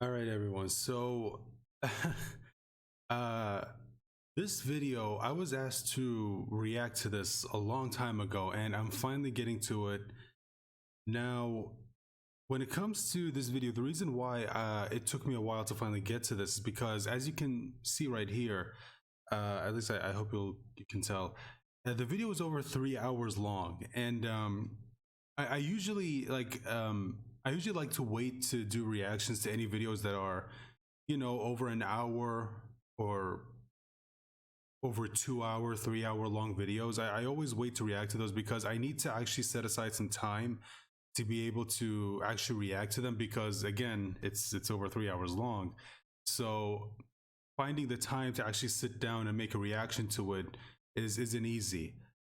All right, everyone. So, uh, this video, I was asked to react to this a long time ago, and I'm finally getting to it. Now, when it comes to this video, the reason why it took me a while to finally get to this is because, as you can see right here, at least I hope you can tell, the video is over 3 hours long, and I usually I usually like to wait to do reactions to any videos that are, over an hour or over 2 hour, 3 hour long videos. I always wait to react to those because I need to actually set aside some time to be able to actually react to them because again, it's over 3 hours long. So finding the time to actually sit down and make a reaction to it isn't easy.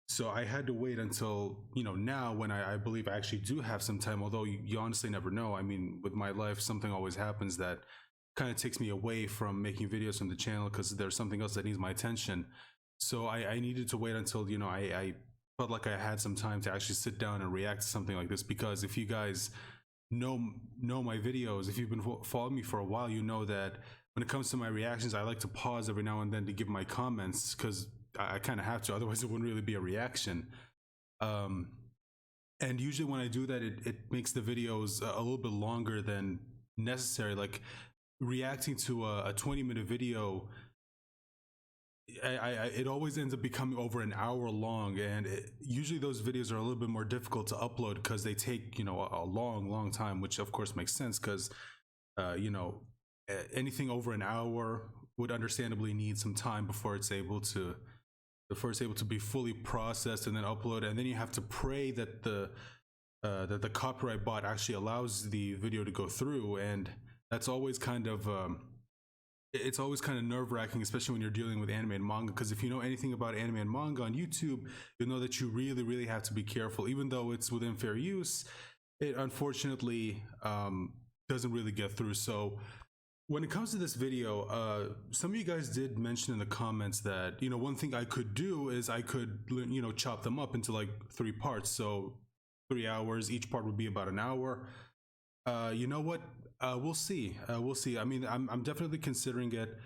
So I had to wait until now when I believe I actually do have some time. Although you honestly never know. I mean, with my life, something always happens that kind of takes me away from making videos on the channel because there's something else that needs my attention. So I needed to wait until I felt like I had some time to actually sit down and react to something like this. Because if you guys know my videos, if you've been following me for a while, you know that when it comes to my reactions, I like to pause every now and then to give my comments because I kind of have to, otherwise it wouldn't really be a reaction. Um, and usually when I do that, it makes the videos a little bit longer than necessary. Like reacting to a 20-minute video, it always ends up becoming over an hour long, and usually those videos are a little bit more difficult to upload because they take a long time, which of course makes sense because uh, you know anything over an hour would understandably need some time before it's able to be fully processed and then uploaded, and then you have to pray that the copyright bot actually allows the video to go through, and that's always kind of it's always kind of nerve-wracking, especially when you're dealing with anime and manga, because if you know anything about anime and manga on YouTube, you'll know that you really have to be careful. Even though it's within fair use, it unfortunately doesn't really get through. So when it comes to this video, some of you guys did mention in the comments that one thing I could do is I could chop them up into like 3 parts. So 3 hours, each part would be about an hour. You know what? We'll see. We'll see. I mean, I'm definitely considering it.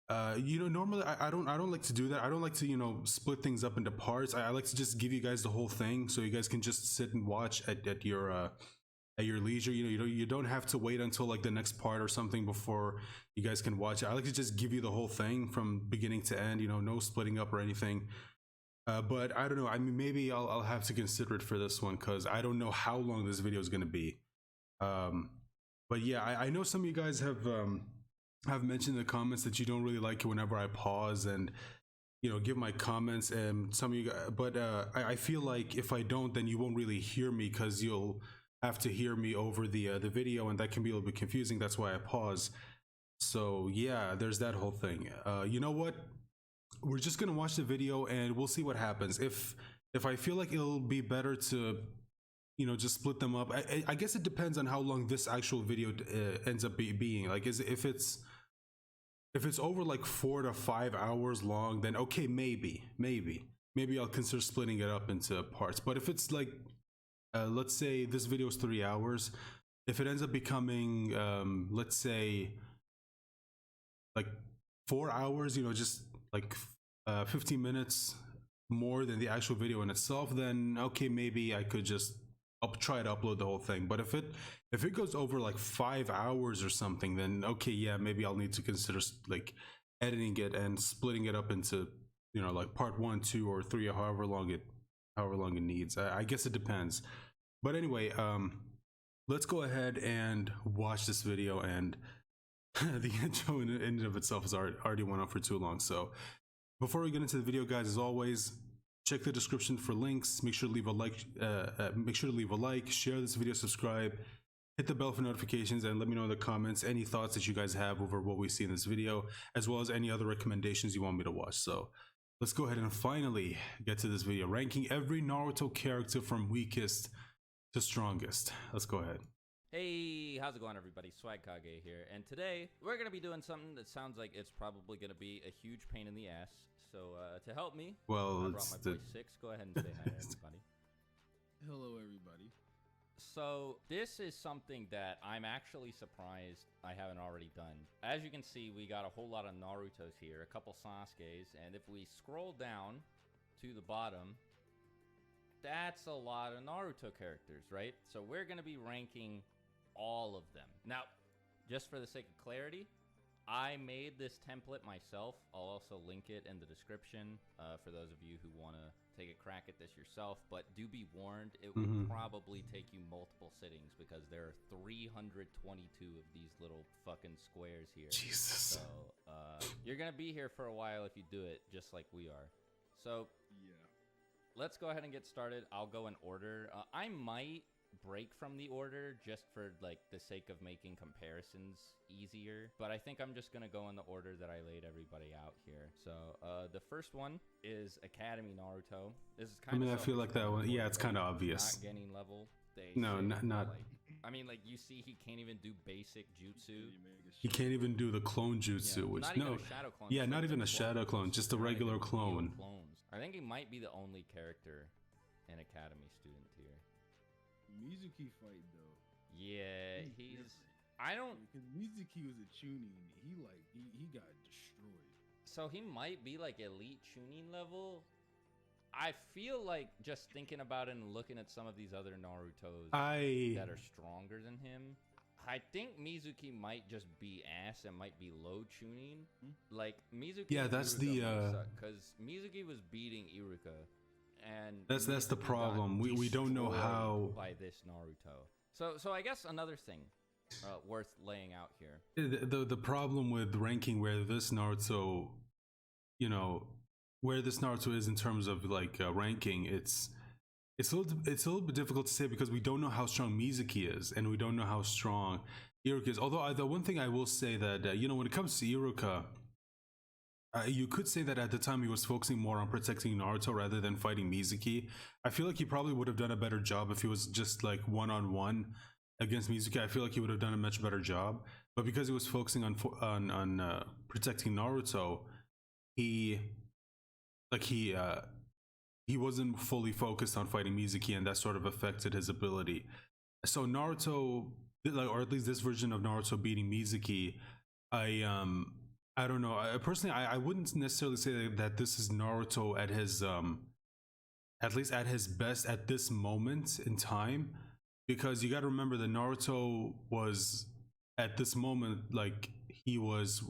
Normally I don't like to do that. I don't like to split things up into parts. I like to just give you guys the whole thing so you guys can just sit and watch at your leisure. You don't have to wait until like the next part or something before you guys can watch it. I like to just give you the whole thing from beginning to end. No splitting up or anything. But I don't know. I mean, maybe I'll have to consider it for this one because I don't know how long this video is going to be. Um, but yeah, I know some of you guys have mentioned in the comments that you don't really like it whenever I pause and give my comments. And some of you guys, but I feel like if I don't, then you won't really hear me because you'll have to hear me over the video, and that can be a little bit confusing. That's why I pause. So yeah, there's that whole thing. You know what? We're just gonna watch the video and we'll see what happens. If I feel like it'll be better to just split them up. I guess it depends on how long this actual video ends up being. Like, if it's over like 4 to 5 hours long, then okay, maybe I'll consider splitting it up into parts. But if it's like, let's say this video is 3 hours, if it ends up becoming, let's say, like 4 hours, just like 15 minutes more than the actual video in itself, then okay, maybe I could just I'll try to upload the whole thing. But if it goes over like 5 hours or something, then okay, yeah, maybe I'll need to consider like editing it and splitting it up into like part 1, 2, or 3, or however long it needs. I guess it depends. But anyway, let's go ahead and watch this video. And the intro in and of itself has already went on for too long. So before we get into the video, guys, as always, check the description for links. Make sure to leave a like. Share this video, subscribe, hit the bell for notifications, and let me know in the comments any thoughts that you guys have over what we see in this video, as well as any other recommendations you want me to watch. So let's go ahead and finally get to this video, ranking every Naruto character from weakest to strongest. Let's go ahead. Hey, how's it going, everybody? Swag Kage here, and today we're gonna be doing something that sounds like it's probably gonna be a huge pain in the ass. So to help me, Well, I brought my boy Six. Go ahead and say hi to everybody. Hello, everybody. So this is something that I'm actually surprised I haven't already done. As you can see, we got a whole lot of Narutos here, a couple Sasuke's, and if we scroll down to the bottom, that's a lot of Naruto characters, right? So we're going to be ranking all of them. Now, just for the sake of clarity, I made this template myself. I'll also link it in the description for those of you who want to take a crack at this yourself. But do be warned, it will probably take you multiple sittings because there are 322 of these little fucking squares here. Jesus. So you're going to be here for a while if you do it, just like we are. So Yeah. let's go ahead and get started. I'll go in order. I might break from the order just for like the sake of making comparisons easier, but I think I'm just gonna go in the order that I laid everybody out here. So the first one is Academy Naruto. This is kind of, I feel like that one, yeah, it's kind of obvious. Not getting level. No, not. Like, I mean, like, you see he can't even do basic jutsu. He can't even do the clone jutsu, which not even a shadow clone. Yeah, not even a shadow clone, just a regular clone. Clones. I think he might be the only character in Academy student tier. Mizuki fight though. Yeah, he's different. I don't. Because Mizuki was a Chunin. He got destroyed. So he might be like elite Chunin level. I feel like just thinking about it and looking at some of these other Narutos that are stronger than him, I think Mizuki might just be ass and might be low Chunin. Like Mizuki. Yeah, that's the because Mizuki was beating Iruka, and that's the problem. We don't know how by this Naruto. So I guess another thing worth laying out here. The problem with ranking where this Naruto, where this Naruto is in terms of like ranking, it's a little bit difficult to say because we don't know how strong Mizuki is and we don't know how strong Iruka is. Although the one thing I will say that when it comes to Iruka, you could say that at the time he was focusing more on protecting Naruto rather than fighting Mizuki. I feel like he probably would have done a better job if he was just like one-on-one against Mizuki. I feel like he would have done a much better job. But because he was focusing on protecting Naruto, he wasn't fully focused on fighting Mizuki, and that sort of affected his ability. So Naruto, or at least this version of Naruto beating Mizuki, I don't know. Personally, I wouldn't necessarily say that this is Naruto at his at least at his best at this moment in time, because you got to remember that Naruto was at this moment, like, he was,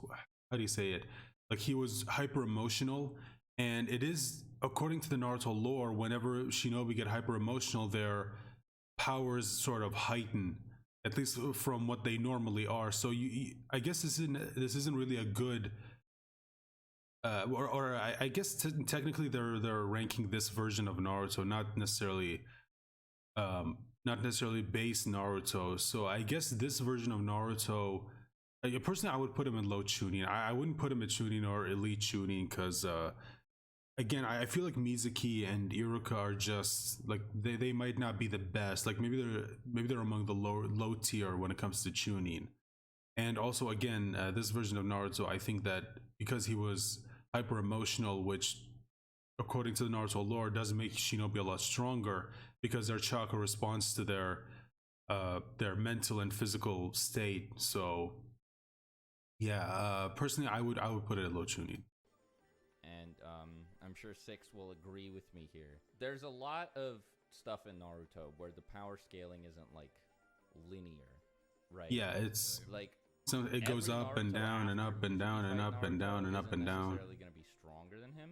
how do you say it? Like, he was hyper emotional, and it is, according to the Naruto lore, whenever shinobi get hyper emotional, their powers sort of heighten, at least from what they normally are. So I guess this isn't really a good, I guess technically they're ranking this version of Naruto, not necessarily base Naruto. So I guess this version of Naruto, personally, I would put him in low Chunin. I wouldn't put him at Chunin or elite Chunin because again, I feel like Mizuki and Iruka are just like they might not be the best. Like maybe they're among the low tier when it comes to Chunin. And also, again, this version of Naruto, I think that because he was hyper emotional, which according to the Naruto lore does make shinobi a lot stronger because their chakra responds to their mental and physical state. So yeah, personally, I would put it at low Chunin. And I'm sure Six will agree with me here. There's a lot of stuff in Naruto where the power scaling isn't like linear, right? Yeah, it's like, so it goes up and down and up and down and up and down and up and down. Necessarily going to be stronger than him.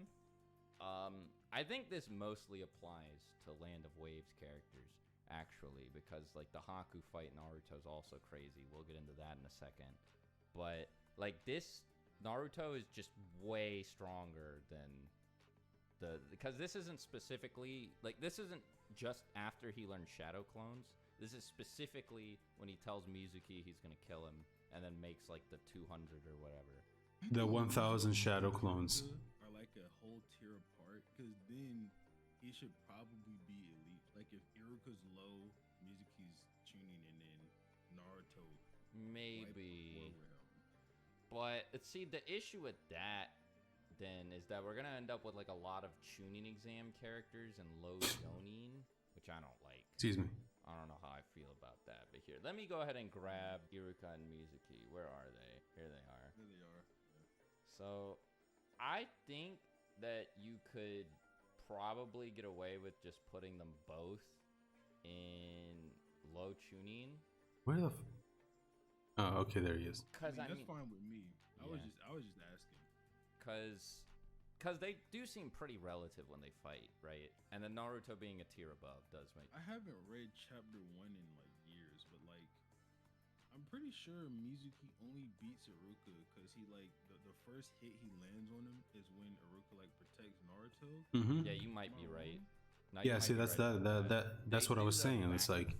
I think this mostly applies to Land of Waves characters, actually, because like the Haku fight in Naruto is also crazy. We'll get into that in a second. But like this Naruto is just way stronger than because this isn't specifically like, this isn't just after he learned shadow clones. This is specifically when he tells Mizuki he's gonna kill him and then makes like the 200 or whatever. The 1,000 shadow clones are like a whole tier apart, because then he should probably be elite. Like if Iruka's low, Mizuki's Chunin, and then Naruto maybe. But see, the issue with that then is that we're gonna end up with like a lot of Chunin exam characters and low Jonin, which I don't like. Excuse me. I don't know how I feel about that. But here, let me go ahead and grab Iruka and Mizuki. Where are they? Here they are. There they are. Yeah. So, I think that you could probably get away with just putting them both in low Chunin. Where the? Oh, okay, there he is. Cause that's fine with me. I was just asking. Cause they do seem pretty relative when they fight, right? And then Naruto being a tier above does make. I haven't read chapter 1 in like years, but like I'm pretty sure Mizuki only beats Iruka because he like the first hit he lands on him is when Iruka like protects Naruto. Mm-hmm. Yeah, you might be right. No, Yeah, see, that's that's what I was saying. It's like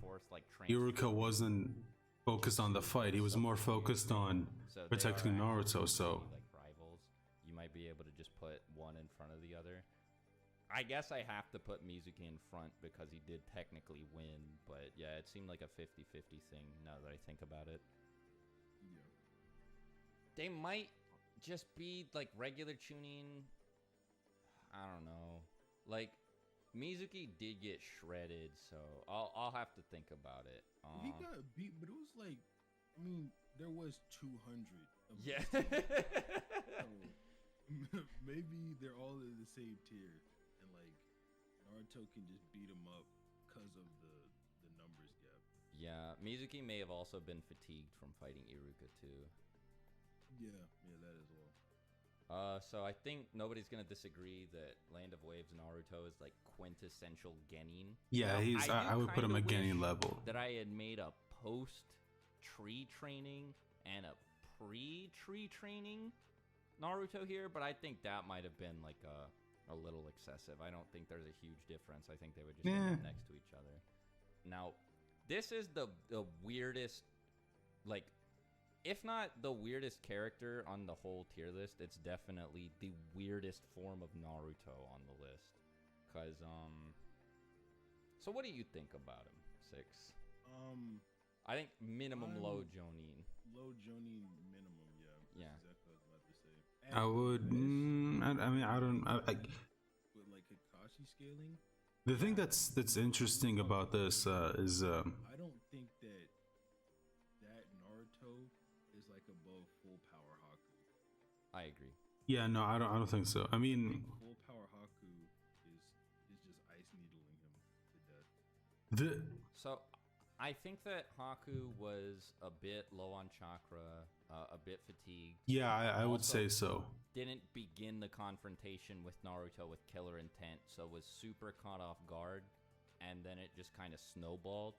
Iruka wasn't focused on the fight; he was more focused on protecting Naruto. So like rivals, you might be able to just put one in front of the other. I guess I have to put Mizuki in front because he did technically win, but yeah, it seemed like a 50-50 thing now that I think about it. Yeah. They might just be like regular Chunin. I don't know. Like Mizuki did get shredded, so I'll have to think about it. He got beat, but it was like, I mean, there was 200 of yeah. So, maybe they're all in the same tier, and like Naruto can just beat him up because of the numbers gap. Yeah, Mizuki may have also been fatigued from fighting Iruka too. Yeah, that as well. So I think nobody's gonna disagree that Land of Waves Naruto is like quintessential Genin. yeah, Now, I would put him at Genin wish level. that I had made a post tree training and a pre tree training Naruto here, but I think that might have been like a little excessive. I don't think there's a huge difference. I think they would just end up next to each other. Now, this is the weirdest, like, if not the weirdest character on the whole tier list, it's definitely the weirdest form of Naruto on the list. Cause so what do you think about him, Six? I think minimum low Jonin. Low Jonin minimum, yeah. Yeah. That's exactly what I was about to say. I would. I mean, I don't. With like Kakashi scaling. The thing that's interesting about this is I don't think that Naruto is like above full power Haku. I agree. yeah, no, I don't think so. I I mean, think full power Haku is just ice needling him to death. So I think that Haku was a bit low on chakra, a bit fatigued. yeah, I would Also, say so. Didn't begin the confrontation with Naruto with killer intent, so was super caught off guard, and then it just kind of snowballed.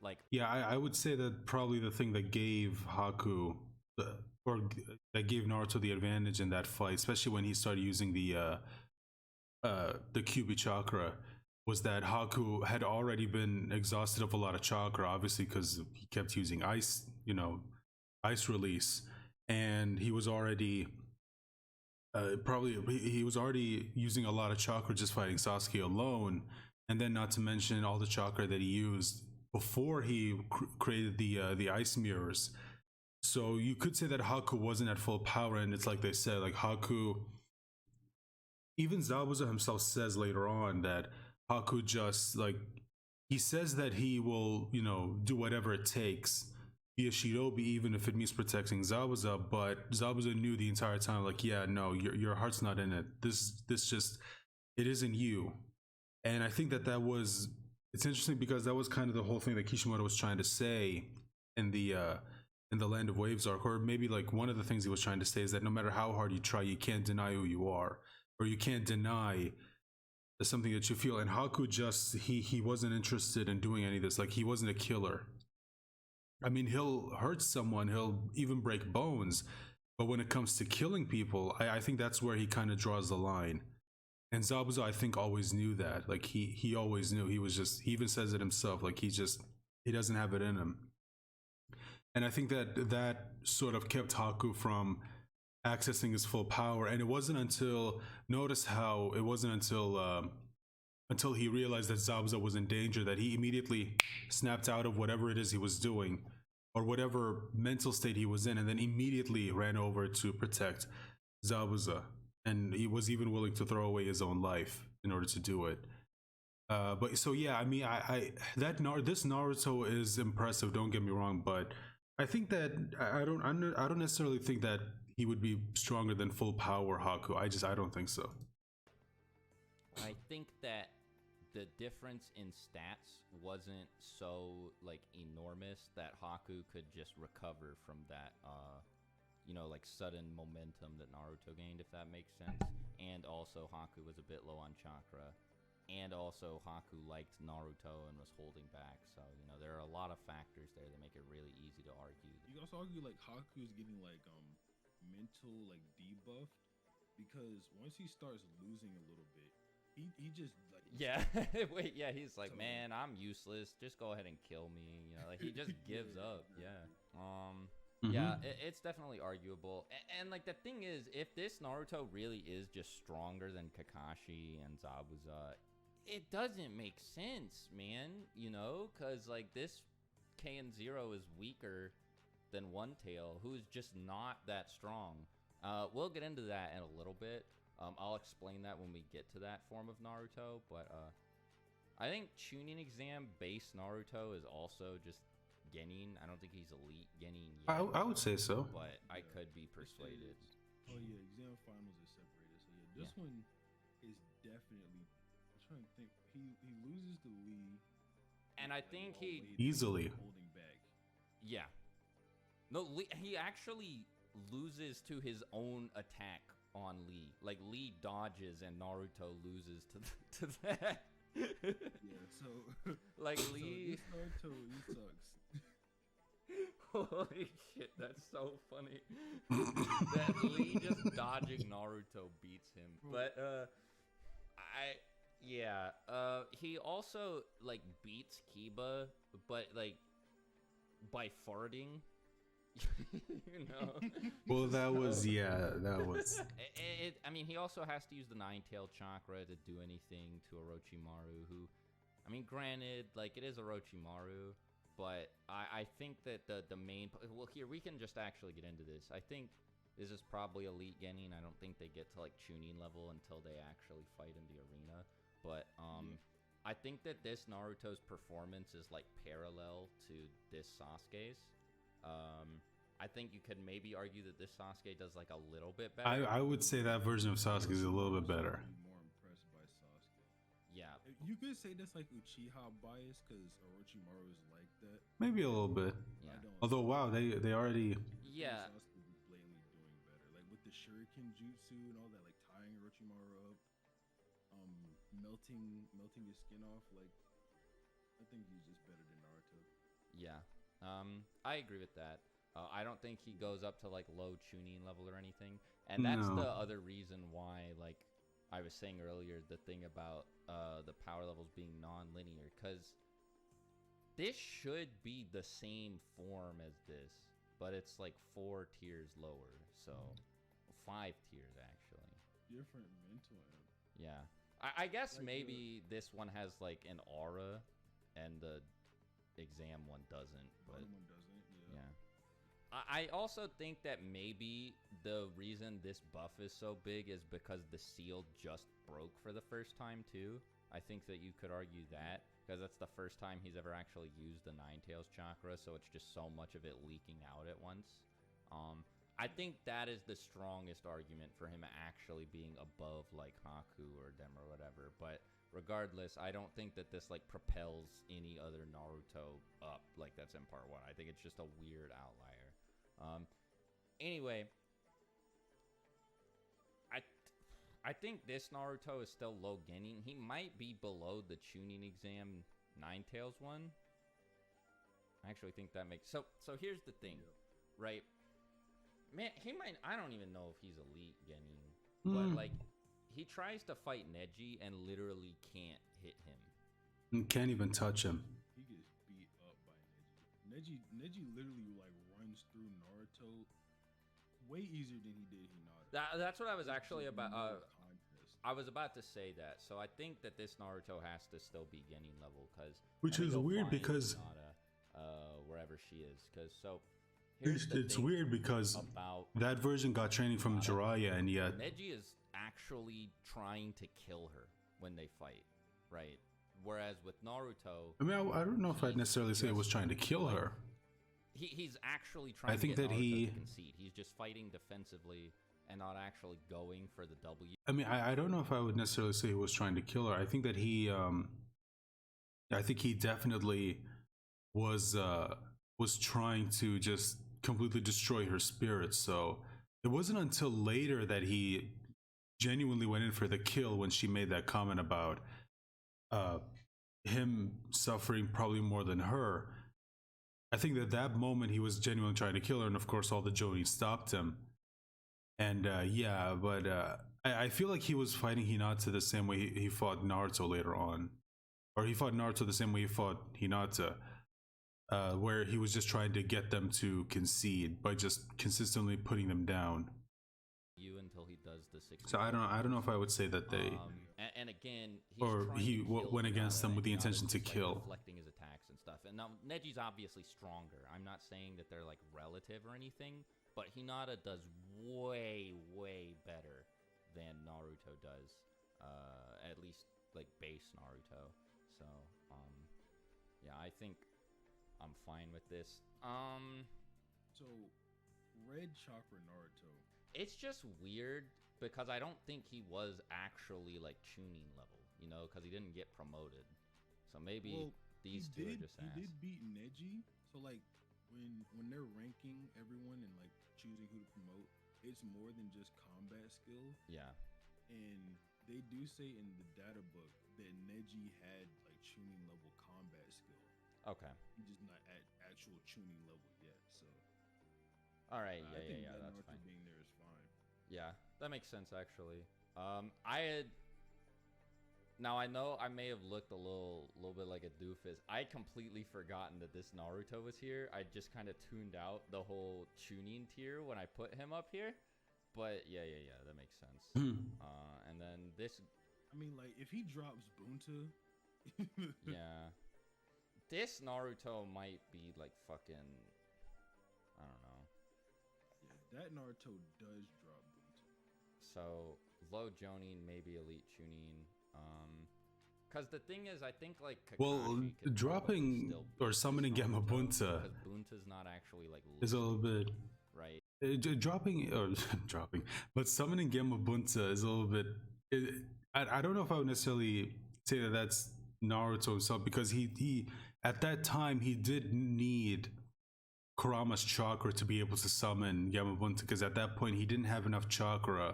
Like, Yeah, I would say that probably the thing that gave Haku that gave Naruto the advantage in that fight, especially when he started using the Kyuubi chakra, was that Haku had already been exhausted of a lot of chakra, obviously because he kept using ice, ice release, and he was already he was already using a lot of chakra just fighting Sasuke alone, and then not to mention all the chakra that he used before he created the ice mirrors. So you could say that Haku wasn't at full power, and it's like they said, like Haku. Even Zabuza himself says later on that Haku just like he says that he will, do whatever it takes, be a Shinobi, even if it means protecting Zabuza. But Zabuza knew the entire time, like, yeah, no, your heart's not in it. This just it isn't you. And I think that it's interesting because that was kind of the whole thing that Kishimoto was trying to say in the Land of Waves arc, or maybe like one of the things he was trying to say is that no matter how hard you try, you can't deny who you are, or you can't deny something that you feel. And Haku just he wasn't interested in doing any of this. Like, he wasn't a killer. I mean, he'll hurt someone, he'll even break bones, but when it comes to killing people, I think that's where he kind of draws the line. And Zabuza, I think, always knew that. Like, he always knew. He even says it himself, like he doesn't have it in him. And I think that sort of kept Haku from accessing his full power. And it wasn't until until he realized that Zabuza was in danger that he immediately snapped out of whatever it is he was doing, or whatever mental state he was in, and then immediately ran over to protect Zabuza. And he was even willing to throw away his own life in order to do it. But so yeah, I mean, this Naruto is impressive. Don't get me wrong, but I think that I don't necessarily think that he would be stronger than full power Haku. I don't think so. I think that the difference in stats wasn't so like enormous that Haku could just recover from that like sudden momentum that Naruto gained, if that makes sense. And also Haku was a bit low on chakra. And also Haku liked Naruto and was holding back. So, there are a lot of factors there that make it really easy to argue. You can also argue like Haku is getting like mental like debuffed because once he starts losing a little bit, he just like yeah. Wait, yeah, he's like, man, I'm useless. Just go ahead and kill me. Like he just gives up. Yeah. Yeah, it's definitely arguable. And like the thing is, if this Naruto really is just stronger than Kakashi and Zabuza, it doesn't make sense, man. Because like this KN0 is weaker than One Tail, who's just not that strong. We'll get into that in a little bit. I'll explain that when we get to that form of Naruto, but I think Chunin exam base Naruto is also just Genin. I don't think he's elite Genin yet. I would say so, but I could be persuaded. Oh yeah, exam finals are separated. So yeah, this one is definitely. I'm trying to think. He loses to Lee, and I think he easily holding back. Yeah. No, he actually loses to his own attack on Lee. Like Lee dodges and Naruto loses to that. Yeah, so like Lee. So Naruto, he sucks. Holy shit, that's so funny. That Lee just dodging Naruto beats him. But he also like beats Kiba, but like by farting. Well, that was that was. I mean, he also has to use the Nine-Tailed Chakra to do anything to Orochimaru. Who, I mean, granted, like it is Orochimaru, but I think that the main. Well, here we can just actually get into this. I think this is probably Elite Genin. I don't think they get to like Chunin level until they actually fight in the arena. But I think that this Naruto's performance is like parallel to this Sasuke's. I think you could maybe argue that this Sasuke does like a little bit better. I would say that version of Sasuke is a little bit better. More impressed by Sasuke. Yeah. You could say that's like Uchiha bias because Orochimaru is like that. Maybe a little bit. Yeah. Although wow, they already. Yeah. Sasuke is blatantly doing better, like with the Shuriken Jutsu and all that, like tying Orochimaru up, melting his skin off. Like, I think he's just better than Naruto. Yeah. I agree with that. I don't think he goes up to like low Chunin level or anything, and that's the other reason why, like I was saying earlier, the thing about the power levels being non-linear, because this should be the same form as this, but it's like 4 tiers lower, so 5 tiers actually. Different mental amp. Yeah, I guess like maybe this one has like an aura, and the exam one doesn't. But one doesn't. Yeah. I also think that maybe the reason this buff is so big is because the seal just broke for the first time too. I think that you could argue that, because that's the first time he's ever actually used the Nine-Tails chakra, so it's just so much of it leaking out at once. I think that is the strongest argument for him actually being above like Haku or them or whatever, but regardless, I don't think that this like propels any other Naruto up like that's in part 1. I think it's just a weird outlier. Anyway, I think this Naruto is still low Genin. He might be below the Chunin exam Nine-Tails one. I actually think that makes so here's the thing, right? Man, he might, I don't even know if he's elite Genin, but like he tries to fight Neji and literally can't hit him. You can't even touch him. He gets beat up by Neji. Neji literally like runs through Naruto way easier than he did Hinata. That's what I was actually about. I was about to say that. So I think that this Naruto has to still be Genin level, because which is weird because Hinata, wherever she is, because so. It's weird because that version got training from Jiraiya, and yet Neji is actually trying to kill her when they fight, right? Whereas with Naruto, I mean, I don't know if I'd necessarily say he was trying to kill her. he's actually trying I think to get that Naruto to concede. He's just fighting defensively and not actually going for the W. I mean, I don't know if I would necessarily say he was trying to kill her. I think that I think he definitely was trying to just completely destroy her spirit. So it wasn't until later that he genuinely went in for the kill when she made that comment about him suffering probably more than her. I think that that moment he was genuinely trying to kill her, and of course all the Jonin stopped him. And yeah, but I feel like he was fighting Hinata the same way he fought Naruto later on, or he fought Naruto the same way he fought Hinata, where he was just trying to get them to concede by just consistently putting them down. You until he does the 60. So I don't know if I would say that they and again, he's or trying he to kill went against them with the Hinata, intention to just, like, kill. deflecting his attacks and stuff. And now Neji's obviously stronger. I'm not saying that they're like relative or anything, but Hinata does way better than Naruto does. At least like base Naruto. So yeah, I think I'm fine with this. So, red chakra Naruto. It's just weird because I don't think he was actually like Chunin level, you know, because he didn't get promoted. So maybe these two are just ass. He did beat Neji. So like when they're ranking everyone and like choosing who to promote, it's more than just combat skill. Yeah. And they do say in the data book that Neji had like Chunin level combat skill. Okay. He's just not at actual Chunin level yet. So. All right. I think Yeah. That's Naruto fine. being there is fine. Yeah, that makes sense actually. I had. Now I know I may have looked a little bit like a doofus. I completely forgotten that this Naruto was here. I just kind of tuned out the whole Chunin tier when I put him up here. But yeah, that makes sense. And then this. I mean, like if he drops Bunta. Yeah. This Naruto might be like fucking. I don't know. Yeah, that Naruto does drop Bunta. So low Jonin, maybe elite Chunin. Because the thing is, I think like Kakashi could dropping still or summoning Naruto, Gamabunta because Bunta's not actually like is a little bit right. dropping or dropping, but summoning Gamabunta is a little bit. I don't know if I would necessarily say that that's Naruto himself, because he at that time he did need Kurama's chakra to be able to summon Gamabunta, because at that point he didn't have enough chakra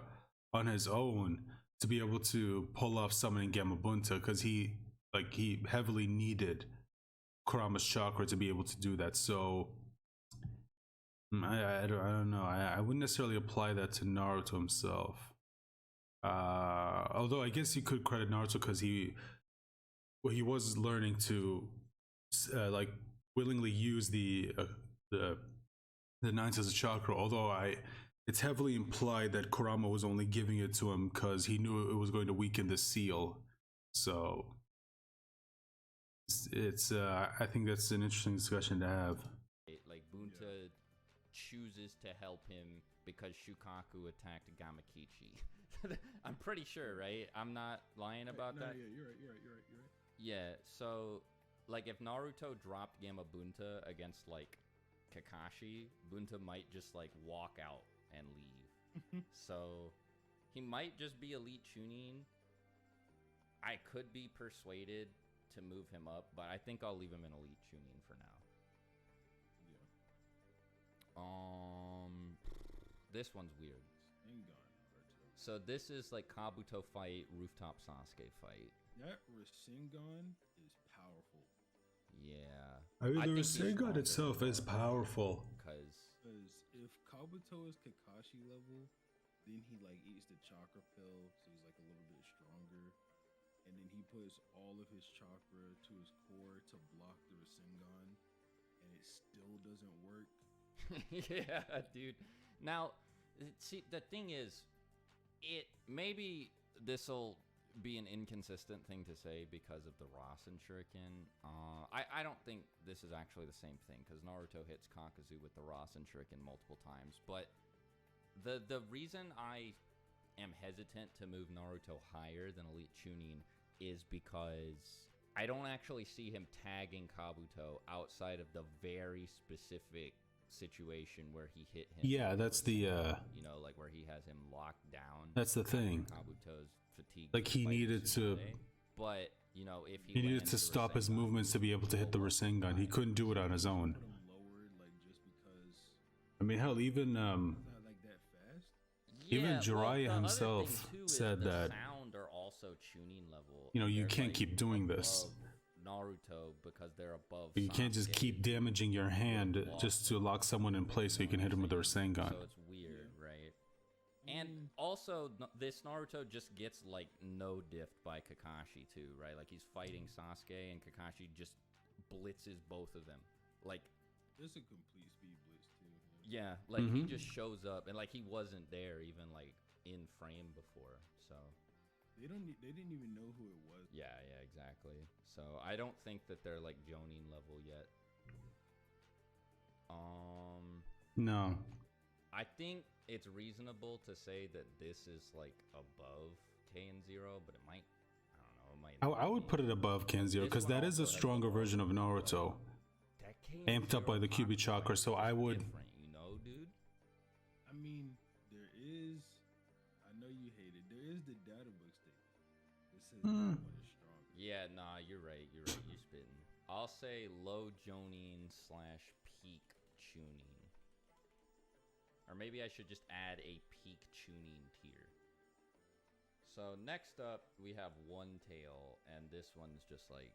on his own to be able to pull off summoning Gamabunta, because he heavily needed Kurama's chakra to be able to do that. So I don't know. I wouldn't necessarily apply that to Naruto himself. Although I guess you could credit Naruto because he was learning to like willingly use the nine tails of chakra. Although it's heavily implied that Kurama was only giving it to him because he knew it was going to weaken the seal. So it's I think that's an interesting discussion to have. Like Bunta chooses to help him because Shukaku attacked Gamakichi. I'm pretty sure, right? I'm not lying about that. Yeah, you're right. Yeah, so like if Naruto dropped Gamabunta against like Kakashi, Bunta might just like walk out and leave. So he might just be elite Chunin. I could be persuaded to move him up, but I think I'll leave him in elite Chunin for now. This one's weird. So this is like Kabuto fight, rooftop Sasuke fight. That Rasengan is powerful. Yeah. I mean, the think he's Rasengan itself is powerful. Because if Kabuto is Kakashi level, then he like eats the chakra pill, so he's like a little bit stronger. And then he puts all of his chakra to his core to block the Rasengan, and it still doesn't work. yeah, dude. Now, see, the thing is, maybe this'll be an inconsistent thing to say because of the Rasen Shuriken. I don't think this is actually the same thing, because Naruto hits Kakazu with the Rasen Shuriken multiple times. But the reason I am hesitant to move Naruto higher than Elite Chunin is because I don't actually see him tagging Kabuto outside of the very specific situation where he hit him. Yeah, that's the you know, like where he has him locked down. That's the thing. Kabuto's fatigued. Like he needed to. But you know, if he needed to stop his movements to be able to hit the Rasengan. He couldn't do it on his own. Put him lowered, like just because I mean, hell, even not like that fast. even Jiraiya the himself other thing, too, said is that, the sound are also Chunin level. you know, you They're, can't like, keep doing this. above Naruto because they're above. You can't just keep damaging your hand just to lock someone in place so you can hit him with the Rasengan. So it's weird, right? And also, this Naruto just gets like no diffed by Kakashi too, right? Like he's fighting Sasuke and Kakashi just blitzes both of them. Like it's a complete speed blitz too. yeah, like he just shows up and like he wasn't there even like in frame before. So they didn't even know who it was. yeah, exactly. So I don't think that they're like Jonin level yet. No. I think it's reasonable to say that this is like above K and Zero, but it might, I don't know, it might. I would put it above Ken Zero because that is a stronger version of Naruto, amped up by the Kyuubi chakra. So I would. You know, dude. I mean, there is. I know you hate it. There is the data book statement. It says that one is stronger. Yeah, nah, you're right. You're spitting. I'll say low Jonin / peak Chunin. Or maybe I should just add a peak Chunin tier. So next up, we have One Tail, and this one's just like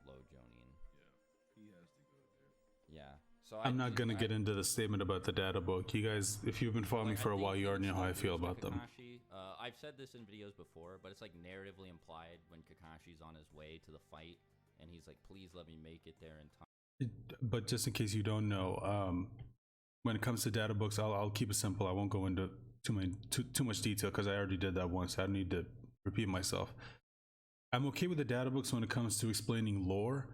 low Jonin. Yeah, he has to go there. Yeah. So I'm not gonna get into the statement about the data book. You guys, if you've been following me for a while, you already know how I feel about them. I've said this in videos before, but it's like narratively implied when Kakashi's on his way to the fight, and he's like, "Please let me make it there in time." But just in case you don't know, when it comes to data books, I'll keep it simple. I won't go into too much detail because I already did that once. I don't need to repeat myself. I'm okay with the data books when it comes to explaining lore.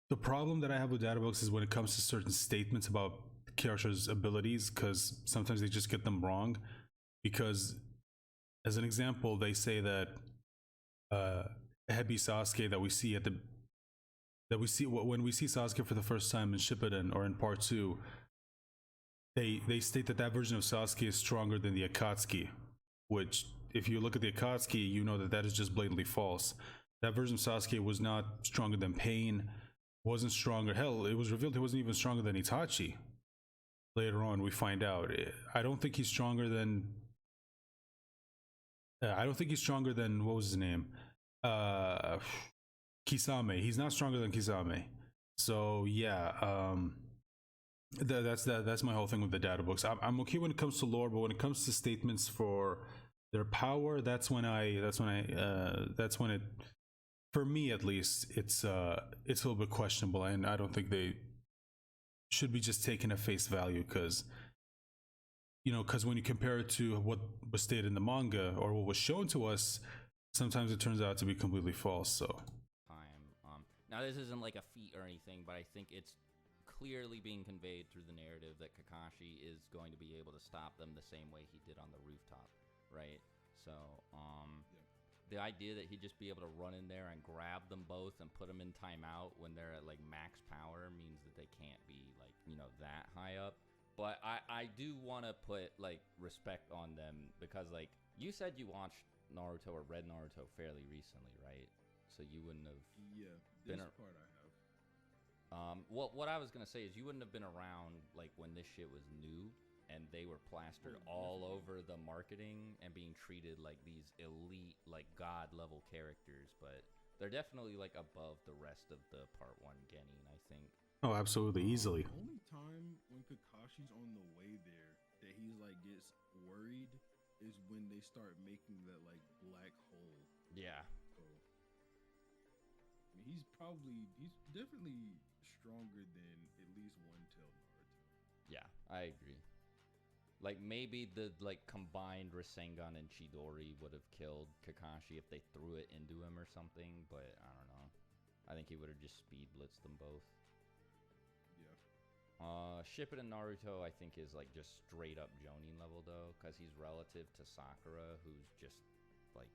The problem that I have with data books is when it comes to certain statements about characters' abilities, because sometimes they just get them wrong. Because, as an example, they say that Hebi Sasuke that we see when we see Sasuke for the first time in Shippuden or in Part 2, they state that version of Sasuke is stronger than the Akatsuki, which, if you look at the Akatsuki, you know that is just blatantly false. That version of Sasuke was not stronger than Pain, wasn't stronger. Hell, it was revealed he wasn't even stronger than Itachi. Later on, we find out. I don't think he's stronger than. What was his name? Kisame. He's not stronger than Kisame. So yeah, that's my whole thing with the data books. I'm okay when it comes to lore, but when it comes to statements for their power, that's when it, for me at least, it's a little bit questionable, and I don't think they should be just taken at face value, because when you compare it to what was stated in the manga or what was shown to us, sometimes it turns out to be completely false. So now this isn't like a feat or anything, but I think it's clearly being conveyed through the narrative that Kakashi is going to be able to stop them the same way he did on the rooftop, right? So the idea that he'd just be able to run in there and grab them both and put them in timeout when they're at like max power means that they can't be like, that high up. But I do want to put like respect on them, because like you said you watched Naruto or read Naruto fairly recently, right? So you wouldn't have this part I have. What I was gonna say is you wouldn't have been around like when this shit was new and they were plastered all over the marketing and being treated like these elite, like god level characters, but they're definitely like above the rest of the Part 1 Genin, I think. Oh, absolutely, easily. The only time when Kakashi's on the way there that he's like gets worried is when they start making that like black hole. Yeah. So I mean, he's definitely stronger than at least One Tail Naruto. Yeah, I agree. Like maybe the like combined Rasengan and Chidori would have killed Kakashi if they threw it into him or something, but I don't know. I think he would have just speed blitzed them both. Shippuden Naruto, I think, is like just straight up Jonin level though, because he's relative to Sakura, who's just like,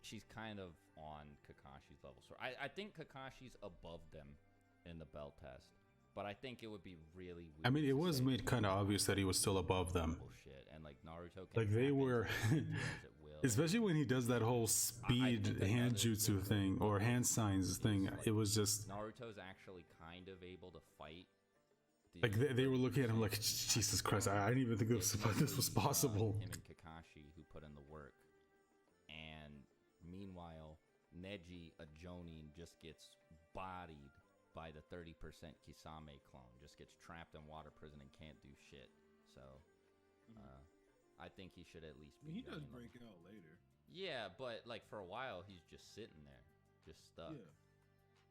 she's kind of on Kakashi's level. So I think Kakashi's above them in the belt test. But I think it would be really weird. I mean, it was made kind of obvious that he was still above them. Bullshit. And like Naruto can Like they were, will. especially when he does that whole speed hand jutsu thing or hand signs thing. Like, it was just Naruto's actually kind of able to fight. Like they were looking at him like, Jesus Christ, I didn't even think this was possible. Him and Kakashi who put in the work. And meanwhile, Neji, a Jonin, just gets bodied by the 30% Kisame clone. Just gets trapped in water prison and can't do shit. So, I think he should at least be. He does break out later. Yeah, but like for a while, he's just sitting there, just stuck. Yeah.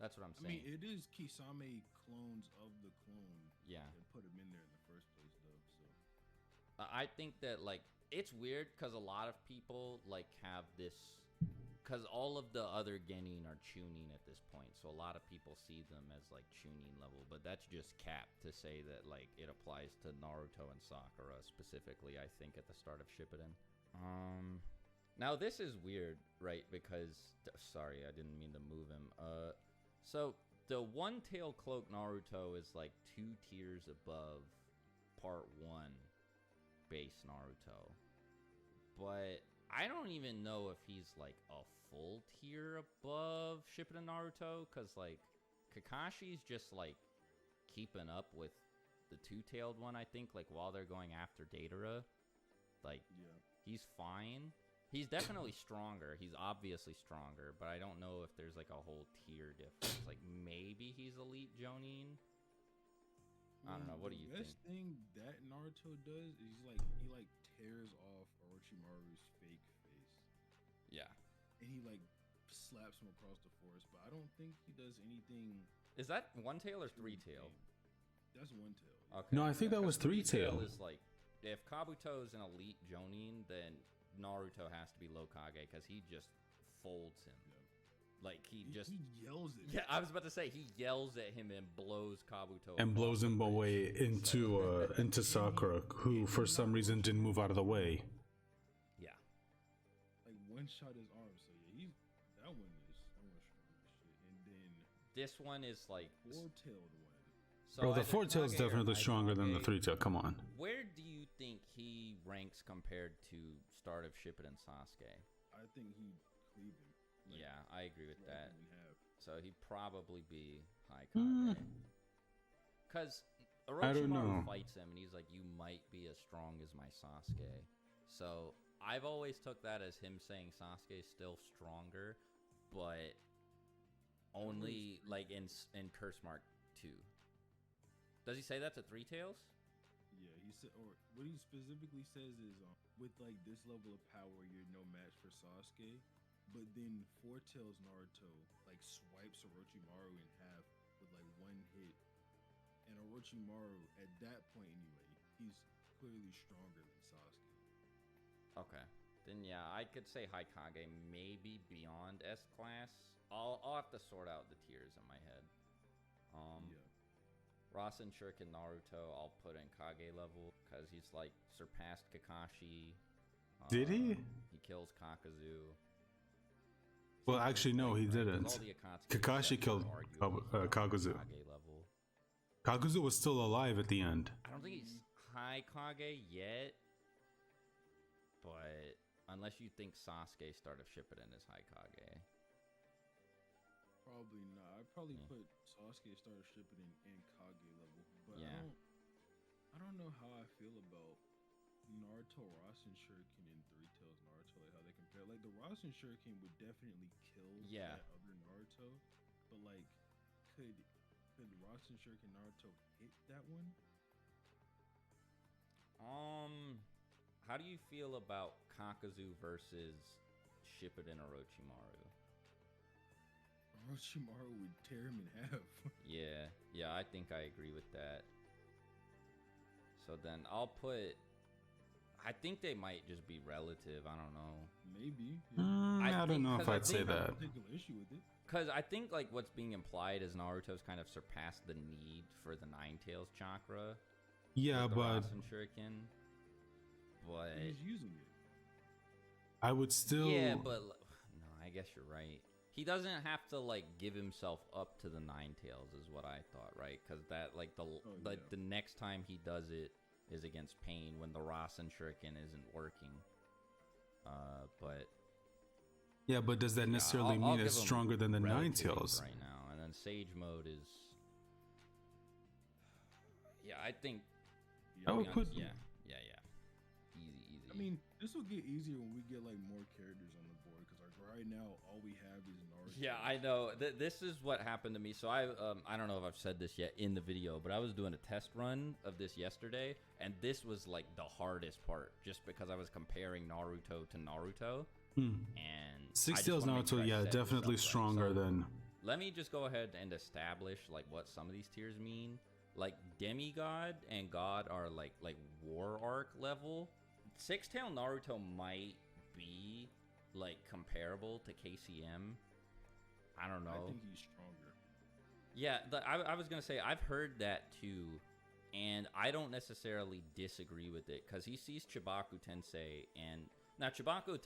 That's what I'm saying. I mean, it is Kisame clones of the clone. Yeah. That put him in there in the first place, though. So I think that like it's weird because a lot of people like have this. Because all of the other Genin are Chunin at this point, so a lot of people see them as like Chunin level, but that's just cap to say that like it applies to Naruto and Sakura specifically. I think at the start of Shippuden. Now this is weird, right? Because sorry, I didn't mean to move him. So the one-tail cloak Naruto is like 2 tiers above Part 1 base Naruto, but I don't even know if he's like a full tier above Shippuden Naruto, because like Kakashi's just like keeping up with the 2-tailed one, I think, like while they're going after Datara. Like, yeah, he's fine. He's definitely stronger. He's obviously stronger, but I don't know if there's like a whole tier difference. Like maybe he's elite Jonin. I don't know. What do you think? The best thing that Naruto does is he tears off Orochimaru's fake face. Yeah. And he like slaps him across the forest, but I don't think he does anything. Is that 1 tail or 3 tail? That's 1 tail. Okay. No, I think that was 3 tail. Is like if Kabuto's an elite Jonin, then Naruto has to be Lokage because he just folds him. Yeah. Like he yells at him. Yeah, I was about to say he yells at him and blows Kabuto and blows him away into Sakura, who for some reason didn't move out of the way. Yeah, like one shot his arm. So yeah, that one strong as shit. And then this one is like 4-tailed one. So bro, the 4-tail is definitely stronger than the 3-tail. Come on. Where do you think he ranks compared to start of Shippuden Sasuke? I think he cleaved him. Like, yeah, I agree with that. So he'd probably be Haikage. Because Orochimaru fights him, and he's like, you might be as strong as my Sasuke. So I've always took that as him saying Sasuke is still stronger, but only like in Curse Mark 2. Does he say that to 3 tails? Yeah, he said, or what he specifically says is, with like this level of power, you're no match for Sasuke. But then 4-tails Naruto like swipes Orochimaru in half with like 1 hit, and Orochimaru at that point anyway, he's clearly stronger than Sasuke. Okay, then yeah, I could say Haikage maybe beyond S class. I'll have to sort out the tiers in my head. Yeah. Rasen Shuriken Naruto, I'll put in Kage level because he's like surpassed Kakashi. Did he? He kills Kakazu. Well, actually, no, he didn't. Kakashi killed Kaguzu. Kaguzu was still alive at the end. I don't think he's high Kage yet, but unless you think Sasuke start of Shippuden is high Kage. Probably not. I'd probably put Sasuke start of Shippuden and Kage level, but yeah. I don't know how I feel about Naruto Rasen Shuriken and 3-tails Naruto, like how they compare. Like the Rasen Shuriken would definitely kill that other Naruto, but like could Rasen Shuriken Naruto hit that one? How do you feel about Kakazu versus Shippuden Orochimaru? Orochimaru would tear him in half. yeah, I think I agree with that. So then I'll put. I think they might just be relative. I don't know. Maybe. Yeah. I don't know if I'd say that. Because I think like what's being implied is Naruto's kind of surpassed the need for the 9-tails chakra. Yeah, but Rasen Shuriken. But he's using it. I would still. Yeah, but no, I I guess you're right. He doesn't have to like give himself up to the Nine Tails, is what I thought, right? Because that like the next time he does it is against Pain when the Rasen Shuriken isn't working. But yeah, but does that necessarily mean it's stronger than the Nine Tails right now? And then Sage Mode is, yeah, I think. I would put easy. I mean, this will get easier when we get like more characters on the board, because like right now all we have is Naruto. Yeah, I know. This is what happened to me. So I don't know if I've said this yet in the video, but I was doing a test run of this yesterday, and this was like the hardest part, just because I was comparing Naruto to Naruto. And Six Tails Naruto, yeah, definitely stronger than. Let me just go ahead and establish like what some of these tiers mean. Like Demigod and God are like War Arc level. Six Tail Naruto might be like comparable to KCM. I don't know. I think he's stronger. Yeah, I was gonna say I've heard that too, and I don't necessarily disagree with it, because he sees Chibaku Tensei, and now Chibaku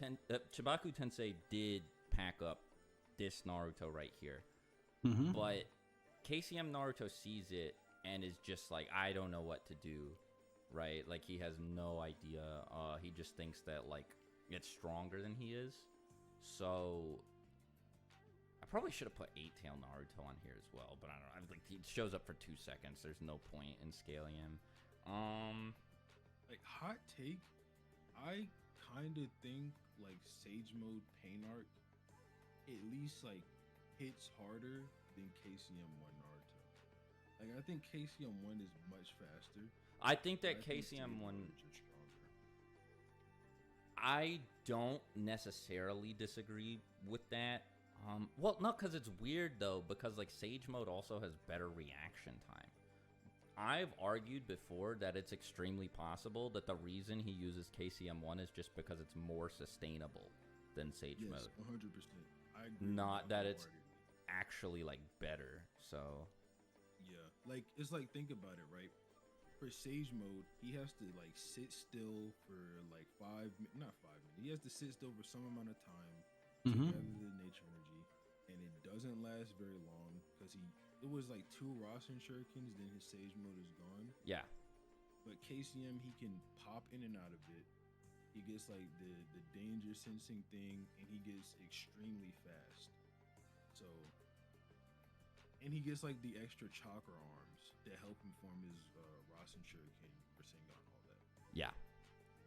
Tensei did pack up this Naruto right here, but KCM Naruto sees it and is just like, I don't know what to do, right? Like, he has no idea. He just thinks that like it's stronger than he is. So I probably should have put 8-Tail Naruto on here as well, but I don't know. Like, he shows up for 2 seconds. There's no point in scaling him. Like, hot take, I kind of think like Sage Mode Pain Arc at least like hits harder than KCM1 Naruto. Like, I think KCM1 is much faster. I think that KCM1. I don't necessarily disagree with that. Well, no, because it's weird though, because like Sage Mode also has better reaction time. I've argued before that it's extremely possible that the reason he uses KCM1 is just because it's more sustainable than Sage Mode. 100%. I agree. Not that it's actually like better. So yeah, like it's like, think about it, right? For Sage Mode, he has to like sit still for like not 5 minutes. He has to sit still for some amount of time to gather the nature energy, and it doesn't last very long because it was like 2 Rasen Shurikens, then his Sage Mode is gone. yeah. But KCM, he can pop in and out of it. He gets like the danger sensing thing, and he gets extremely fast. So, and he gets like the extra chakra arms that help him form his Rasen Shuriken, Rasengan, all that. Yeah.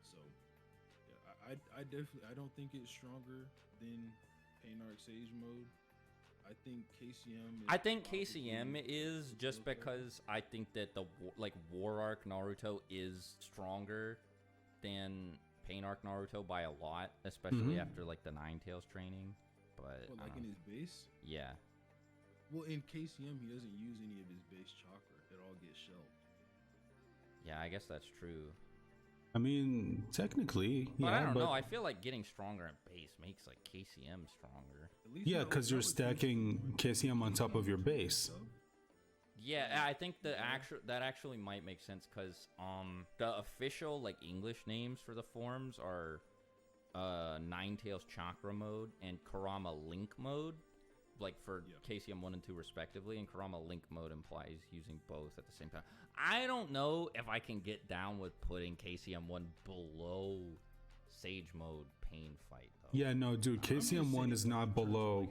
So, yeah, I definitely, I don't think it's stronger than Pain Arc Sage Mode. I think KCM. I think KCM is just because I think that the like War Arc Naruto is stronger than Pain Arc Naruto by a lot, especially after like the Nine Tails training. But like in his base. Yeah. Well, in KCM, he doesn't use any of his base chakra. It all gets shelved. Yeah, I guess that's true. I mean, technically, but yeah. I don't know. I feel like getting stronger at base makes like KCM stronger. Yeah, because you're stacking KCM on top of your base. Yeah, I think that actually might make sense, because the official like English names for the forms are Nine Tails Chakra Mode and Kurama Link Mode, like for KCM 1 and 2 respectively, and Kurama Link Mode implies using both at the same time. I don't know if I can get down with putting KCM 1 below Sage Mode Pain Fight though. Yeah, no, dude, KCM 1 is not below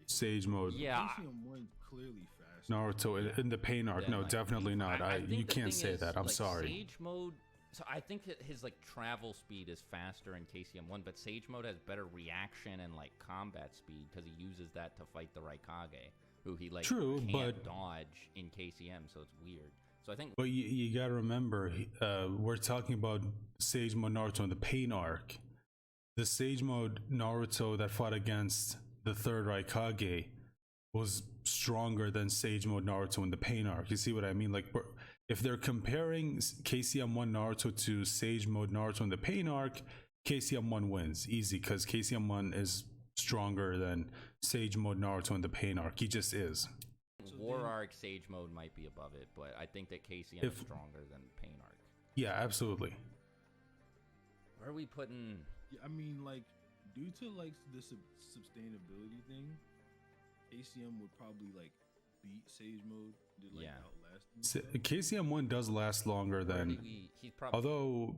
Sage Mode. Yeah, KCM 1 clearly fast. Naruto in the Pain Arc, no, definitely not. You can't say that. I'm like, sorry. Sage Mode. So I think that his like travel speed is faster in KCM 1, but Sage Mode has better reaction and like combat speed because he uses that to fight the Raikage, who he like can't dodge in KCM, so it's weird. So I think. But you gotta remember, we're talking about Sage Mode Naruto in the Pain Arc. The Sage Mode Naruto that fought against the third Raikage was stronger than Sage Mode Naruto in the Pain Arc. You see what I mean? Like, if they're comparing KCM1 Naruto to Sage Mode Naruto in the Pain Arc, KCM1 wins easy, because KCM1 is stronger than Sage Mode Naruto in the Pain Arc. He just is. War Arc Sage Mode might be above it, but I think that KCM is stronger than Pain Arc. Yeah, absolutely. Where are we putting? Yeah, I mean, like, due to like the sustainability thing, KCM would probably like beat Sage Mode. Did like Yeah. outlast him and stuff. KCM1 does last longer Or than. he's probably Although,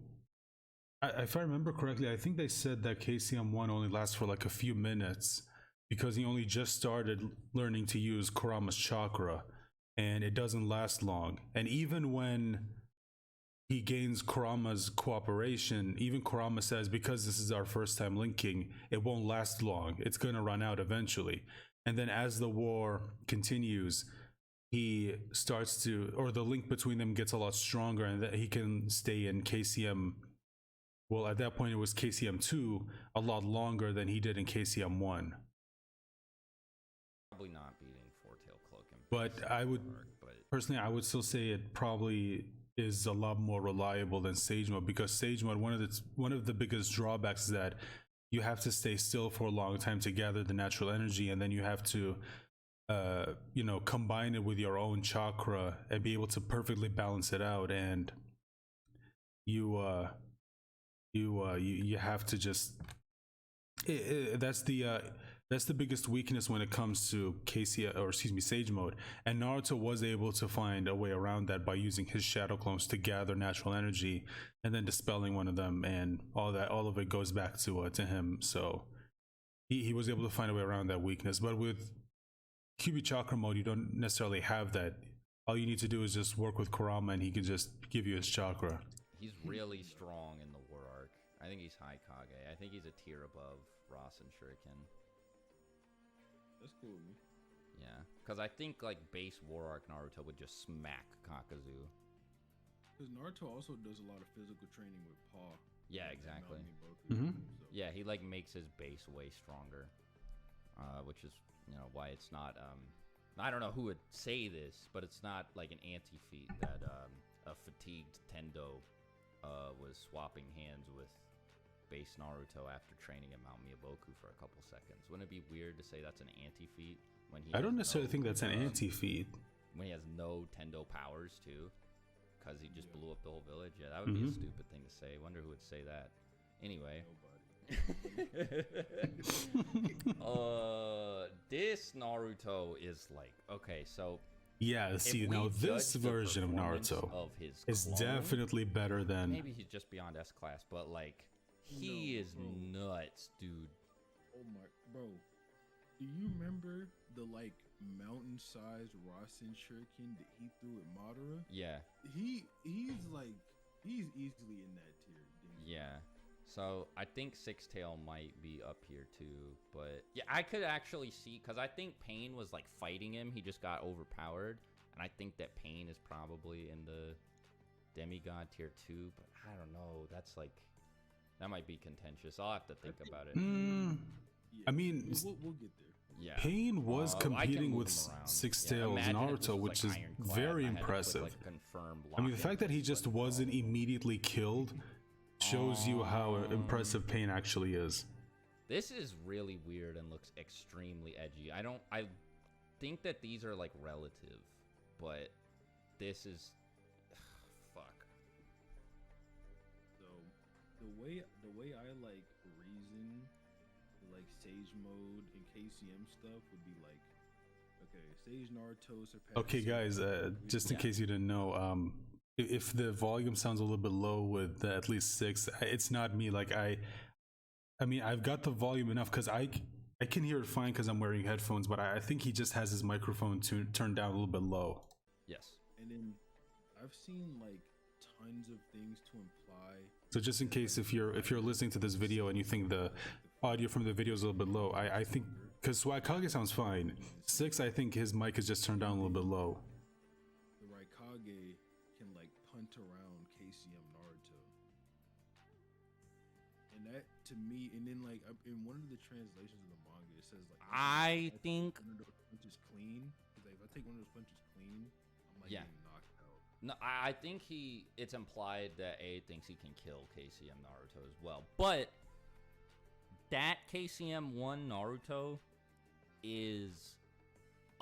if I remember correctly, I think they said that KCM1 only lasts for like a few minutes because he only just started learning to use Kurama's chakra, and it doesn't last long. And even when he gains Kurama's cooperation, even Kurama says, because this is our first time linking, it won't last long. It's going to run out eventually. And then as the war continues, he starts to, or the link between them gets a lot stronger, and that he can stay in KCM. Well, at that point, it was KCM2 a lot longer than he did in KCM1. probably not beating Four Tail Cloak. But I would, personally, I would still say it probably is a lot more reliable than Sage Mode, because Sage Mode, one of the biggest drawbacks is that you have to stay still for a long time to gather the natural energy, and then you have to combine it with your own chakra and be able to perfectly balance it out. And you have to just that's the biggest weakness when it comes to Sage Mode. And Naruto was able to find a way around that by using his shadow clones to gather natural energy and then dispelling one of them, and all of it goes back to him. So he was able to find a way around that weakness. But with QB Chakra mode, you don't necessarily have that. All you need to do is just work with Kurama, and he can just give you his chakra. He's really strong in the War Arc. I think he's High Kage. I think he's a tier above Rasen Shuriken. That's cool with me. Yeah, because I think like base War Arc Naruto would just smack Kakazu. Because Naruto also does a lot of physical training with Paw. Yeah, exactly. Mm-hmm. So. Yeah, he like makes his base way stronger, which is why it's not. I don't know who would say this, but it's not like an anti-feat that a fatigued Tendo was swapping hands with base Naruto after training at Mount Miyaboku for a couple seconds. Wouldn't it be weird to say that's an anti-feat when he? I don't necessarily think that's an anti-feat. When he has no Tendo powers too, because he just blew up the whole village. Yeah, that would be a stupid thing to say. Wonder who would say that. Anyway. This Naruto is like, okay, so yeah, see, now this version of Naruto is definitely better than. Maybe he's just beyond S class, but like he is nuts, dude. Oh my, bro. Do you remember the like mountain-sized Rasen Shuriken that he threw at Madara? Yeah. He's easily in that tier. Yeah. So I think Six Tail might be up here too, but yeah, I could actually see, because I think Pain was like fighting him. He just got overpowered, and I think that Pain is probably in the demigod tier 2. But I don't know. That's like, that might be contentious. I'll have to think about it. Yeah, I mean, we'll get there. Yeah. Pain was competing with Six Tails Naruto, which is very impressive. I mean, the fact that he just wasn't immediately killed shows you how impressive Pain actually is. This is really weird and looks extremely edgy. I think that these are like relative, but this is fuck. So the way I like reason like Sage Mode and KCM stuff would be like, okay, Sage Naruto surpassed. Okay, guys, just in case you didn't know, if the volume sounds a little bit low with at least 6, it's not me. Like I mean, I've got the volume enough because I can hear it fine because I'm wearing headphones, but I think he just has his microphone turned down a little bit low. Yes. And then I've seen like tons of things to imply. So just in case, if you're listening to this video and you think the audio from the video is a little bit low, I think, because Suakage sounds fine. 6, I think his mic is just turned down a little bit low. The Raikage can like punt around KCM Naruto, and that to me, and then like in one of the translations of the manga, it says like, I think one of those punches clean. Like, if I take one of those punches clean, I'm like getting knocked out. No, I think it's implied that A thinks he can kill KCM Naruto as well. But that KCM 1 Naruto is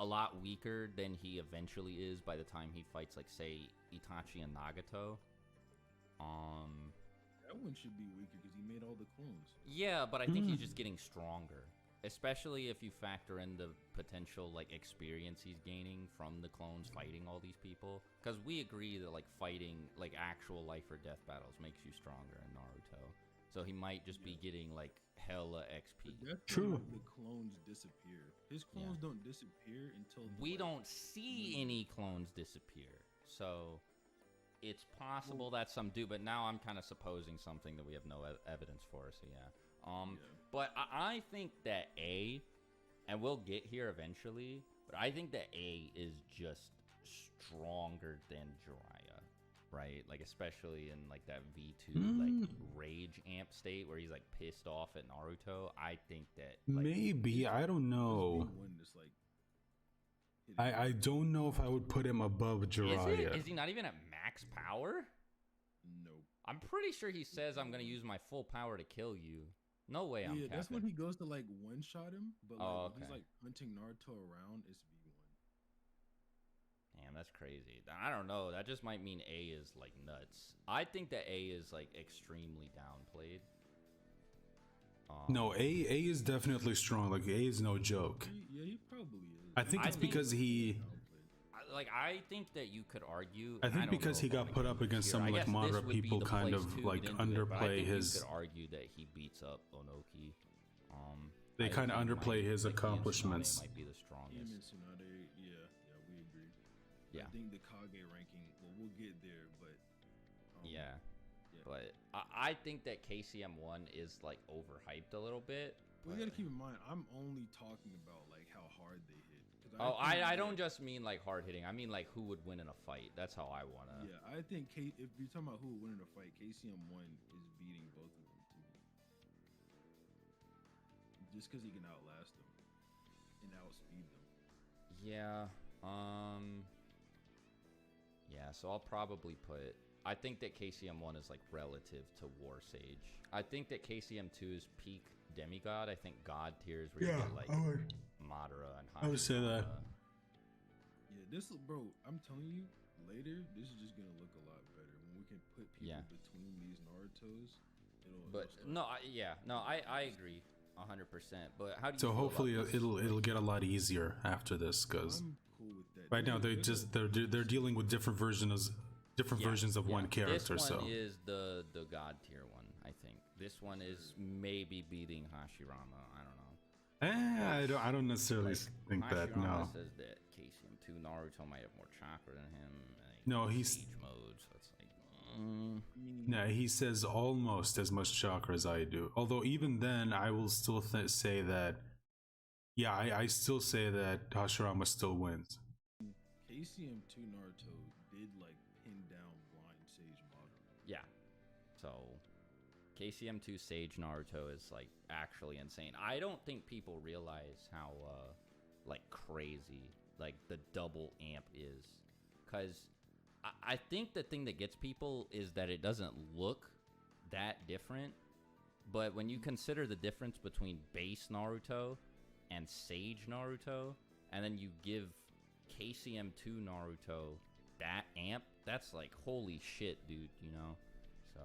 a lot weaker than he eventually is by the time he fights, like, say, Itachi and Nagato. That one should be weaker because he made all the clones. Yeah, but I think he's just getting stronger. Especially if you factor in the potential, like, experience he's gaining from the clones fighting all these people. Because we agree that, like, fighting, like, actual life or death battles makes you stronger in Naruto. So he might just be getting, like, hella XP. True. The clones disappear. His clones don't disappear until... We don't see any clones disappear. So it's possible that some do, but now I'm kind of supposing something that we have no evidence for, so yeah. But I think that A, and we'll get here eventually, but I think that A is just stronger than Jiraiya, right? Like, especially in, like, that V2, like, rage amp state where he's, like, pissed off at Naruto. I think that, like, maybe, I don't know. I don't know if I would put him above Jiraiya. Is he not even at max power? No. I'm pretty sure he says I'm going to use my full power to kill you. No way I'm capping. That's when he goes to, like, one-shot him, but, like, okay. he's, like, hunting Naruto around, it's V1. Damn, that's crazy. I don't know. That just might mean A is, like, nuts. I think that A is, like, extremely downplayed. No, A is definitely strong. Like, A is no joke. He probably is. I think it's because he... Like, I think that you could argue... I think because he got put up against some, like, Madara people kind of, like, underplay his... You could argue that he beats up Onoki. They kind of underplay his accomplishments. Might be the strongest. Him and Tsunade, yeah, we agree. Yeah. I think the Kage ranking, well, we'll get there, but... yeah. But I think that KCM1 is, like, overhyped a little bit. We gotta keep in mind, I'm only talking about, like, how hard they hit. I don't just mean, like, hard hitting. I mean, like, who would win in a fight. That's how I want to... Yeah, I think if you're talking about who would win in a fight, KCM1 is beating both of them, too. Just because he can outlast them and outspeed them. Yeah. Yeah, so I'll probably put... I think that KCM1 is, like, relative to War Sage. I think that KCM2 is peak demigod. I think god tiers where you get, like, Madara and Hashirama. I would say that. Yeah, bro, I'm telling you, later, this is just gonna look a lot better. When we can put people between these Narutos, I agree 100%. But how do you so hopefully it'll get a lot easier after this, because cool with that. Right now they're dealing with different versions of one character. This one so is the god tier one, I think. This one is maybe beating Hashirama. I don't know. I don't necessarily think that. No. Says that KCM2 Naruto might have more chakra than him. No, he's siege mode, so it's like. No, he says almost as much chakra as I do. Although even then, I will still say that. Yeah, I still say that Hashirama still wins. KCM2 Naruto did like pin down blind Sage Madara. Yeah. So KCM2 Sage Naruto is like actually insane. I don't think people realize how like crazy like the double amp is, because I think the thing that gets people is that it doesn't look that different, but when you consider the difference between base Naruto and Sage Naruto, and then you give KCM2 Naruto that amp, that's like holy shit, dude, you know? So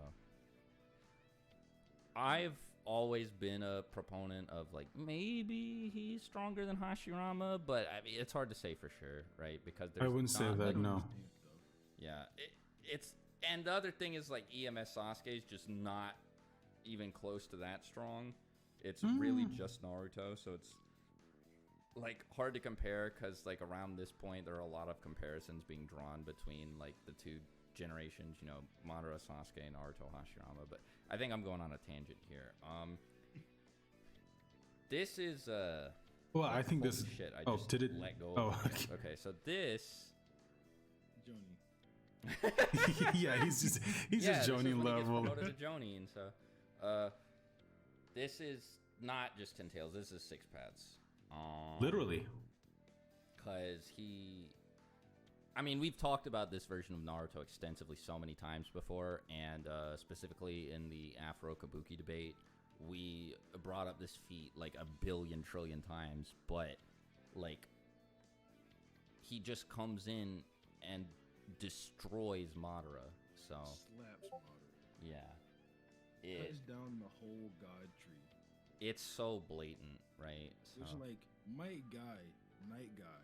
I've always been a proponent of like maybe he's stronger than Hashirama, but I mean it's hard to say for sure, right? Because there's I wouldn't say that, like, no. Yeah, it's and the other thing is like EMS Sasuke is just not even close to that strong. It's really just Naruto, so it's like hard to compare, because like around this point there are a lot of comparisons being drawn between like the two generations, you know, Madara Sasuke and Naruto Hashirama. But I think I'm going on a tangent here. This is well, I think this shit. I just did it let go oh of it. Okay, so this Joni. Yeah, he's just Jonin level. This is when he gets promoted to Jonin, so this is not just 10 tails, this is 6 pads. Literally, because I mean, we've talked about this version of Naruto extensively so many times before, and specifically in the Afro Kabuki debate, we brought up this feat like a billion trillion times, but like he just comes in and destroys Madara. So Slaps Madara. yeah, cuts down the whole god tree. It's so blatant, right? It's So, like Might Guy, Night Guy,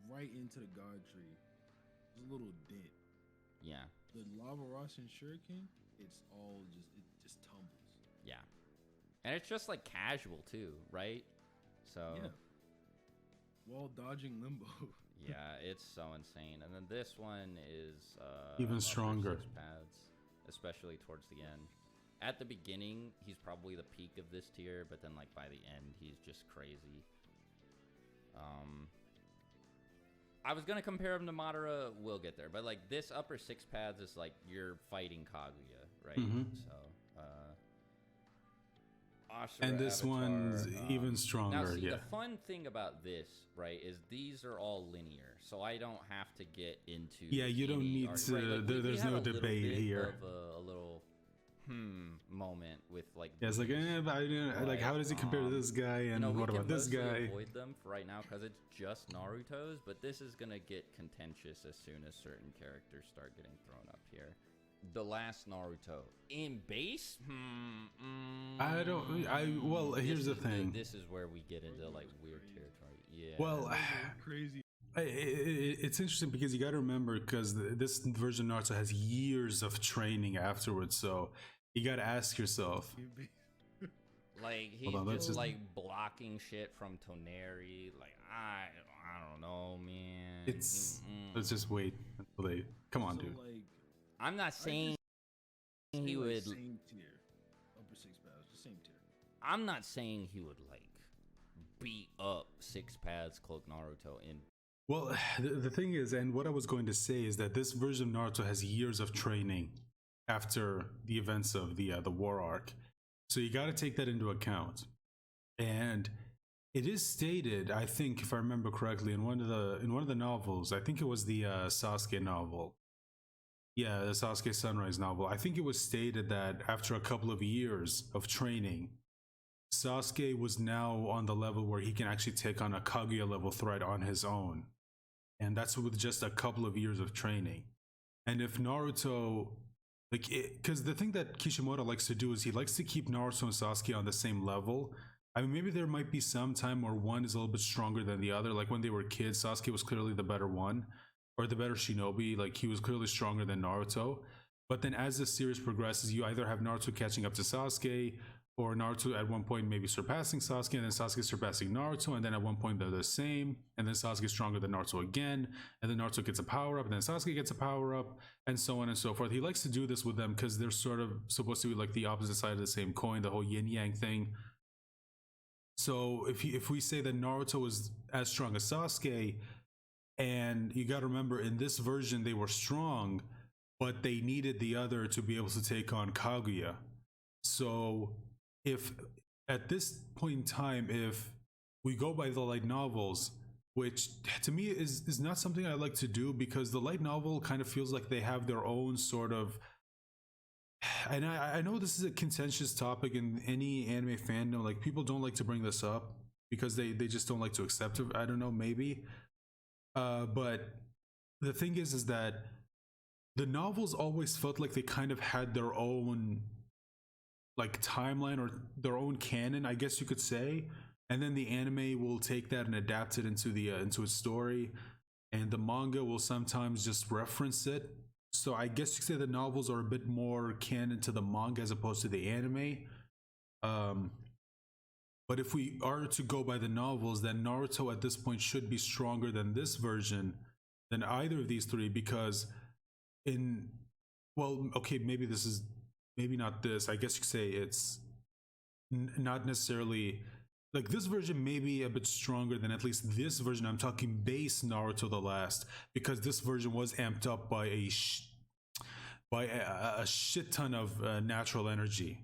right into the god tree. There's a little dent. yeah, The Lava Ross and Shuriken, it's all just it just tumbles. yeah. And it's just like casual too, right? So Yeah. While dodging limbo. yeah, it's so insane. And then this one is Even upper stronger. 6 paths, especially towards the end. At the beginning, he's probably the peak of this tier, but then like by the end, he's just crazy. I was gonna compare him to Madara. We'll get there, but like this upper 6 paths is like you're fighting Kaguya, right? Mhm. So, Asura And this Avatar, one's even stronger. Now, see, yeah. the fun thing about this, right, is these are all linear, so I don't have to get into. Yeah, you don't any need art- to. right, like, we there's have no a little debate bit here. Of a little moment with like. Yeah, it's like, these, but I didn't, like, how does he compare to this guy? And we what can about this mostly guy? Avoid them for right now because it's just Naruto's, but this is gonna get contentious as soon as certain characters start getting thrown up here. The last Naruto in base. I don't. Well, here's the thing. This is where we get into like weird territory. Yeah. Well, Crazy. it's interesting because you got to remember because this version of Naruto has years of training afterwards, so you got to ask yourself. like he's Hold on, just let's like blocking shit from Toneri. Like I don't know, man. It's let's just wait until they come on, dude. Like, I'm not saying he would. Same tier, upper 6 paths, the same tier. I'm not saying he would like beat up 6 paths Cloak Naruto in. Well, the thing is, and what I was going to say is that this version of Naruto has years of training after the events of the war arc, so you got to take that into account. And it is stated, I think, if I remember correctly, in one of the novels, I think it was the Sasuke novel. Yeah, the Sasuke Sunrise novel. I think it was stated that after a couple of years of training, Sasuke was now on the level where he can actually take on a Kaguya level threat on his own. And that's with just a couple of years of training. And if Naruto, like, because the thing that Kishimoto likes to do is he likes to keep Naruto and Sasuke on the same level. I mean, maybe there might be some time where one is a little bit stronger than the other. Like when they were kids, Sasuke was clearly the better one, or the better shinobi. Like he was clearly stronger than Naruto. But then as the series progresses, you either have Naruto catching up to Sasuke, or Naruto at one point maybe surpassing Sasuke, and then Sasuke surpassing Naruto, and then at one point they're the same, and then Sasuke stronger than Naruto again, and then Naruto gets a power up, and then Sasuke gets a power up, and so on and so forth. He likes to do this with them because they're sort of supposed to be like the opposite side of the same coin, the whole yin yang thing. So if we say that Naruto is as strong as Sasuke, and you got to remember in this version they were strong, but they needed the other to be able to take on Kaguya. So if at this point in time, if we go by the light novels, which to me is not something I like to do because the light novel kind of feels like they have their own sort of, and I know this is a contentious topic in any anime fandom, like people don't like to bring this up because they just don't like to accept it. I don't know, maybe. But the thing is that the novels always felt like they kind of had their own like timeline or their own canon, I guess you could say, and then the anime will take that and adapt it into the into its story, and the manga will sometimes just reference it. So I guess you could say the novels are a bit more canon to the manga as opposed to the anime. But if we are to go by the novels, then Naruto at this point should be stronger than this version, than either of these three, because in, well, okay, maybe this is, maybe not this, I guess you could say it's not necessarily, like this version may be a bit stronger than at least this version. I'm talking base Naruto the last, because this version was amped up by a shit ton of natural energy.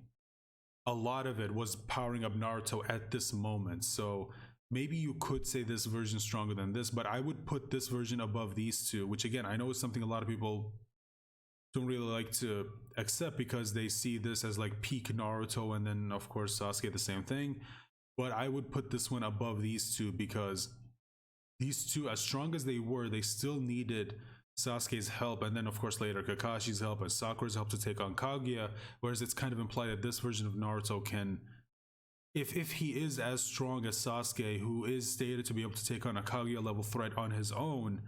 A lot of it was powering up Naruto at this moment. So maybe you could say this version is stronger than this, but I would put this version above these two, which again, I know is something a lot of people don't really like to accept because they see this as like peak Naruto, and then of course Sasuke the same thing. But I would put this one above these two because these two, as strong as they were, they still needed Sasuke's help, and then of course later Kakashi's help and Sakura's help to take on Kaguya, whereas it's kind of implied that this version of Naruto can, if he is as strong as Sasuke, who is stated to be able to take on a Kaguya level threat on his own,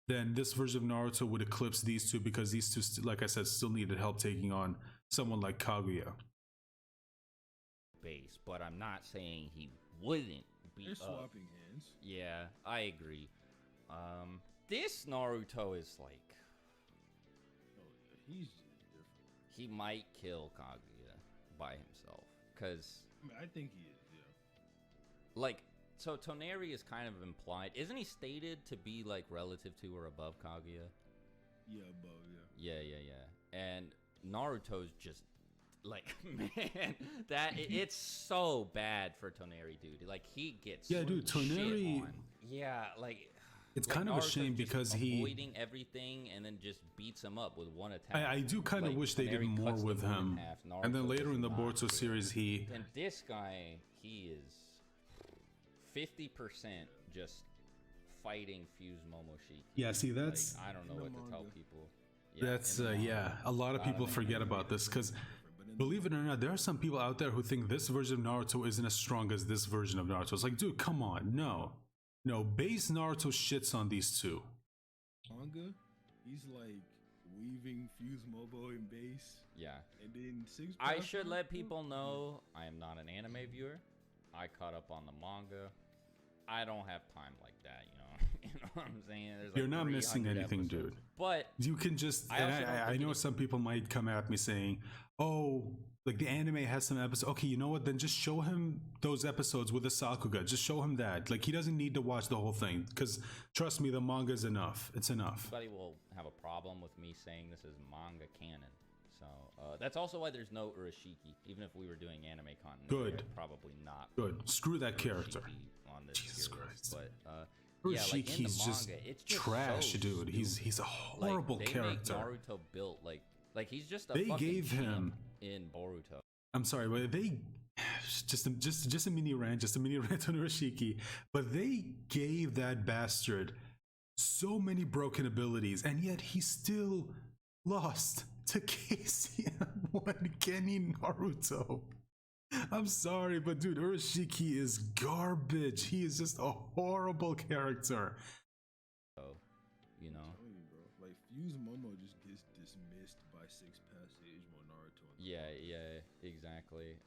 then this version of Naruto would eclipse these two, because these two, like I said, still needed help taking on someone like Kaguya. Base, but I'm not saying he wouldn't be. They're swapping hands. Yeah, I agree. This Naruto is like, Oh yeah, he's just different. he might kill Kaguya by himself, cause I mean, I think he is. Yeah. like, so Toneri is kind of implied. Isn't he stated to be like relative to or above Kaguya? Yeah, above. Yeah. Yeah. And Naruto's just like, man, it's so bad for Toneri, dude. Like, he gets Dude, Toneri. shit on. Yeah, like. It's like kind of a Naruto's shame just because he avoiding everything and then just beats him up with one attack. I do kind of Like, wish they did Toneri more cuts the with moon in him. half, And then Naruto later does in the not Boruto do it. series, he And this guy, he is 50% just fighting Fuse Momoshiki. see that's Like, I don't know In the what to tell manga. people. that's in the manga. a lot of people forget about this, because believe it or not, there are some people out there who think this version of Naruto isn't as strong as this version of Naruto. It's like, dude, come on, no, base Naruto shits on these two. Manga, he's like weaving Fuse Mobo in base, Yeah. and then six. I Path should Naruto? let people know I am not an anime viewer. I caught up on the manga. I don't have time like that, you know. You know what I'm saying? There's You're like not missing 300 anything, episodes. dude. But You can just, I and also don't I think know it- some people might come at me saying, oh, like the anime has some episodes. Okay, you know what? Then just show him those episodes with the Sakuga. Just show him that. Like, he doesn't need to watch the whole thing, because trust me, the manga is enough. It's enough. everybody will have a problem with me saying this is manga canon. So that's also why there's no Urashiki. Even if we were doing anime content, Good. probably not. Good. Screw that character. Urashiki on this Jesus series. Christ. But yeah, like in the Urashiki's just manga, it's just trash, so dude. He's a stupid. horrible like, they character. Make Naruto built like he's just a They fucking gave champ him- in Boruto. I'm sorry, but they just a mini rant on Urashiki, but they gave that bastard so many broken abilities, and yet he still lost to Casey and one Kenny Naruto. I'm sorry, but dude, Urashiki is garbage. He is just a horrible character. So, you know. I'm telling you, bro. Like Fuse Momo just gets dismissed by Six Path Sage Mode Naruto. And Yeah, exactly.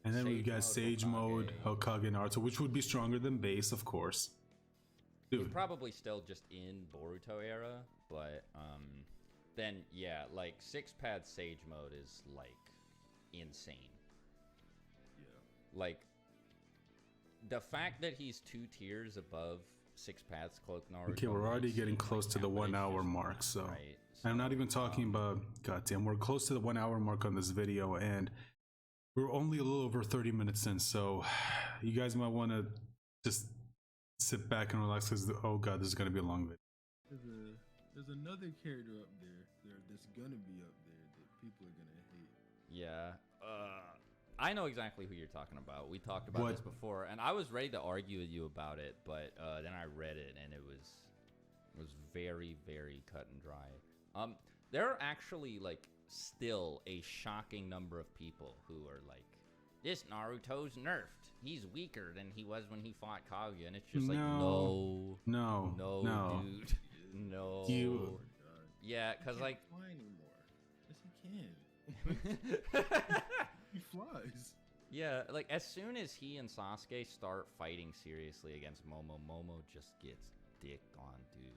And then we've Sage got mode, Sage mode, Hokage Naruto, which would be stronger than base, of course. He's Dude, probably still just in Boruto era, but then yeah, like Six Path Sage mode is like insane. Yeah. Like the fact that he's 2 tiers above Six Paths Cloak Naruto. okay, we're already makes getting it close like to the that, but 1 it's hour just mark, not so right. I'm not even talking about, goddamn, we're close to the 1 hour mark on this video, and we're only a little over 30 minutes in, so you guys might want to just sit back and relax, because, oh god, this is going to be a long video. There's another character up there that's gonna be up there that people are gonna hate. Yeah. I know exactly who you're talking about. We talked about What? this before, and I was ready to argue with you about it, but then I read it, and it was very, very cut and dry. There are actually like still a shocking number of people who are like, this Naruto's nerfed. He's weaker than he was when he fought Kaguya, and it's just like, no, No. dude, no. You- Yeah, because like. Fly anymore. Yes, he can. He flies. Yeah, like as soon as he and Sasuke start fighting seriously against Momo, Momo just gets dicked on, dude.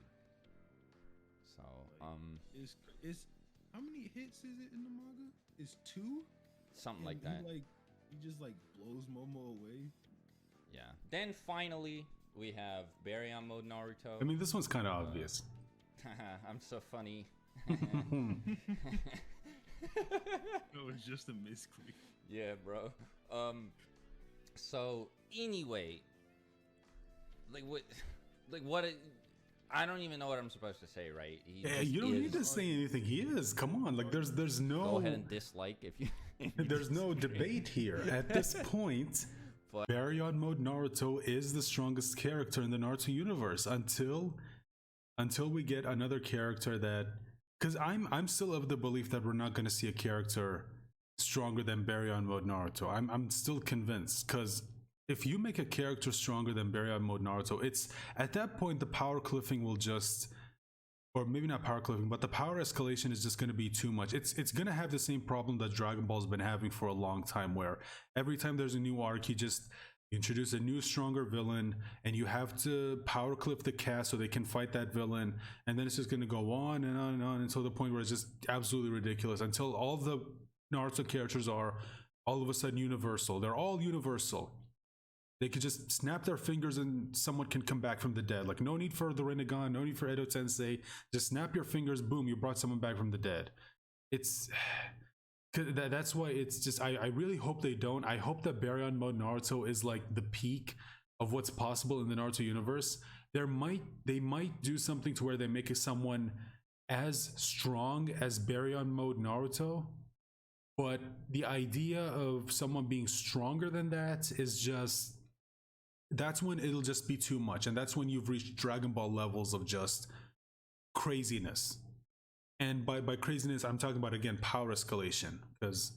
So, It's how many hits is it in the manga? It's 2. something like And that. He just like blows Momo away. Yeah. Then finally, we have Baryon mode Naruto. I mean, this one's kind of obvious. I'm so funny. No, it's just a misclick. Yeah, bro. So anyway, what? I don't even know what I'm supposed to say, right? He Yeah, just you don't need to is- say anything. He is. Come on. Like, there's no... Go ahead and dislike if you. There's no debate here. At this point, But- Baryon mode Naruto is the strongest character in the Naruto universe until until we get another character that, because I'm still of the belief that we're not going to see a character stronger than Barry on Mode Naruto. I'm still convinced, because if you make a character stronger than Barry on Mode Naruto, it's at that point the power cliffing will just, or maybe not power cliffing, but the power escalation is just going to be too much. It's going to have the same problem that Dragon Ball's been having for a long time, where every time there's a new arc, you just introduce a new stronger villain and you have to power cliff the cast so they can fight that villain, and then it's just going to go on and on and on until the point where it's just absolutely ridiculous, until all the Naruto characters are all of a sudden universal. They're all universal. They could just snap their fingers and someone can come back from the dead. Like, no need for the Rinnegan, no need for Edo Tensei. Just snap your fingers, boom, you brought someone back from the dead. It's that's why it's just, I really hope they don't. I hope that Barry on Mode Naruto is like the peak of what's possible in the Naruto universe. They might do something to where they make someone as strong as Barry on Mode Naruto, but the idea of someone being stronger than that is just, that's when it'll just be too much, and that's when you've reached Dragon Ball levels of just craziness. And by craziness, I'm talking about, again, power escalation, because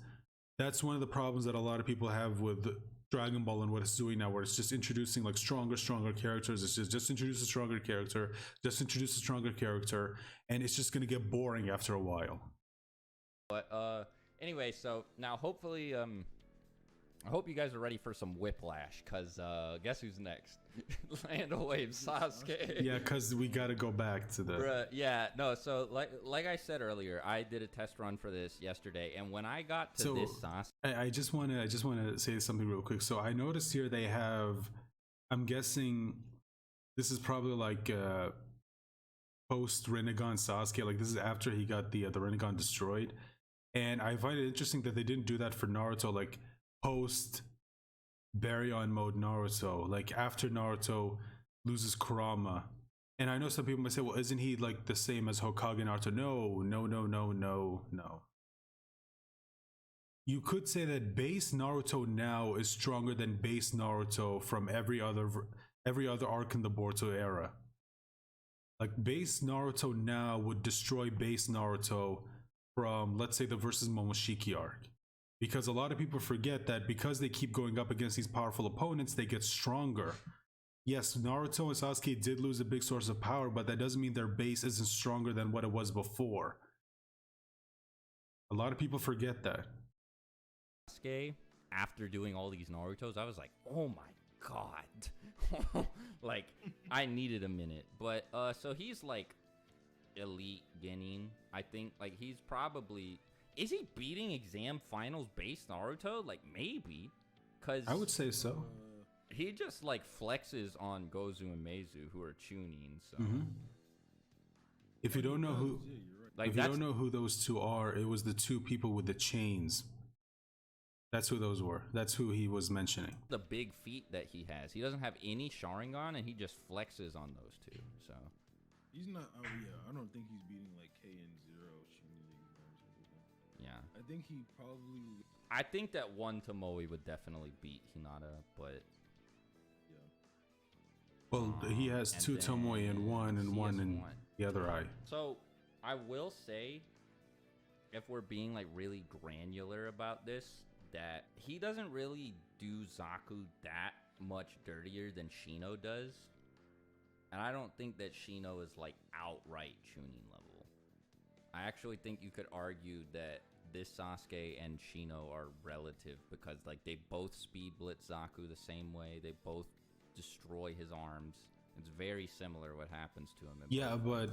that's one of the problems that a lot of people have with Dragon Ball and what it's doing now, where it's just introducing like stronger characters. It's just introduce a stronger character, just introduce a stronger character, and it's just going to get boring after a while. But anyway, so now hopefully I hope you guys are ready for some whiplash, because guess who's next? Land of Waves, Sasuke. Yeah, because we got to go back to the... Bruh, yeah, no, so like I said earlier, I did a test run for this yesterday, and when I got to this Sasuke... I just want to say something real quick. So I noticed here they have... I'm guessing this is probably like post Rinnegan Sasuke. Like, this is after he got the Rinnegan destroyed. And I find it interesting that they didn't do that for Naruto, like post Barry on Mode Naruto, like after Naruto loses Kurama. And I know some people might say, well, isn't he like the same as Hokage Naruto? No. You could say that base Naruto now is stronger than base Naruto from every other arc in the Boruto era. Like, base Naruto now would destroy base Naruto from, let's say, the versus Momoshiki arc. Because a lot of people forget that because they keep going up against these powerful opponents, they get stronger. Yes, Naruto and Sasuke did lose a big source of power, but that doesn't mean their base isn't stronger than what it was before. A lot of people forget that. Sasuke, after doing all these Narutos, I was like, oh my god. Like, I needed a minute. But, so he's like elite Genin, I think. Like, he's probably... Is he beating exam finals based Naruto? Like, maybe. Cause I would say so. He just like flexes on Gozu and Meizu, who are Chunin. So if you don't know who, like, if you don't know who those two are, it was the two people with the chains. That's who those were. That's who he was mentioning. The big feat that he has. He doesn't have any Sharingan, and he just flexes on those two. So he's not. Oh yeah, I don't think he's beating like K and Zero Chunin exams or anything. Yeah, I think he probably. I think that one Tomoe would definitely beat Hinata, but yeah. Well, he has two Tomoe in one and one in the other eye. So I will say, if we're being like really granular about this, that he doesn't really do Zaku that much dirtier than Shino does. And I don't think that Shino is like outright Chunin level. I actually think you could argue that this Sasuke and Shino are relative, because like they both speed blitz Zaku the same way. They both destroy his arms. It's very similar what happens to him. Yeah, but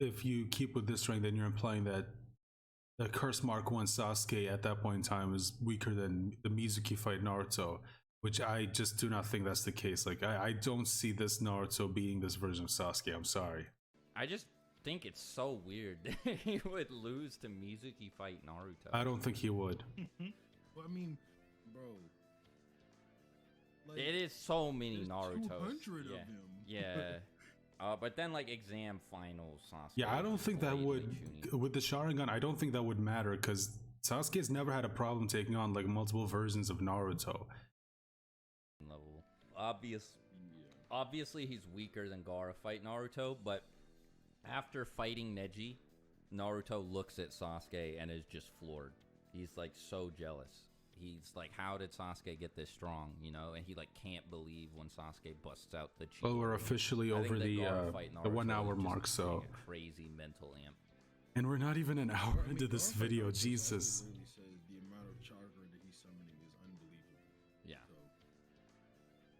if you keep with this strength, then you're implying that the Curse Mark 1 Sasuke at that point in time is weaker than the Mizuki fight Naruto, which I just do not think that's the case. Like, I don't see this Naruto beating this version of Sasuke. I'm sorry. I just think it's so weird that he would lose to Mizuki fight Naruto. I don't think he would. Well, I mean, bro. Like, it is so many Narutos. 200 of them. Yeah. But then, like, exam finals, Sasuke. Yeah, I don't think that would, with the Sharingan, I don't think that would matter, because Sasuke's never had a problem taking on, like, multiple versions of Naruto. Obviously, he's weaker than Gaara fight Naruto, but After fighting Neji, Naruto looks at Sasuke and is just floored. He's like so jealous. He's like, how did Sasuke get this strong, you know? And he like can't believe when Sasuke busts out the chi. Well, we're officially over the 1 hour mark, so a crazy mental amp. and we're not even an hour into Garfight this video. Jesus. literally says the amount of chakra that he's summoning is unbelievable. Yeah. So,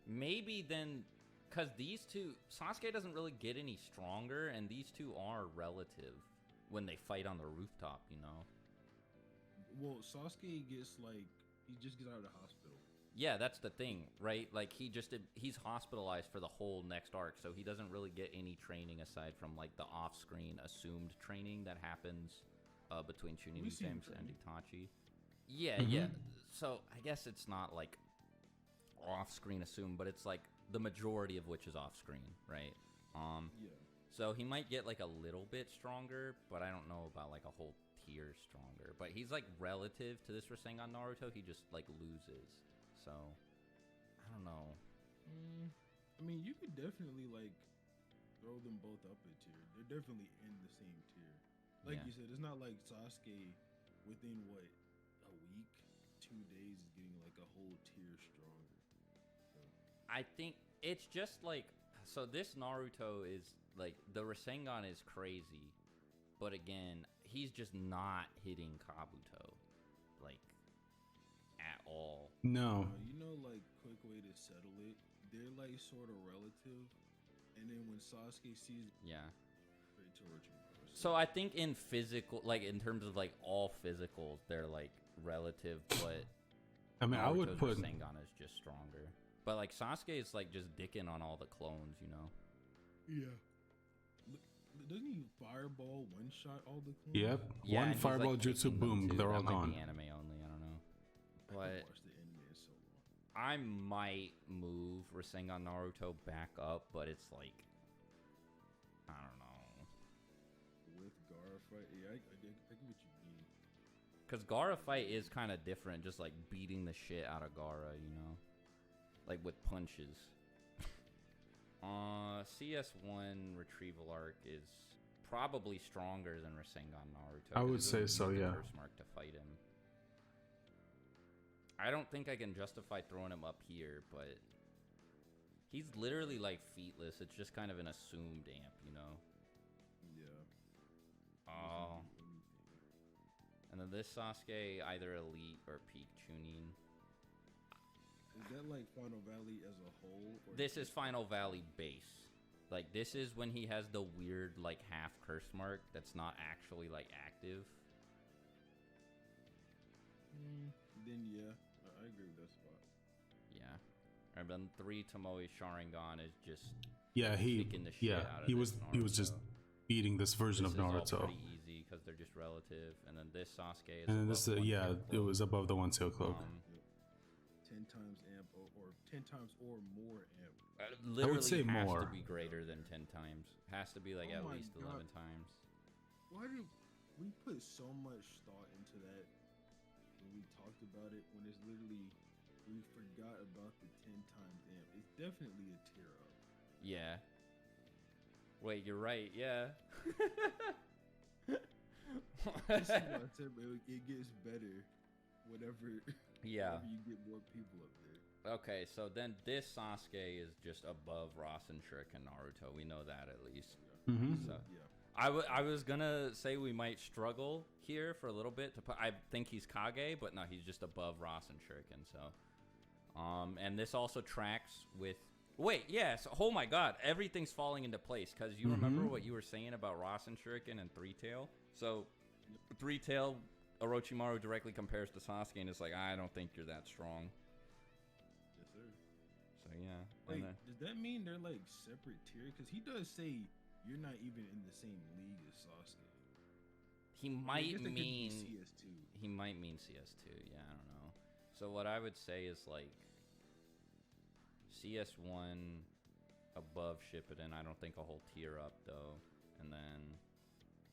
Maybe then, because these two, Sasuke doesn't really get any stronger, and these two are relative when they fight on the rooftop, you know? well, Sasuke gets like he just gets out of the hospital. Yeah, that's the thing, right? Like he's hospitalized for the whole next arc, so he doesn't really get any training aside from like the off-screen assumed training that happens between Chunin We see him and training. Itachi. Yeah, yeah. So I guess it's not like off-screen assumed, but it's like the majority of which is off-screen, right? Yeah. So he might get like a little bit stronger, but I don't know about like a whole tier stronger. But he's like relative to this Rasengan Naruto, he just like loses. So I don't know. I mean, you could definitely like throw them both up a tier. They're definitely in the same tier. Like Yeah. you said, it's not like Sasuke within what a week, 2 days is getting like a whole tier stronger. So, I think it's just like, so this Naruto is like, the Rasengan is crazy, but again, he's just not hitting Kabuto like at all. No. you know, like quick way to settle it. They're like sort of relative, and then when Sasuke sees Yeah. straight to Orochimaru. So I think in physical, like in terms of like all physicals, they're like relative, but I mean, I would Naruto's put. Rasengan is just stronger. But like Sasuke is like just dicking on all the clones, you know? Yeah. Doesn't he fireball one shot all the clones? Yep. Yeah, One and he's, fireball like, jutsu, taking them boom, too. they're all That might gone. be anime only, I don't know. I But haven't watched the anime in so long. I might move Rasengan Naruto back up, but it's like, I don't know. With Gara fight, yeah, I get what you mean. Because Gara fight is kind of different, just like beating the shit out of Gara, you know? Like with punches. CS1 retrieval arc is probably stronger than Rasengan Naruto. I 'cause would it say doesn't so, need the yeah. curse mark to fight him. I don't think I can justify throwing him up here, but he's literally like featless. It's just kind of an assumed amp, you know? Yeah. Oh. And then this Sasuke, either elite or peak Chunin. Is that like Final Valley as a whole? Or This is Final Valley base. Like, this is when he has the weird, like, half curse mark that's not actually, like, active. Then yeah, I agree with that spot. Yeah. And then 3 Tomoe Sharingan is just Yeah, kicking the shit out of he this was just Naruto. beating this version This of is all Naruto. pretty easy because they're just relative. And then this Sasuke is And then above this, one yeah, tail it cloak. was above the one tail cloak. 10 times amp or 10 times or more amp. Literally say has more. to be greater than 10 times. Has to be like Oh at my least 11 God. times. Why did we put so much thought into that when we talked about it? When it's literally we forgot about the 10 times amp. It's definitely a tier up. Yeah. Wait, you're right. Yeah. This is what I said, but it gets better whenever, Yeah. whenever you get more people up there. Okay, so then this Sasuke is just above Rasen, Shuriken, Naruto. We know that at least. Mm-hmm. So Yeah. I was gonna say we might struggle here for a little bit to put. I think he's Kage, but no, he's just above Rasen, Shuriken. So, and this also tracks with. Wait, yes. Oh my God, everything's falling into place because you remember what you were saying about Rasen, Shuriken, and Three Tail. So, Three Tail, Orochimaru directly compares to Sasuke, and it's like I don't think you're that strong. Yes, sir. So yeah. Wait, And then, does that mean they're like separate tier? Because he does say you're not even in the same league as Sasuke. he I might guess that could be mean CS2. he might mean CS2. Yeah, I don't know. So what I would say is like CS1 above Shippuden. I don't think a whole tier up though. And then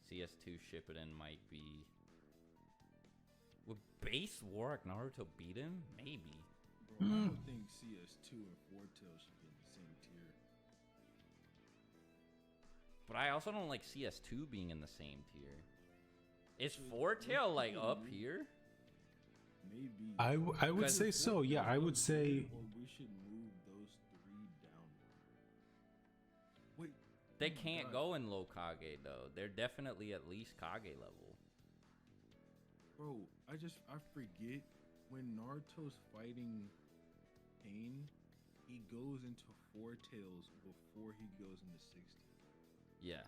CS2 Shippuden might be. Would base Warwick Naruto beat him? Maybe. Bro, I don't think CS2 and Four Tail should be in the same tier. But I also don't like CS2 being in the same tier. Is Four Tail like up here? Maybe. I would say so. Yeah, I would say. Or we should move those 3 down. Wait. They oh my can't God. go in low Kage though. They're definitely at least Kage level. Bro, I forget when Naruto's fighting Pain, he goes into Four Tails before he goes into 60. Yeah.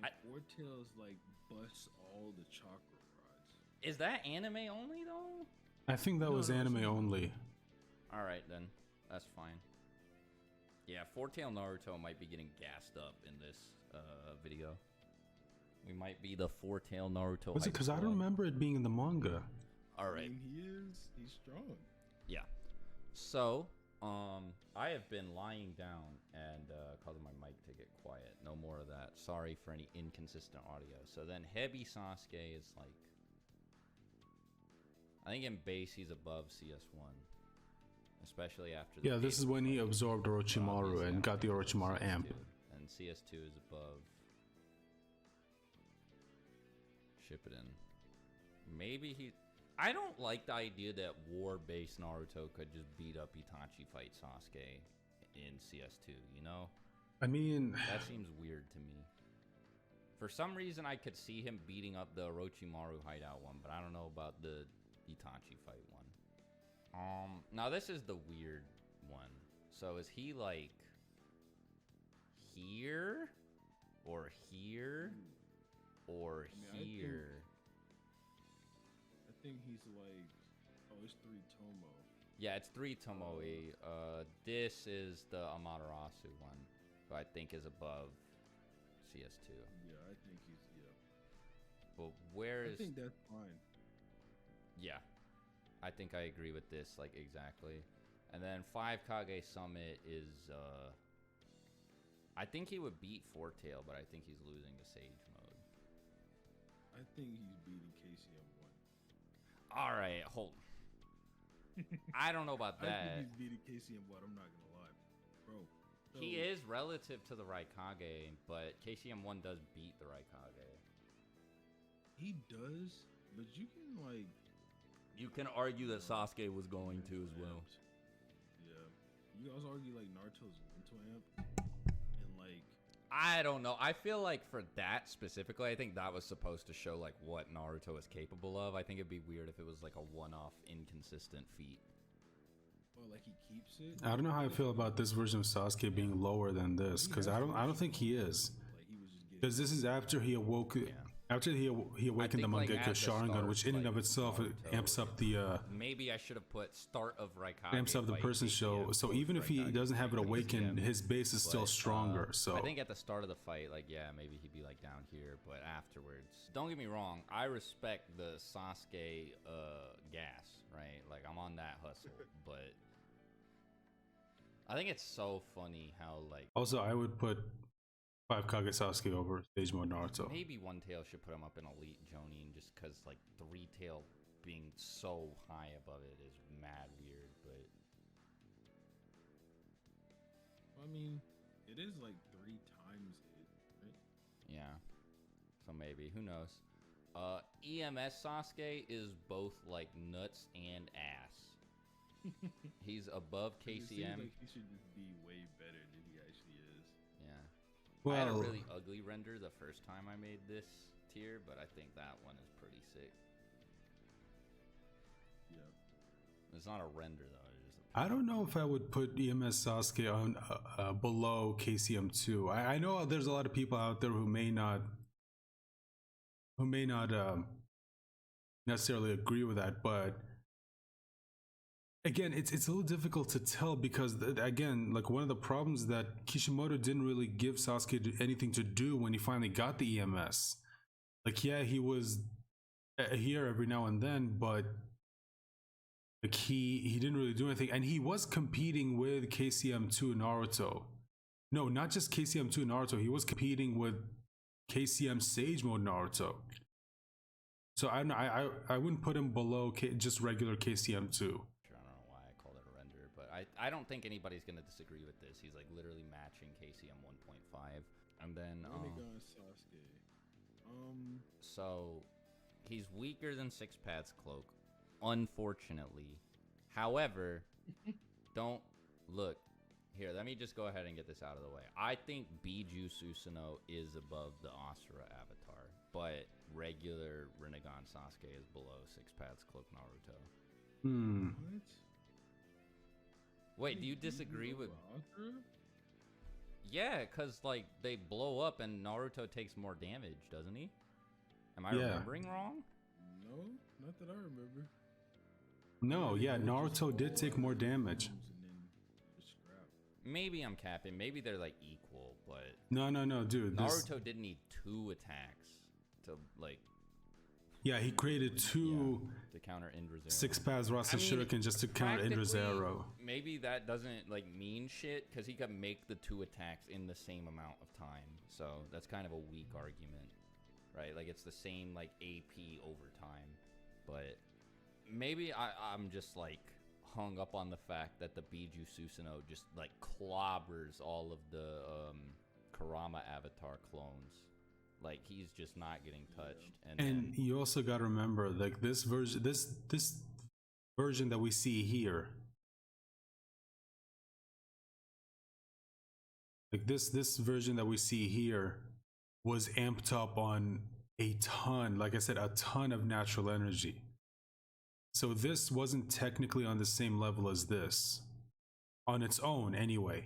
And Four Tails like busts all the chakra rods. Is that anime only though? I think that No, was no, anime it's not. only. All right then, that's fine. Yeah, Four Tail Naruto might be getting gassed up in this video. We might be the Four Tail Naruto. Was it? Because I don't remember it being in the manga. All right. I mean, he's strong. Yeah. So, I have been lying down and causing my mic to get quiet. No more of that. Sorry for any inconsistent audio. So then Hebi Sasuke is like, I think in base he's above CS1, especially after. Yeah, this is when he absorbed Orochimaru and got the Orochimaru amp. And CS2 is above Shippuden. Maybe he. I don't like the idea that war-based Naruto could just beat up Itachi fight Sasuke in CS2, you know? I mean, That seems weird to me. For some reason, I could see him beating up the Orochimaru hideout one, but I don't know about the Itachi fight one. Now this is the weird one. So is he like here? Or here? Or I mean, here? I think he's like, oh, it's 3 Tomo. Yeah, it's 3 Tomoe. This is the Amaterasu one, who I think is above CS2. Yeah, I think he's, yeah. But where is... I think that's fine. Yeah. I think I agree with this, like, exactly. And then 5 Kage Summit is, I think he would beat Four Tail, but I think he's losing to Sage Mode. I think he's beating KCM1. Alright, hold. I don't know about I that. think he's beating KCM1, I'm not gonna lie. Bro. So He is relative to the Raikage, but KCM1 does beat the Raikage. He does, but you can, like... You can argue that Sasuke was going to as well. Yeah. You can also argue, like, Naruto's mental amp. And, like... I don't know. I feel like for that specifically, I think that was supposed to show like what Naruto is capable of. I think it'd be weird if it was like a one-off inconsistent feat. Or, like, he keeps it. I don't know how I feel about this version of Sasuke being lower than this, because I don't think he is. Like, he was just getting... Because this is after he awoke. After he awakened the think, like, Mangekyo at the Sharingan, start, which in and like, of itself Naruto, amps up the Maybe I should have put start of Raikage. amps up the fight, person KCM, show. So even if he Raikage, doesn't have it awakened, KCM, his base is still but, stronger. So I think at the start of the fight, like, yeah, maybe he'd be like down here, but afterwards, don't get me wrong, I respect the Sasuke gas, right? Like, I'm on that hustle, but I think it's so funny how, like, also I would put 5 Kage Sasuke over Sage Mode Naruto. maybe One Tail should put him up in Elite Jonin just because, like, 3 Tail being so high above it is mad weird, but I mean, it is, like, 3 times it, right? yeah. So maybe, who knows? EMS Sasuke is both, like, nuts and ass. He's above It seems KCM. like he should just be way better than he actually is. Yeah. I had a Well, really ugly render the first time I made this tier, but I think that one is pretty sick. Yeah. It's not a render though. It's just I don't know if I would put EMS Sasuke on below KCM2. I know there's a lot of people out there who may not necessarily agree with that, but again, it's a little difficult to tell because again, like one of the problems that Kishimoto didn't really give Sasuke anything to do when he finally got the EMS. Like, yeah, he was here every now and then, but like he didn't really do anything, and he was competing with KCM2 Naruto. No, not just KCM2 Naruto. He was competing with KCM Sage Mode Naruto. So I wouldn't put him below just regular KCM2. sure, I don't know why I called it a render, but I don't think anybody's gonna disagree with this. He's like literally matching KCM 1.5. And then Rinnegan Sasuke. so he's weaker than Six Paths Cloak, unfortunately. However, don't look here. Let me just go ahead and get this out of the way. I think Biju Susanoo is above the Asura avatar, but regular Rinnegan Sasuke is below Six Paths Cloak Naruto. What? Wait, do you disagree with? Asura? Yeah, cause like they blow up and Naruto takes more damage, doesn't he? Am I remembering wrong? No, not that I remember. No, yeah, Naruto did take more damage. And then just scrap. Maybe I'm capping. Maybe they're like equal, but No, dude. Naruto didn't need 2 attacks to like Yeah, he created 2 to counter Indra's arrow. Six Paths Rasa Shuriken just to counter Indra's practically, arrow. Maybe that doesn't like mean shit because he could make the 2 attacks in the same amount of time. So that's kind of a weak argument, right? Like it's the same like AP over time, but maybe I'm just like hung up on the fact that the Biju Susanoo just like clobbers all of the Kurama avatar clones. Like he's just not getting touched. And And you also got to remember, like this version that we see here, like this version that we see here was amped up on a ton, like I said, a ton of natural energy. So this wasn't technically on the same level as this on its own anyway.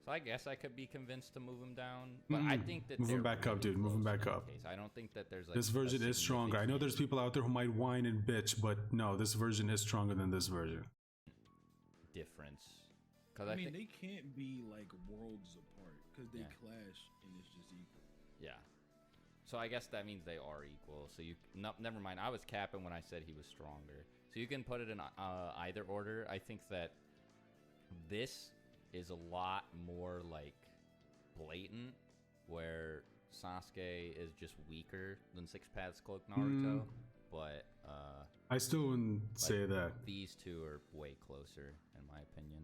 so I guess I could be convinced to move him down, but I think that Move him they're back up, really dude. Move him close back in up. case. I don't think that there's like This a version is stronger. I know there's significant people out there who might whine and bitch, but no, this version is stronger than this version. difference. Because I mean, they can't be like worlds apart because they clash and it's just equal. yeah. So I guess that means they are equal. So you no, never mind. I was capping when I said he was stronger. So you can put it in either order. I think that this is a lot more like blatant, where Sasuke is just weaker than Six Paths Cloak Naruto. But I still wouldn't say that. these two are way closer, in my opinion.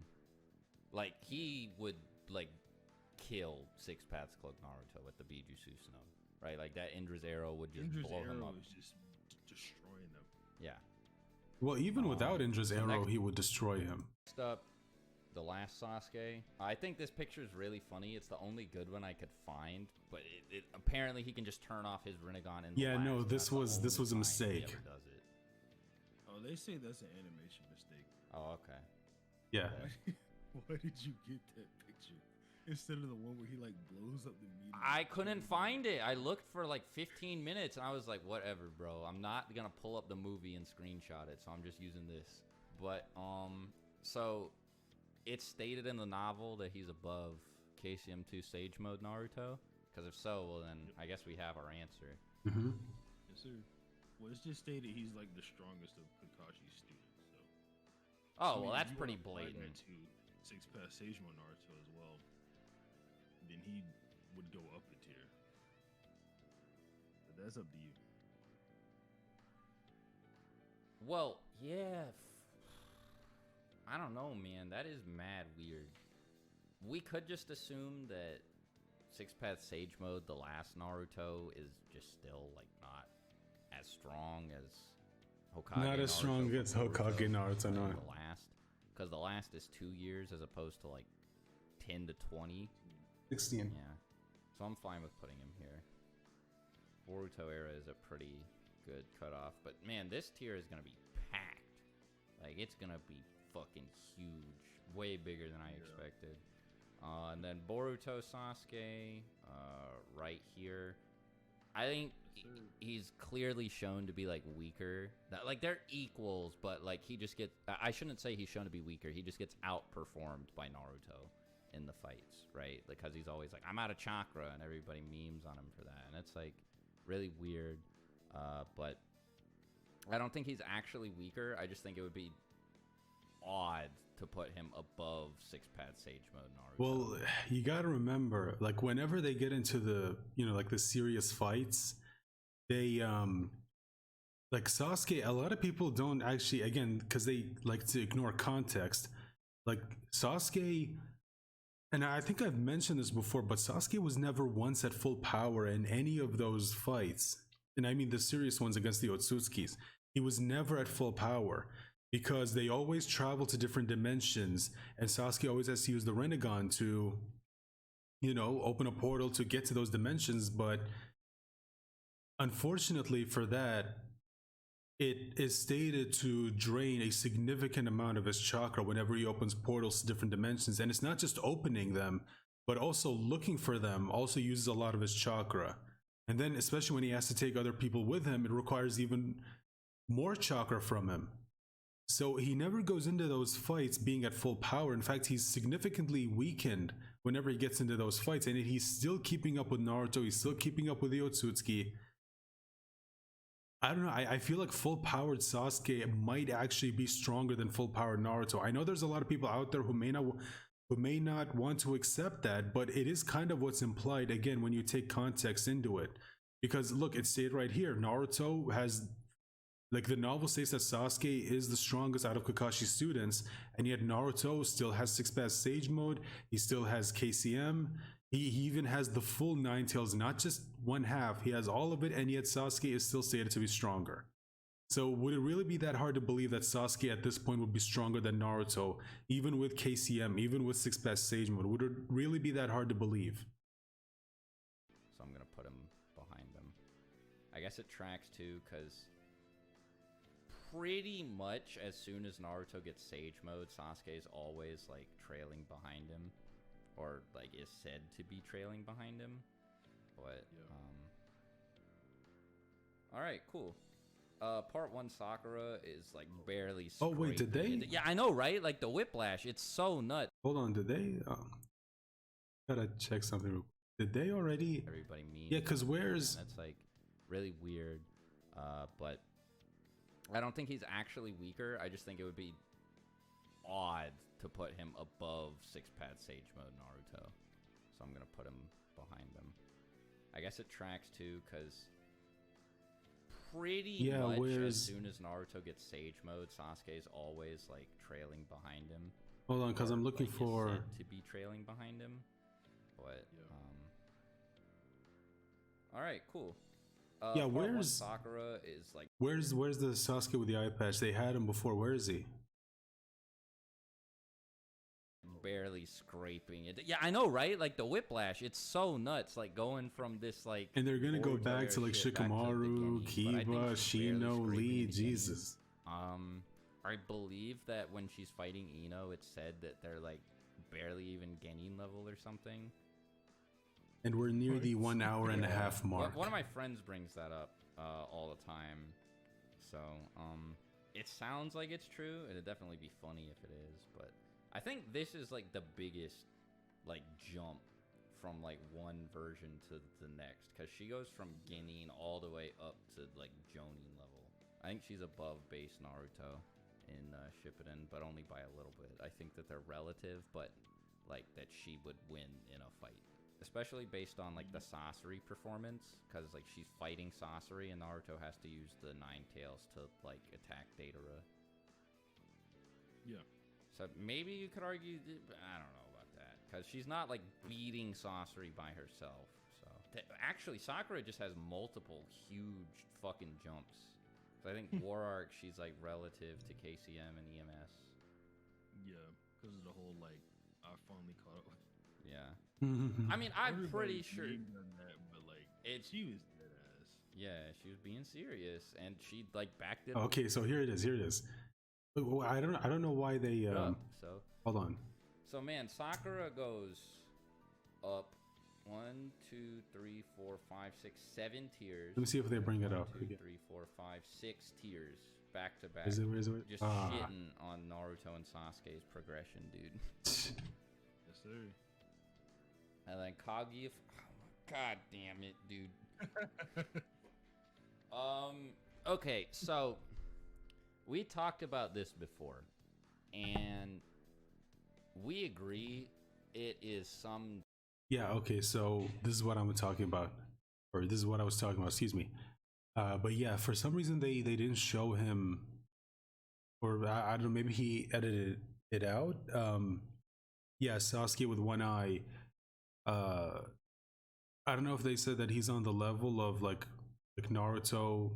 Like he would like kill Six Paths Cloak Naruto with the Biju Susanoo. Right, like that Indra's arrow would just Indra's blow him arrow up. is just destroying them. Yeah. Well, even without Indra's arrow, next- he would destroy him. Next up, the last Sasuke. I think this picture is really funny. It's the only good one I could find, but apparently he can just turn off his Rinnegan. In the Yeah, no, last. this That's the was only a time he mistake. ever does it. Oh, they say that's an animation mistake. Oh, okay. Yeah. Why did you get that picture instead of the one where he like blows up the meteor? I couldn't find it. I looked for like 15 minutes, and I was like, whatever, bro. I'm not gonna pull up the movie and screenshot it, so I'm just using this. But so it's stated in the novel that he's above KCM2 Sage Mode Naruto. Because if so, well then I guess we have our answer. Mm-hmm. Yes, sir. Well, it's just stated he's like the strongest of Kakashi's students. So. Oh, I mean, well, if that's you pretty wanna apply blatant. that to Six Paths Sage Mode Naruto as well, then he would go up a tier. But that's up to you. Well, yeah. I don't know, man. That is mad weird. We could just assume that Six Paths Sage Mode, the last Naruto, is just still like not as strong as Hokage. Not as Naruto strong from as Hokage Naruto, like no. The last, because the last is 2 years as opposed to like 10 to 20. 16. Yeah, so I'm fine with putting him here. Boruto era is a pretty good cutoff, but man, this tier is gonna be packed. Like it's gonna be fucking huge, way bigger than I expected. And then Boruto Sasuke, right here. I think he's clearly shown to be like weaker. Like they're equals, but like he just gets. I shouldn't say he's shown to be weaker. He just gets outperformed by Naruto in the fights, right? Because he's always like, I'm out of chakra, and everybody memes on him for that, and it's like really weird. But I don't think he's actually weaker. I just think it would be odd to put him above Six Paths Sage Mode Naruto. Well, you got to remember, like whenever they get into the, like the serious fights, they like Sasuke, a lot of people don't actually, again, because they like to ignore context. Like Sasuke And I think I've mentioned this before, but Sasuke was never once at full power in any of those fights. And I mean the serious ones against the Otsutskis. He was never at full power because they always travel to different dimensions, and Sasuke always has to use the Rinnegan to, you know, open a portal to get to those dimensions. But unfortunately for that, it is stated to drain a significant amount of his chakra whenever he opens portals to different dimensions. And it's not just opening them, but also looking for them also uses a lot of his chakra. And then, especially when he has to take other people with him, it requires even more chakra from him. So he never goes into those fights being at full power. In fact, he's significantly weakened whenever he gets into those fights. And he's still keeping up with Naruto, he's still keeping up with the Otsutsuki. I don't know. I feel like full-powered Sasuke might actually be stronger than full-powered Naruto. I know there's a lot of people out there who may not want to accept that, but it is kind of what's implied again when you take context into it. Because look, it's stated right here. Naruto has, like, the novel states that Sasuke is the strongest out of Kakashi's students, and yet Naruto still has Six Paths Sage Mode. He still has KCM. He even has the full Nine Tails, not just one half. He has all of it, and yet Sasuke is still stated to be stronger. So would it really be that hard to believe that Sasuke at this point would be stronger than Naruto, even with KCM, even with Six Paths Sage Mode? Would it really be that hard to believe? So I'm gonna put him behind them. I guess it tracks too, because pretty much as soon as Naruto gets Sage Mode, Sasuke's always like trailing behind him. Or like is said to be trailing behind him, but all right, cool. Part 1 Sakura is like barely. Oh wait, did they? Yeah, I know, right? Like the whiplash, it's so nuts. Hold on, did they? Gotta check something real quick. Did they already? Everybody mean? Yeah, because where's? That's like really weird. But I don't think he's actually weaker. I just think it would be odd to put him above Six Paths Sage Mode Naruto. So I'm gonna put him behind them. I guess it tracks too, because pretty much as soon as Naruto gets Sage Mode, Sasuke's always like trailing behind him. Hold on, because I'm looking like, for is said to be trailing behind him. But all right, cool. Yeah, Part 1 where's Sakura is like where's the Sasuke with the eye patch? They had him before. Where is he? barely scraping it. Yeah, I know, right? Like the whiplash, it's so nuts. Like going from this like, and they're gonna go Boruto back to like Shikamaru, Kiba, Shino, Lee. Jesus. I believe that when she's fighting Ino, it's said that they're like barely even Genin level or something. And we're near the 1 hour and a half mark. One of my friends brings that up all the time. So it sounds like it's true. It'd definitely be funny if it is, but I think this is like the biggest like jump from like one version to the next, because she goes from Genin all the way up to like Jonin level. I think she's above base Naruto in Shippuden, but only by a little bit. I think that they're relative, but like that she would win in a fight, especially based on like the Sasori performance, because like she's fighting Sasori and Naruto has to use the Nine Tails to like attack Deidara. Yeah. So maybe you could argue, I don't know about that, because she's not like beating Sasori by herself. So actually, Sakura just has multiple huge fucking jumps. So I think War Arc, she's like relative to KCM and EMS. Yeah, because of the whole like, I finally caught up. Yeah. I mean, I'm pretty sure. Done that, but like, she was dead ass. Yeah, she was being serious, and she like backed it. Okay, so here it is. Here it is. I don't know why they So hold on. So man, Sakura goes up 1, 2, 3, 4, 5, 6, 7 tiers. Let me see if they bring it up. 1, 2, 3, 4, 5, 6 tiers back to back. Is it? Just shitting on Naruto and Sasuke's progression, dude. Yes, sir. And then Kaguya. Oh, God damn it, dude. Okay, so we talked about this before, and we agree it is some. Yeah, okay, so this is what I'm talking about, or this is what I was talking about, excuse me. But yeah, for some reason they didn't show him, or I don't know, maybe he edited it out. yeah, Sasuke with one eye. Uh, I don't know if they said that he's on the level of like Naruto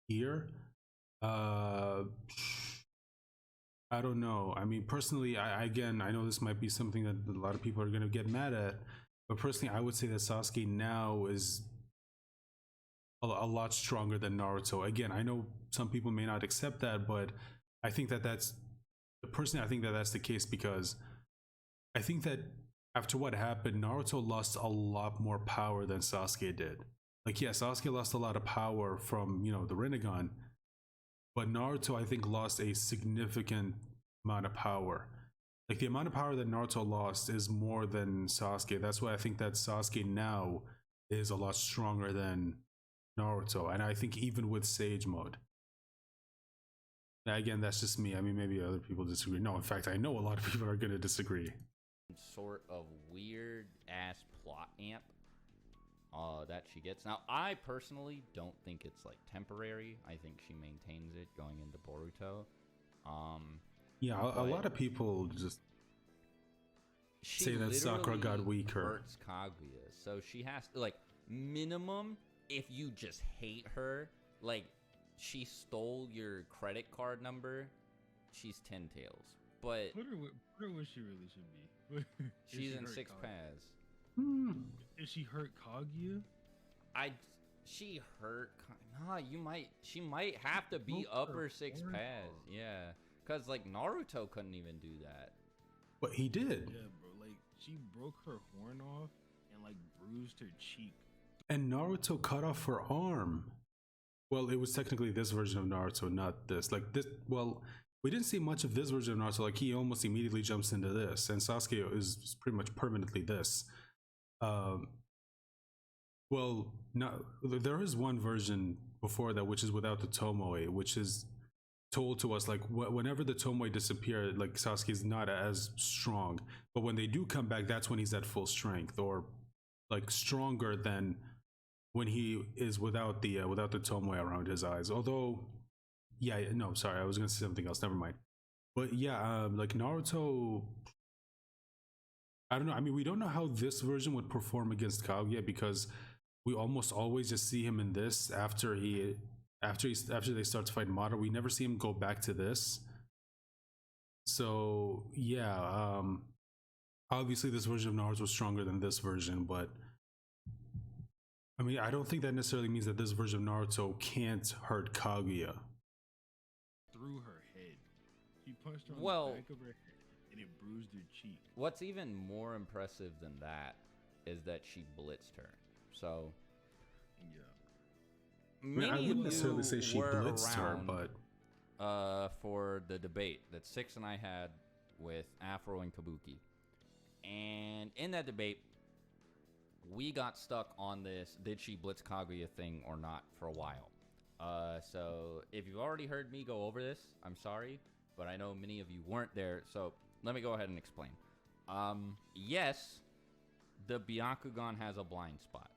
here. Uh, I don't know. I mean, personally, again, I know this might be something that a lot of people are gonna get mad at, but personally, I would say that Sasuke now is a lot stronger than Naruto. Again, I know some people may not accept that, but I think that that's personally, I think that that's the case because I think that after what happened, Naruto lost a lot more power than Sasuke did. Like, yeah, Sasuke lost a lot of power from, the Rinnegan, but Naruto, I think, lost a significant amount of power. Like, the amount of power that Naruto lost is more than Sasuke. That's why I think that Sasuke now is a lot stronger than Naruto. And I think even with Sage Mode. Now, again, that's just me. I mean, maybe other people disagree. No, in fact, I know a lot of people are going to disagree. Sort of weird ass plot amp that she gets. Now, I personally don't think it's like temporary. I think she maintains it going into Boruto. Yeah, a lot of people just say that Sakura got weaker. Hurts Kaguya, so she has to, like, minimum, if you just hate her, like, she stole your credit card number, she's 10 tails. But put her where she really should be. She's in 6 paths. If she hurt Kaguya? She hurt. Nah, she might have to be upper 6 paths. Yeah, cause like Naruto couldn't even do that. But he did. Yeah, bro. Like she broke her horn off and like bruised her cheek. And Naruto cut off her arm. Well, it was technically this version of Naruto, not this. Like this. Well, we didn't see much of this version of Naruto. Like he almost immediately jumps into this, and Sasuke is pretty much permanently this. Well, no, there is one version before that which is without the Tomoe, which is told to us like whenever the Tomoe disappear, like Sasuke's not as strong, but when they do come back, that's when he's at full strength, or like stronger than when he is without the Tomoe around his eyes. Although, yeah, no, sorry, I was gonna say something else. Never mind. But yeah, like Naruto, I don't know. I mean, we don't know how this version would perform against Kaguya because we almost always just see him in this after they start to fight Madara. We never see him go back to this. So yeah, obviously this version of Naruto was stronger than this version, but I mean, I don't think that necessarily means that this version of Naruto can't hurt Kaguya. Through her head, she punched her on the back of her head, and it bruised her cheek. What's even more impressive than that is that she blitzed her. So, yeah. I mean, I wouldn't necessarily say she blitzed her, but for the debate that Six and I had with Afro and Kabuki, and in that debate, we got stuck on this "did she blitz Kaguya" thing or not for a while. So if you've already heard me go over this, I'm sorry, but I know many of you weren't there, so let me go ahead and explain. Yes, the Byakugan has a blind spot.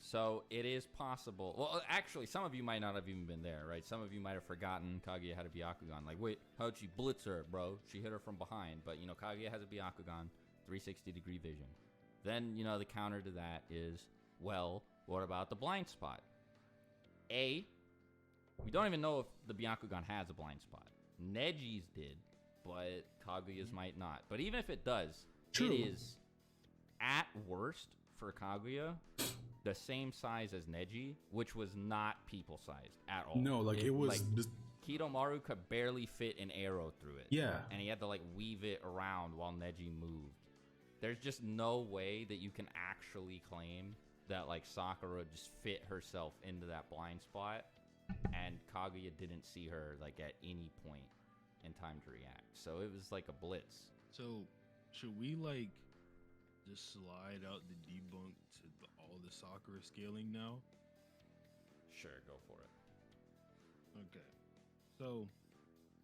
So it is possible. Well, actually, some of you might not have even been there, right? Some of you might have forgotten Kaguya had a Byakugan. Like, wait, how'd she blitz her, bro? She hit her from behind. But, Kaguya has a Byakugan, 360-degree vision. Then, the counter to that is, well, what about the blind spot? A, we don't even know if the Byakugan has a blind spot. Neji's did, but Kaguya's might not. But even if it does, True. It is, at worst, for Kaguya, the same size as Neji, which was not people-sized at all. No, like it was... Like, Kidomaru could barely fit an arrow through it. Yeah. And he had to, weave it around while Neji moved. There's just no way that you can actually claim that, Sakura just fit herself into that blind spot, and Kaguya didn't see her, at any point in time to react. So it was like a blitz. So, should we, just slide out the debunk to all the Sakura scaling now? Sure, go for it. Okay. So,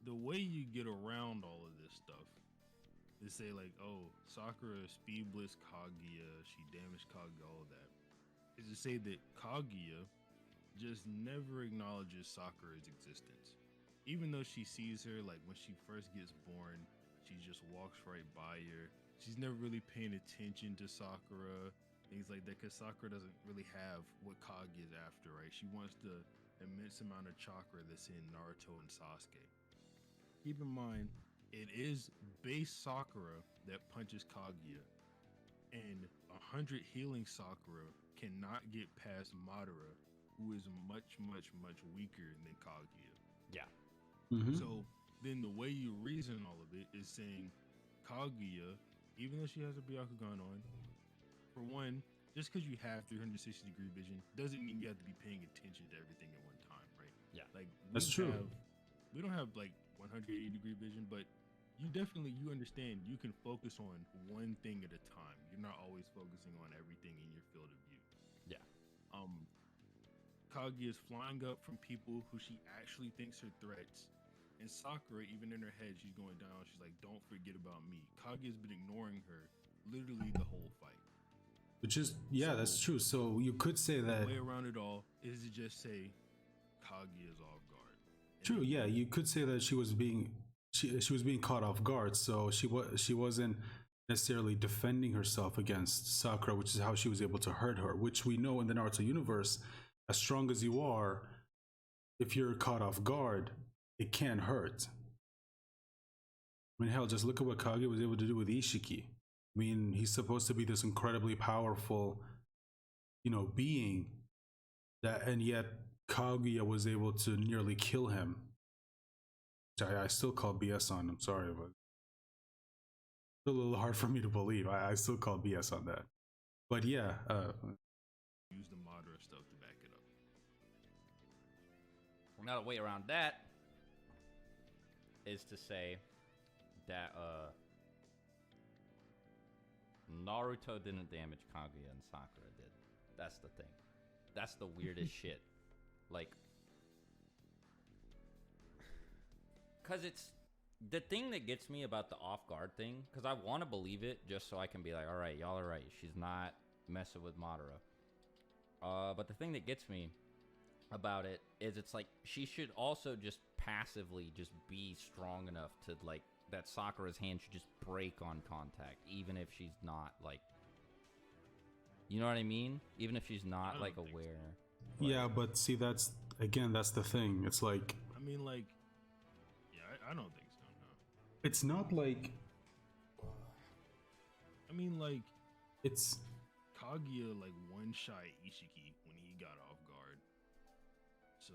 the way you get around all of this stuff is say oh, Sakura speed blitz Kaguya, she damaged Kaguya, all of that. Is to say that Kaguya just never acknowledges Sakura's existence. Even though she sees her, when she first gets born, she just walks right by her. she's never really paying attention to Sakura, things like that, because Sakura doesn't really have what Kaguya is after, right? She wants the immense amount of chakra that's in Naruto and Sasuke. Keep in mind, it is base Sakura that punches Kaguya, and 100 healing Sakura cannot get past Madara, who is much, much, much weaker than Kaguya. Yeah. So then the way you reason all of it is saying Kaguya, even though she has a Byakugan on, for one, just because you have 360-degree vision doesn't mean you have to be paying attention to everything at one time, right? Yeah. Like That's true. We don't have like 180-degree vision, but you understand you can focus on one thing at a time. You're not always focusing on everything in your field of view. Yeah. Kaguya is flying up from people who she actually thinks are threats. And Sakura, even in her head, she's going down. She's like, don't forget about me. Kaguya's been ignoring her literally the whole fight. Which is, yeah, that's true. So you could say that. The way around it all is to just say Kaguya's off guard. True, yeah, you could say that she was being caught off guard, so she wasn't necessarily defending herself against Sakura, which is how she was able to hurt her. Which we know in the Naruto universe, as strong as you are, if you're caught off guard, it can hurt. I mean, hell, just look at what Kage was able to do with Ishiki. I mean, he's supposed to be this incredibly powerful, being that, and yet Kaguya was able to nearly kill him. I still call BS on him. Sorry, but it's a little hard for me to believe. I still call BS on that. But yeah, use the Madara stuff to back it up. Another way around that is to say that Naruto didn't damage Kaguya and Sakura did. That's the thing. That's the weirdest shit. Like, because it's the thing that gets me about the off guard thing, because I want to believe it just so I can be like, all right, y'all are right. She's not messing with Madara. But the thing that gets me about it is it's like she should also just passively just be strong enough to, like, that Sakura's hand should just break on contact, even if she's not, like, you know what I mean? Even if she's not, like, aware. So. Yeah, but see, that's the thing. It's like, I mean, like, yeah, I don't think so, no. It's not like, I mean, like, it's Kaguya, like, one-shot Ishiki when he got off guard. So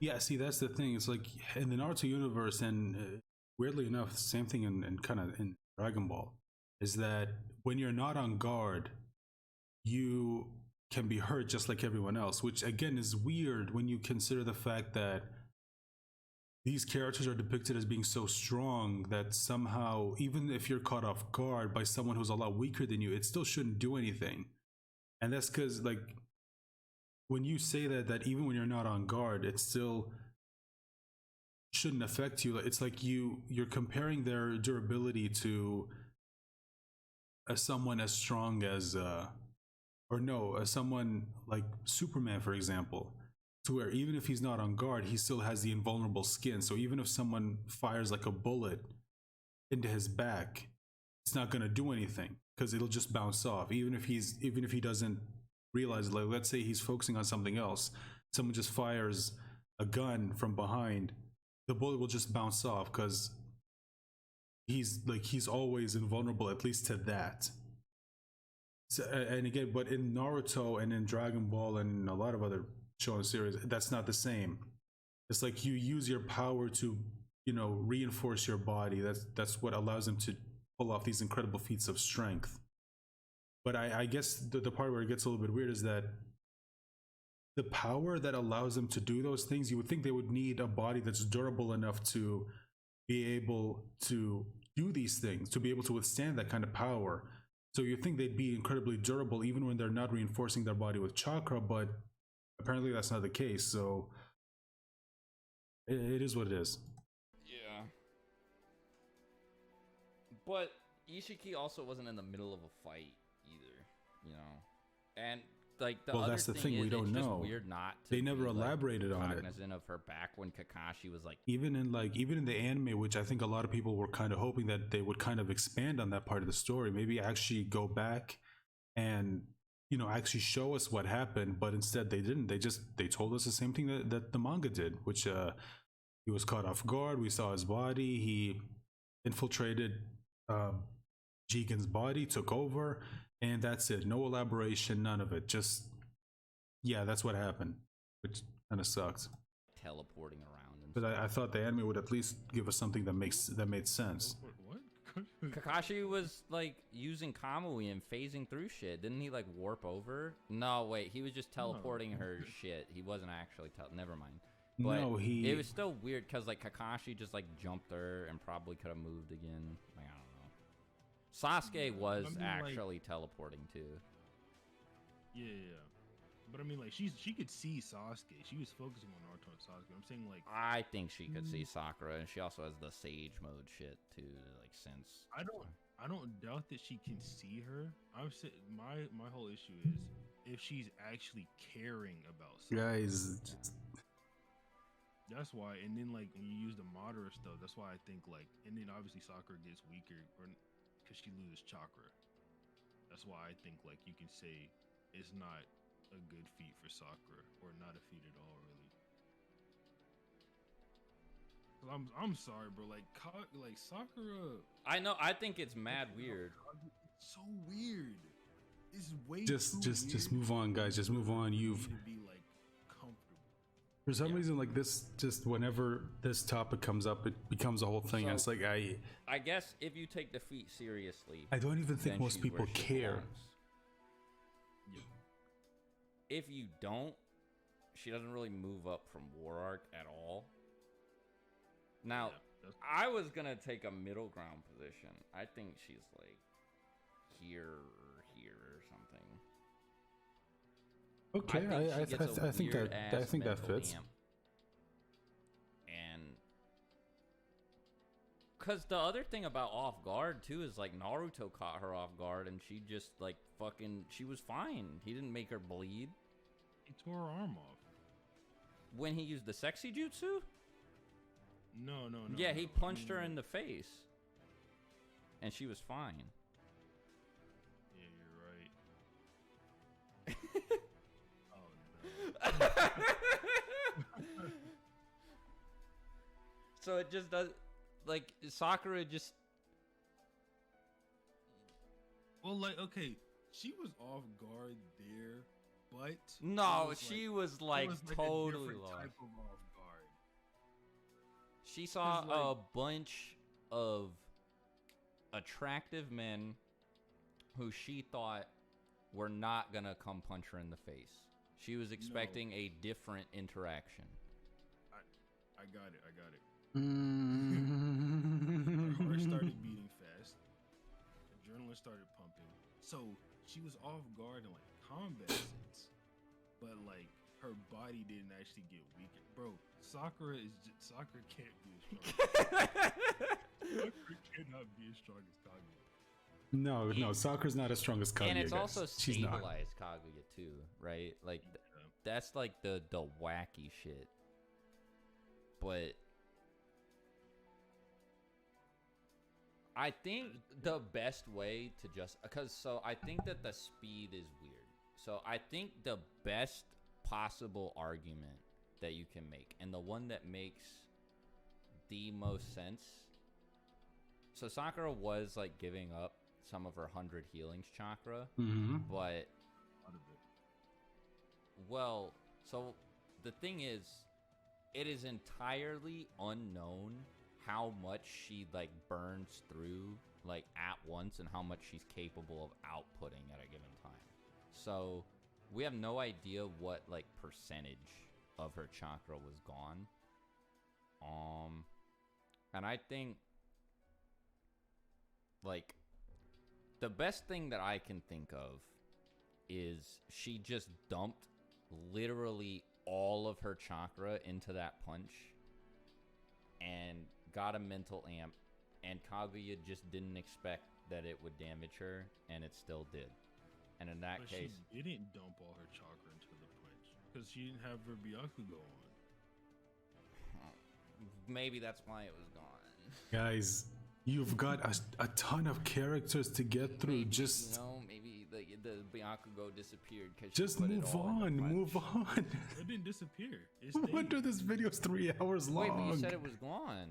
yeah, see, that's the thing. It's like in the Naruto universe, and weirdly enough, same thing in kind of in Dragon Ball, is that when you're not on guard, you can be hurt just like everyone else, which again is weird when you consider the fact that these characters are depicted as being so strong that somehow, even if you're caught off guard by someone who's a lot weaker than you, it still shouldn't do anything. And that's because, like, when you say that even when you're not on guard, it still shouldn't affect you. It's like you're comparing their durability to someone as strong as someone like Superman, for example, to where even if he's not on guard, he still has the invulnerable skin. So even if someone fires like a bullet into his back, it's not going to do anything because it'll just bounce off. Even if he doesn't realize, like, let's say he's focusing on something else, someone just fires a gun from behind, the bullet will just bounce off because he's always invulnerable, at least to that. So, and again, but in Naruto and in Dragon Ball and a lot of other shonen series, that's not the same. It's like you use your power to, reinforce your body. That's what allows them to pull off these incredible feats of strength. But I guess the part where it gets a little bit weird is that the power that allows them to do those things, you would think they would need a body that's durable enough to be able to do these things, to be able to withstand that kind of power. So you think they'd be incredibly durable even when they're not reinforcing their body with chakra, but apparently that's not the case. So it is what it is. Yeah. But Ishiki also wasn't in the middle of a fight either, and like the Well, other that's the thing thing, is, we don't it's know. just weird not to They never be, like, elaborated on it. cognizant of her back when Kakashi was like, Even in the anime, which I think a lot of people were kind of hoping that they would kind of expand on that part of the story, maybe actually go back and actually show us what happened, but instead they didn't. They told us the same thing that the manga did, which he was caught off guard. We saw his body. He infiltrated Jigen's body, took over, and that's it. No elaboration, none of it. Just yeah, that's what happened, which kind of sucks. teleporting around and But stuff. I thought the anime would at least give us something that made sense. What? Kakashi was like using Kamui and phasing through shit. Didn't he like warp over? No, wait, he was just teleporting her shit. He wasn't actually never mind. But No, it was still weird because like Kakashi just like jumped her and probably could have moved again. Like, I don't know. Sasuke was actually teleporting too. Yeah. But I mean, like, she could see Sasuke. She was focusing on Naruto and Sasuke. I'm saying, like, I think she could see Sakura, and she also has the Sage mode shit too. Like, since I don't doubt that she can see her. I'm saying my whole issue is if she's actually caring about something. Guys, That's why. And then like when you use the Madara stuff, that's why I think like, and then obviously Sakura gets weaker because she loses chakra. That's why I think like you can say it's not a good feat for Sakura, or not a feat at all, really. I'm sorry, bro. Like Sakura. I know. I think it's mad weird. It's so weird. It's way just move on, guys. Just move on. You've to be like comfortable. for some reason like this. Just whenever this topic comes up, it becomes a whole thing. And it's like I guess if you take defeat seriously, I don't even think then most she's people where she care. belongs. If you don't, she doesn't really move up from War Arc at all. Now, I was gonna take a middle ground position. I think she's like here or something. Okay, I think that mental fits. amp. And because the other thing about off guard too is like Naruto caught her off guard and she just like she was fine. He didn't make her bleed. He tore her arm off. When he used the sexy jutsu? No. Yeah, he punched her in the face. And she was fine. Yeah, you're right. Oh no. So it just does, like, Sakura just... Well, like, okay, she was off guard there, but... No, she was like totally a lost. type of off guard. She saw a bunch of attractive men who she thought were not gonna come punch her in the face. She was expecting a different interaction. I got it. Her Mm-hmm. heart started beating fast. Adrenaline started pumping. So she was off guard in like combat sense, but like her body didn't actually get weaker. Bro, Sakura can't be as strong. Sakura cannot be as strong as Kaguya. No, Sakura's not as strong as Kaguya. And it's guys. also She's not. stabilized Kaguya too, right? Like that's like the wacky shit. But I think the best way to I think that the speed is weird. So I think the best possible argument that you can make, and the one that makes the most sense. So Sakura was like giving up some of her 100 healings chakra, but well, so the thing is, it is entirely unknown how much she like burns through like at once and how much she's capable of outputting at a given time. So we have no idea what like percentage of her chakra was gone. And I think like the best thing that I can think of is she just dumped literally all of her chakra into that punch and got a mental amp, and Kaguya just didn't expect that it would damage her, and it still did. And in that But case, she didn't dump all her chakra into the punch because she didn't have her Byakugo on. maybe that's why it was gone. Guys, you've got a ton of characters to get through. Maybe, Just you know, maybe the Byakugo disappeared because just move on, move on. It didn't disappear. It No stayed. wonder this video's 3 hours long. Wait, but you said it was gone.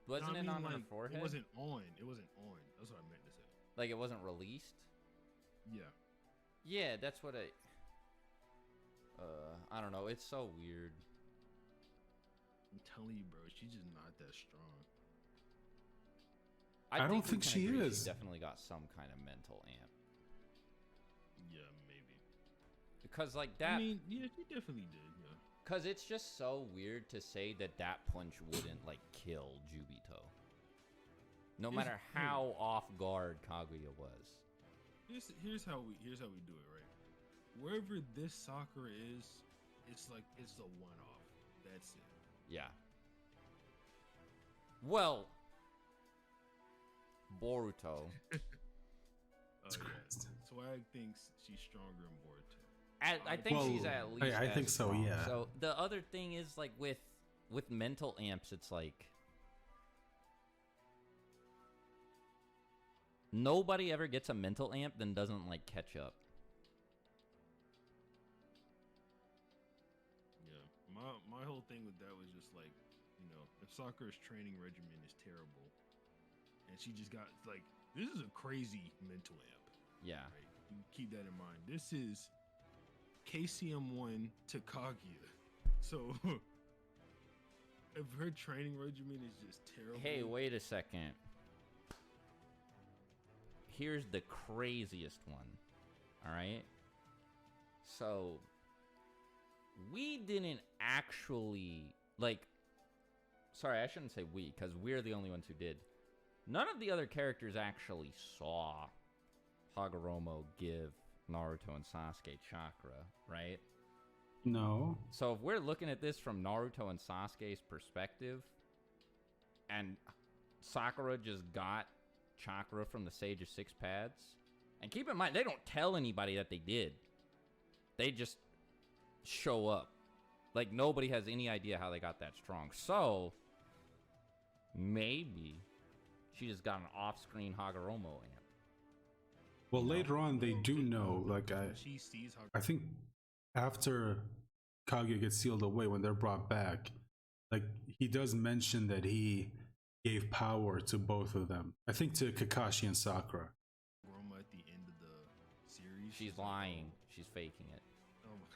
Wasn't it on her forehead? It wasn't on. It wasn't on. That's what I meant to say. Like it wasn't released? Yeah. Yeah, that's what I don't know. It's so weird. I'm telling you, bro, she's just not that strong. I don't we think can she agree is. She definitely got some kind of mental amp. Yeah, maybe. Because like that. I mean, yeah, she definitely did. Yeah. Because it's just so weird to say that that punch wouldn't like kill Jubito. No matter how off guard Kaguya was. Here's how we do it, right? Wherever this Sakura is, it's a one-off. That's it. Yeah. Well, Boruto. Swag thinks she's stronger in Boruto. I think she's at least. I as think so, strong. yeah. So the other thing is like with mental amps, it's like nobody ever gets a mental amp then doesn't like catch up. Yeah, my whole thing with that was just like, you know, if Sakura's training regimen is terrible, and she just got like, this is a crazy mental amp. Yeah. Right? You keep that in mind. This is KCM1 to Kaguya. So if her training regimen is just terrible. Hey, wait a second. Here's the craziest one. All right. So we didn't actually like. Sorry, I shouldn't say we, because we're the only ones who did. None of the other characters actually saw Hagoromo give Naruto and Sasuke chakra, right? No. So if we're looking at this from Naruto and Sasuke's perspective, and Sakura just got chakra from the Sage of Six Paths, and keep in mind, they don't tell anybody that they did. They just show up. Like, nobody has any idea how they got that strong. So, maybe she just got an off-screen Hagoromo amp. Well, later on, they do know. Like, She sees how. I think after Kaguya gets sealed away, when they're brought back, like, he does mention that he gave power to both of them. I think to Kakashi and Sakura. Roma at the end of the series. She's lying. She's faking it. Oh my.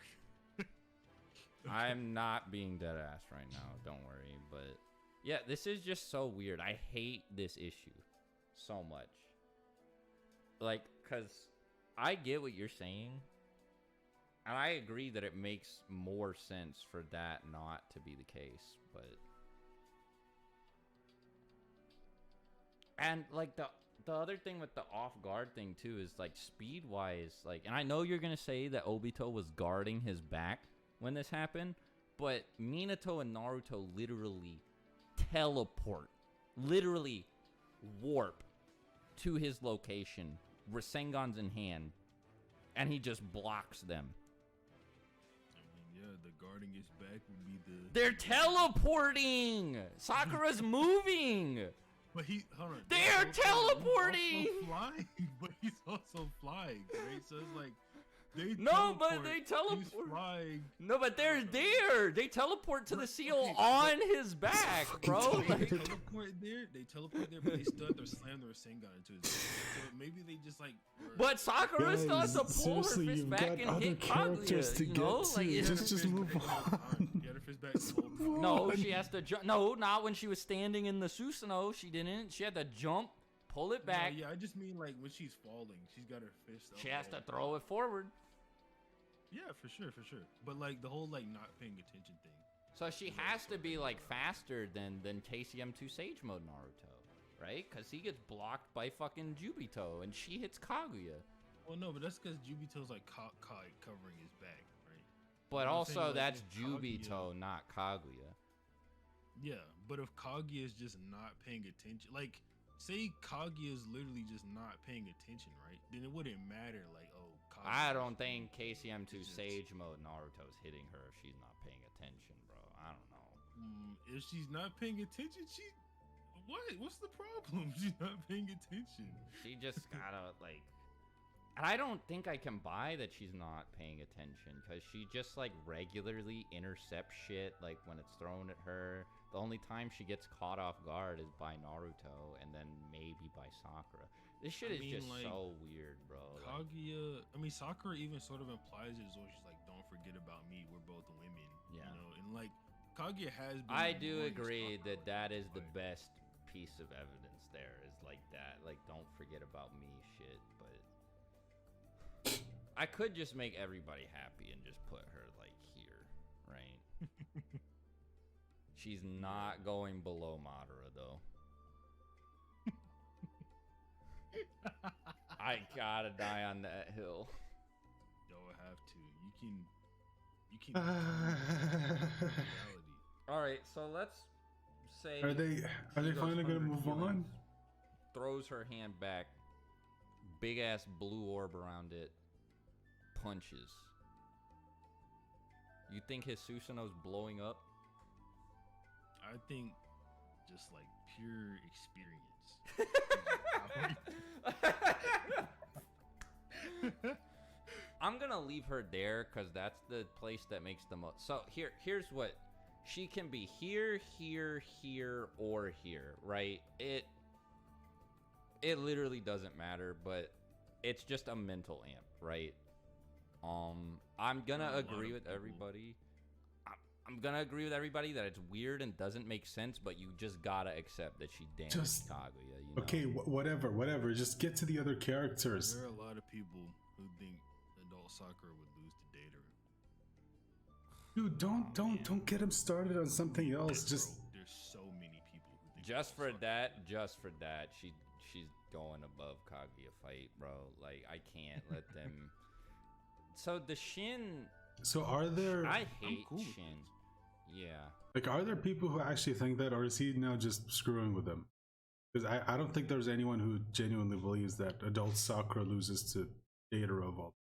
I'm not being dead ass right now. Don't worry. But yeah, this is just so weird. I hate this issue so much. Like, because I get what you're saying. And I agree that it makes more sense for that not to be the case. But. And like the other thing with the off guard thing too is like speed wise, like, and I know you're gonna say that Obito was guarding his back when this happened, but Minato and Naruto literally teleport, literally warp to his location, Rasengan's in hand, and he just blocks them. I mean, yeah, the guarding his back would be the. They're teleporting. Sakura's moving. But hold on. They're teleporting. He's also flying, but he's also flying, right? So it's like they but they teleport. He's flying. No, but they're there. They teleport to the seal on his back, bro. They Like, teleport there. They teleport there, but they still have to slam their Rasengan into his back. So maybe they just like. but Sakura still has to Guys, pull her seriously, fist you've back got and other hit characters Kaguya. to You get know, to. like Just move on. Get her fist back the whole time. no, she has to jump. No, not when she was standing in the Susanoo. She didn't. She had to jump, pull it back. No, yeah, I just mean like when she's falling, she's got her fist up. She has to all the throw time. it forward. Yeah, for sure. But like the whole like not paying attention thing. So she has to be like faster than KCM2 Sage Mode Naruto, right? Because he gets blocked by fucking Jubito and she hits Kaguya. Well, no, but that's because Jubito's like covering his back, right? But I'm also saying, like, that's if Kaguya- Jubito, not Kaguya. Yeah, but if Kaguya is just not paying attention, like say Kaguya is literally just not paying attention, right? Then it wouldn't matter. Like, oh, I don't think KCM2 digits. Sage Mode Naruto's hitting her if she's not paying attention, bro. I don't know. If she's not paying attention, what's the problem? She's not paying attention. She just gotta, like... And I don't think I can buy that she's not paying attention, because she just, like, regularly intercepts shit, like, when it's thrown at her. The only time she gets caught off guard is by Naruto, and then maybe by Sakura. This shit is just like, so weird, bro. Kaguya, Sakura even sort of implies it as well. She's like, don't forget about me. We're both women. Yeah. You know, and, like, Kaguya has been... I do agree that that is the best piece of evidence there, is, like, that. Like, don't forget about me shit, but... I could just make everybody happy and just put her, like, here, right? She's not going below Madara, though. I gotta die on that hill. Yo, I have to. You can reality. Alright, so let's say... Are they finally gonna move on? Throws her hand back. Big ass blue orb around it. Punches. You think his Susanoo's blowing up? I think just like pure experience. I'm gonna leave her there because that's the place that makes the most. So here's what she can be: here, here, here, or here. Right? It literally doesn't matter, but it's just a mental amp, right? I'm gonna agree with everybody. I'm gonna agree with everybody that it's weird and doesn't make sense, but you just gotta accept that she damaged Kaguya. You know? Okay, whatever. Just get to the other characters. There are a lot of people who think adult Sakura would lose to Datara. Dude, don't get him started on something else. Just there's so many people who think just for that, she's going above Kaguya fight, bro. Like, I can't let them. So the Shin. So are there? I hate Shin. Yeah. Like, are there people who actually think that, or is he now just screwing with them? Because I don't think there's anyone who genuinely believes that adult Sakura loses to Datara of all.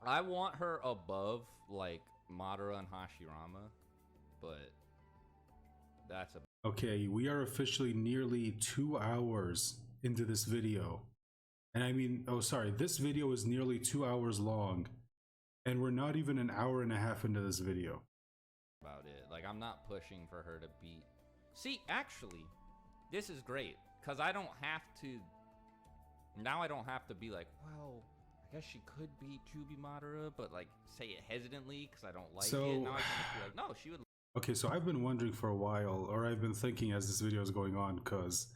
I want her above, like, Madara and Hashirama, but that's a... Okay, we are officially nearly 2 hours into this video. And I mean, oh sorry, this video is nearly 2 hours long, and we're not even an hour and a half into this video. About it. Like, I'm not pushing for her to beat... See, actually, this is great, because I don't have to... Now I don't have to be like, well, I guess she could beat Jubi Madara, but, like, say it hesitantly, because I don't like it. Now I can just be like, no, she would... Okay, so I've been wondering for a while, or I've been thinking as this video is going on, because...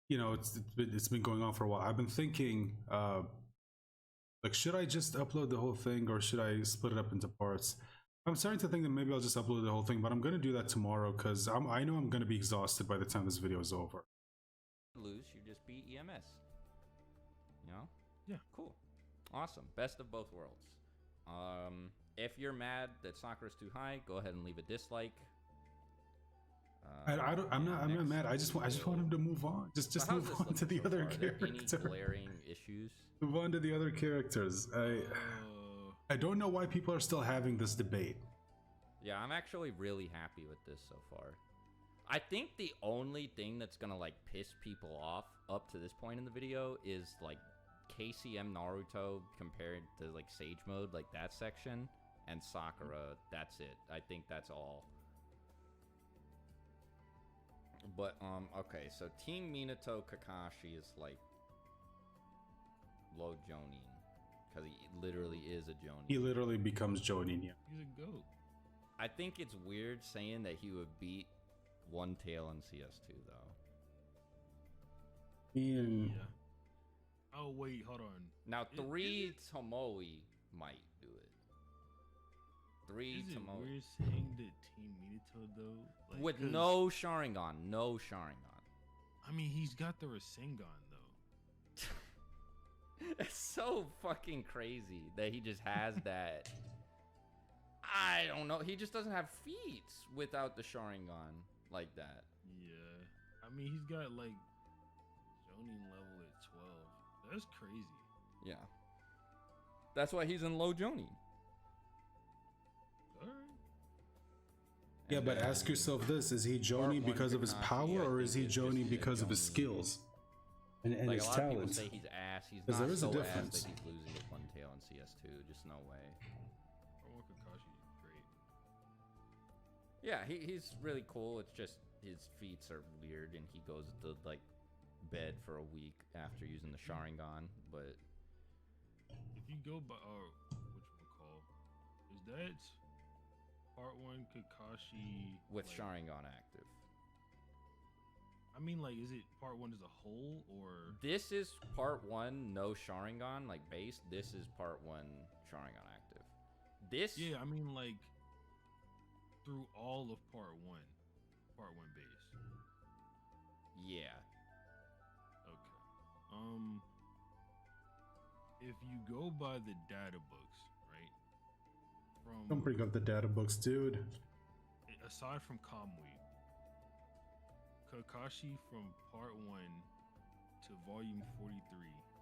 You know, it's been going on for a while. I've been thinking, like, should I just upload the whole thing or should I split it up into parts? I'm starting to think that maybe I'll just upload the whole thing, but I'm going to do that tomorrow because I know I'm going to be exhausted by the time this video is over. Lose, you just beat EMS. You know? Yeah. Cool. Awesome. Best of both worlds. If you're mad that Sakura's too high, go ahead and leave a dislike. I'm not mad. I just want him to move on. Just move on to the other characters. Any glaring issues? Move on to the other characters. I don't know why people are still having this debate. Yeah, I'm actually really happy with this so far. I think the only thing that's gonna like piss people off up to this point in the video is like KCM Naruto compared to like Sage Mode, like that section, and Sakura. That's it. I think that's all. But, okay, so Team Minato Kakashi is, like, low Jonin. Because he literally is a Jonin. He literally becomes Jonin, yeah. He's a goat. I think it's weird saying that he would beat One Tail in CS2, though. Yeah. Oh, wait, hold on. Now, 3 Tomoe might do it. 3 Is it Tomoe. weird saying that Team Minato, though? Like, with no Sharingan. No Sharingan. I mean, he's got the Rasengan, though. It's so fucking crazy that he just has that. I don't know. He just doesn't have feats without the Sharingan like that. Yeah. I mean, he's got, like, Jonin level at 12. That's crazy. Yeah. That's why he's in low Jonin. All right. Yeah, And but then ask yourself this: is he part Jonin one because of his Kakashi, power, I or is he think, is just Jonin a because of his Jonin. skills and Like his a lot of people talent? say he's ass. He's 'Cause not there is a so ass difference. that he's losing to one tail in CS2. Just no way. Part 1 Kakashi is great. Yeah, he's really cool. It's just his feats are weird, and he goes to like bed for a week after using the Sharingan. But If you go by whatchamacall, is that part 1 Kakashi with like, Sharingan active, I mean, like, is it part 1 as a whole, or this is part 1 no Sharingan like base. This is part 1 Sharingan active. This yeah, I mean, like, through all of part 1 base. yeah. Okay. If you go by the data books, right? Don't bring up the data books, dude. Aside from Kamui, Kakashi from part 1 to volume 43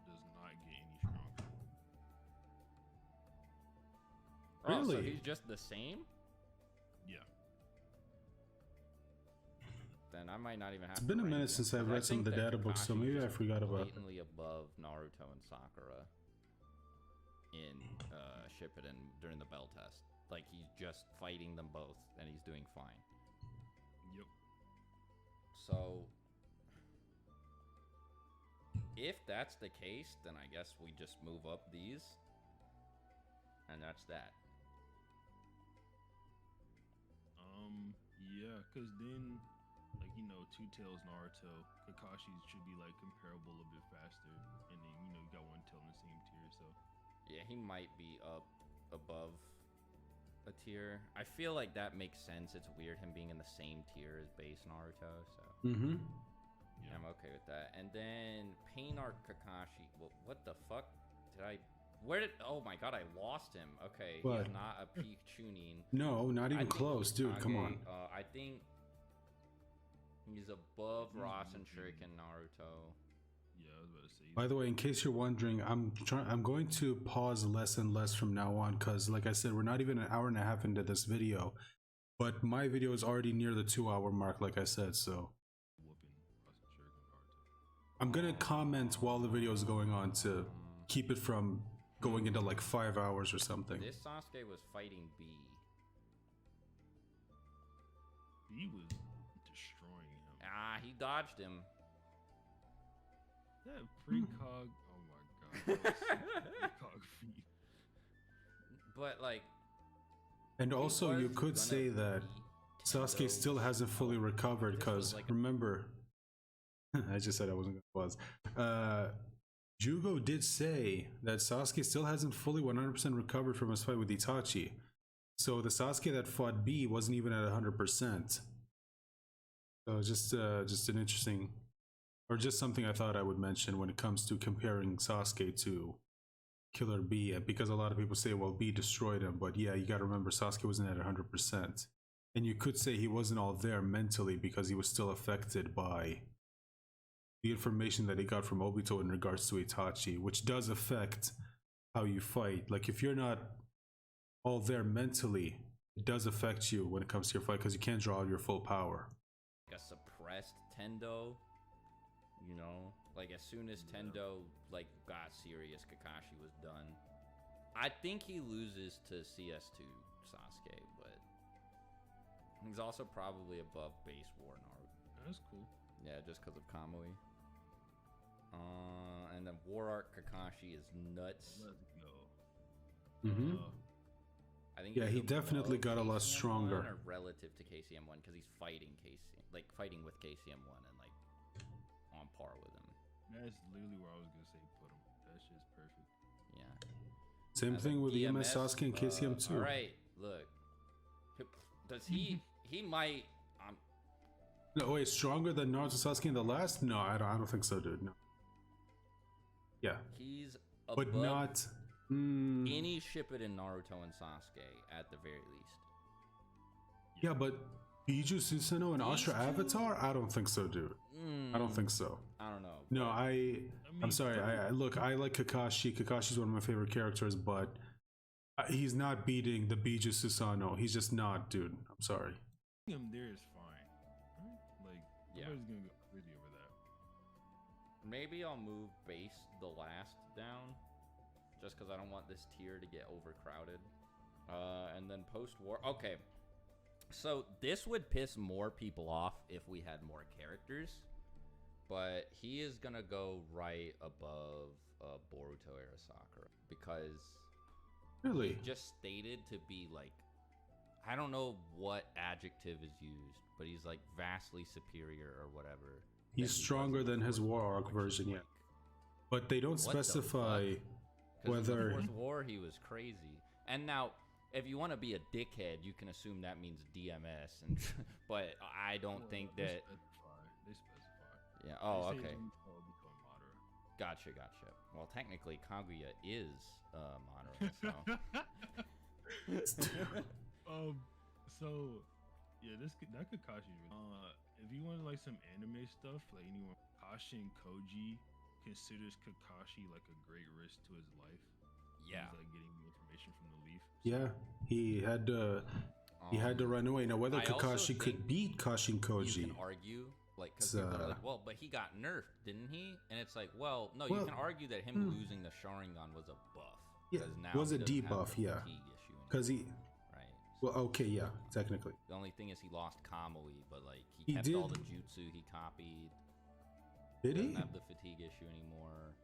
does not get any stronger. Oh, so Really? he's just the same? Yeah. Then I might not even have It's to been a rank minute him, since I've 'cause I read some of think the that data books, so Kakashi's maybe I just forgot about it. blatantly above Naruto and Sakura in Shippuden during the bell test. Like he's just fighting them both and he's doing fine. Yep. So if that's the case, then I guess we just move up these. And that's that. Yeah, because then, like, you know, Two Tails Naruto, Kakashi should be, like, comparable a bit faster. And then, you know, you got One Tail in the same tier, so. Yeah, he might be up above a tier. I feel like that makes sense. It's weird him being in the same tier as base Naruto, so Mm-hmm. yeah, I'm okay with that. And then Pain Art Kakashi. What the fuck did I? Where did? Oh my god, I lost him. Okay, What? he's not a peak Chunin. No, not I even think close, dude. Come on. I think he's above He's Rasen looking- Shuriken Naruto. Yeah, I was about to say. By the way, in case you're wondering, I'm going to pause less and less from now on because, like I said, we're not even an hour and a half into this video, but my video is already near the 2-hour mark, like I said. So Whooping Rasen Shuriken Naruto. I'm gonna comment while the video is going on to keep it from going into like 5 hours or something. This Sasuke was fighting B. He was destroying him. Ah, he dodged him. That precog. Oh my god. That was so precog feat. But like, And he also, you was could gonna say that beat Sasuke Tendo. still hasn't fully recovered This was because like remember, I just said I wasn't gonna pause. Jugo did say that Sasuke still hasn't fully 100% recovered from his fight with Itachi. So the Sasuke that fought B wasn't even at 100%. So just an interesting, or just something I thought I would mention when it comes to comparing Sasuke to Killer B, because a lot of people say, well, B destroyed him, but yeah, you got to remember Sasuke wasn't at 100%. And you could say he wasn't all there mentally because he was still affected by the information that he got from Obito in regards to Itachi, which does affect how you fight. Like if you're not all there mentally, it does affect you when it comes to your fight because you can't draw out your full power. a suppressed Tendo, you know, like as soon as Tendo like got serious, Kakashi was done. I think he loses to CS2 Sasuke, but he's also probably above base War Naruto. That's cool. Yeah, just because of Kamui. And then War Art Kakashi is nuts. Let's go. Mm-hmm. I think Yeah, he's he definitely above got a lot KCM1 stronger. or relative to KCM1 because he's fighting fighting with KCM1 and like on par with him. That's literally where I was gonna say put him. That shit's perfect. Yeah. Same As thing a with DMS, EMS Sasuke and KCM too. All right, look. Does he? He might. No, wait, stronger than Naruto Sasuke in the last? No, I don't think so, dude. No. Yeah, He's above but not. any Shippuden Naruto and Sasuke at the very least. Yeah, but Biju Susanoo and These Astra two? Avatar? I don't think so, dude. I don't think so. I don't know. No, but I I mean, I'm sorry. Look, I like Kakashi. Kakashi's one of my favorite characters, but he's not beating the Bijou Susanoo. He's just not, dude. I'm sorry. him there is fine. Right? Like, Yeah. nobody's gonna go crazy over that. Maybe I'll move base the last down, just because I don't want this tier to get overcrowded. And then post-war. Okay, so this would piss more people off if we had more characters, but he is gonna go right above Boruto era Sakura because Really? he's just stated to be like, I don't know what adjective is used, but he's like vastly superior or whatever. He's stronger than his War Arc version, yeah. But they don't What the specify fuck? 'Cause in the whether. Fourth War he was crazy. And now, if you want to be a dickhead, you can assume that means DMS. And but I don't think They that. specify. Yeah. Oh, They say okay. Naruto become Madara. Gotcha. Well, technically, Kaguya is Madara. So So yeah, that Kakashi. If you want like some anime stuff, like anyone, Kakashi and Koji considers Kakashi like a great risk to his life. yeah. He's like getting the information from the leaf. Yeah, he had to. He had to run away. Now, whether I also Kakashi could think beat Kashin You Koji, can argue, like, because It's, people are like, well, but he got nerfed, didn't he? And it's like, well, no, Well, you can argue that him losing the Sharingan was a buff. yeah, 'cause now was he a doesn't have debuff, the yeah, fatigue issue because he. anymore, right? Well, okay, yeah, technically. The only thing is he lost Kamui, but like He he kept all did. the jutsu he copied. Did Doesn't he? have the fatigue issue anymore.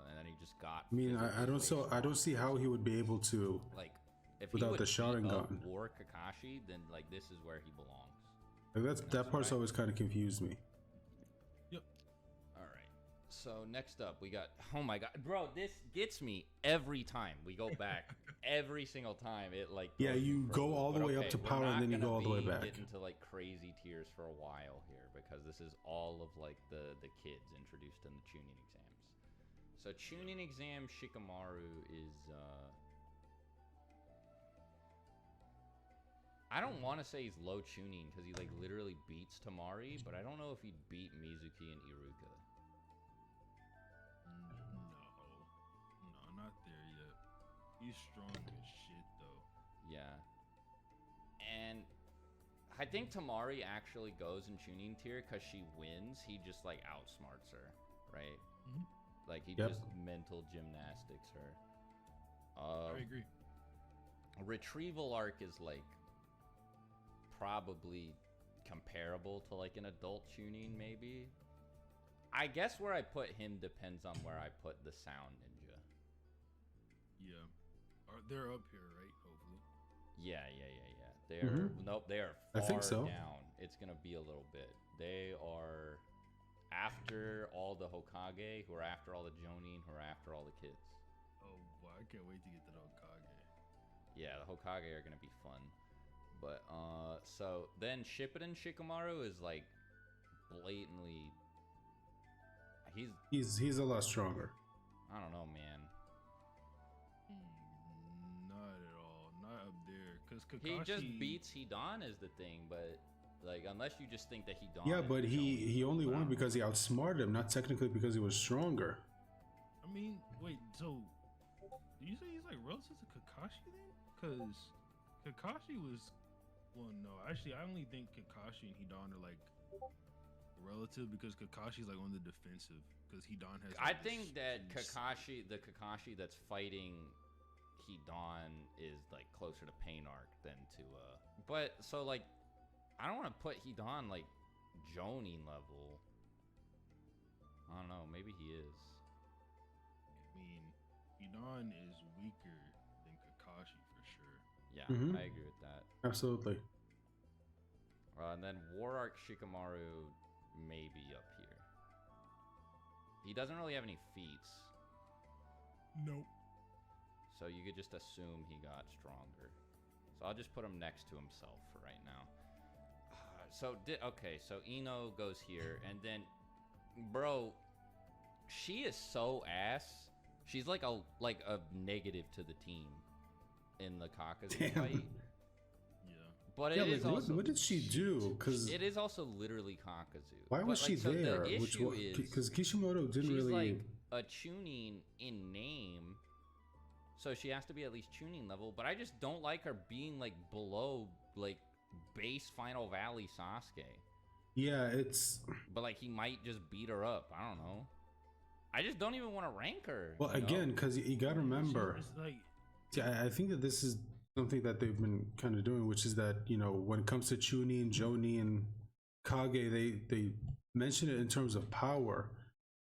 And then he just got. I mean, I don't physically way I don't see how stronger. he would be able to. Like, if without he would the beat up Sharingan. War Kakashi, then like this is where he belongs. Like, that part's right. always kind of confused me. Yep. All right. So next up, we got. Oh my god, bro! This gets me every time we go back. Every single time, it like. Yeah, throws me you for a go loop. all the But way up okay, to we're power and not then you gonna go all the way be back. Getting to like crazy tiers for a while here because this is all of like the kids introduced in the Chunin exams. So Chunin exam Shikamaru is. I don't want to say he's low tuning because he like literally beats Tamari, but I don't know if he'd beat Mizuki and Iruka. No, not there yet. He's strong as shit though. Yeah. And I think Tamari actually goes in tuning tier because she wins. He just like outsmarts her, right? Mhm. Like he Yep. just mental gymnastics her. I agree. Retrieval arc is like probably comparable to like an adult tuning, maybe. I guess where I put him depends on where I put the sound ninja. Yeah. They're up here, right? Hopefully. Yeah. They are nope, they are I far think so. down. It's gonna be a little bit. They are after all the Hokage, who are after all the Jonin, who are after all the kids. Oh boy, I can't wait to get to the Hokage. Yeah, the Hokage are gonna be fun. But so then Shippuden Shikamaru is like blatantly He's a lot stronger. I don't know, man. Not at all. Not up there. Cause Kakashi. He just beats Hidan is the thing, but like unless you just think that Hidan Yeah, is but the he Jonin, only I won don't because he outsmarted him, not technically because he was stronger. I mean, wait. So, do you say he's like relative to Kakashi then? Cause Kakashi was. Well, no. Actually, I only think Kakashi and Hidan are like relative because Kakashi's like on the defensive because Hidan has. I like, think that this- the Kakashi that's fighting Hidan is like closer to Pain Arc than to but so like I don't want to put Hidan like Jonin level. I don't know, maybe he is. I mean, Hidan is weaker than Kakashi for sure. Yeah, Mhm. I agree with that. Absolutely. And then War Arc Shikamaru may be up here. He doesn't really have any feats, Nope. so you could just assume he got stronger. So I'll just put him next to himself for right now. Okay, so Ino goes here, and then, bro, she is so ass. She's like a negative to the team in the Kakazu Damn. fight. Yeah. But Yeah, it is like also what did she do? Because it is also literally Kakuzu. why was But, she like, so there? the issue is Because Kishimoto didn't she's really. like a Chunin in name, so she has to be at least Chunin level. But I just don't like her being like below like base Final Valley Sasuke. Yeah, it's. But like he might just beat her up. I don't know. I just don't even want to rank her. Well, again, because you got to remember. It's like, See, I think that this is something that they've been kind of doing, which is that, you know, when it comes to Chunin, Jonin, Kage, they mention it in terms of power,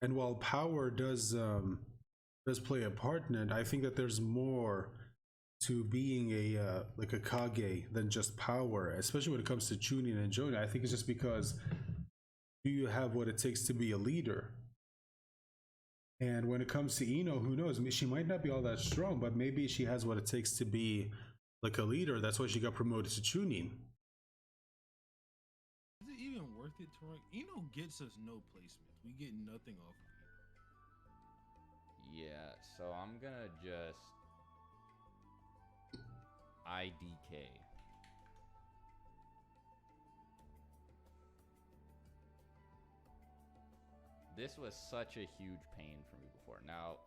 and while power does play a part in it, I think that there's more to being a like a Kage than just power, especially when it comes to Chunin and Jonin. I think it's just because, do you have what it takes to be a leader? And when it comes to Ino, who knows? I mean, she might not be all that strong, but maybe she has what it takes to be like a leader. That's why she got promoted to Chunin. is it even worth it to rank? Eno gets us no placements. We get nothing off of Eno. Yeah, so I'm gonna just IDK. This was such a huge pain for me before. Now,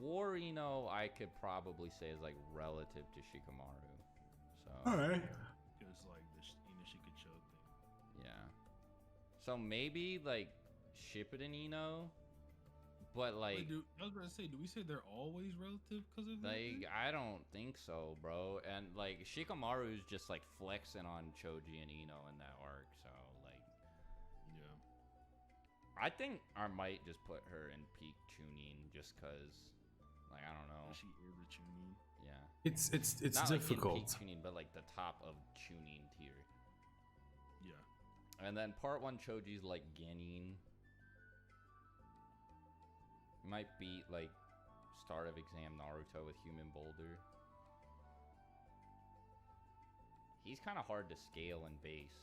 War Eno, I could probably say is like relative to Shikamaru. So All right. Because like the Eno Shikacho thing. yeah. So maybe like Shippuden Eno, but like I was about to say, do we say they're always relative because of that? like I don't think so, bro. And like Shikamaru's just like flexing on Choji and Eno in that arc. So like Yeah. I think I might just put her in peak Chunin just cause like I don't know. She is a Chunin. Yeah. It's Not difficult. like in peak Chunin, but like the top of Chunin tier. Yeah. And then part 1 Choji's like Genin. Might beat like start of exam Naruto with Human Boulder. He's kind of hard to scale in base.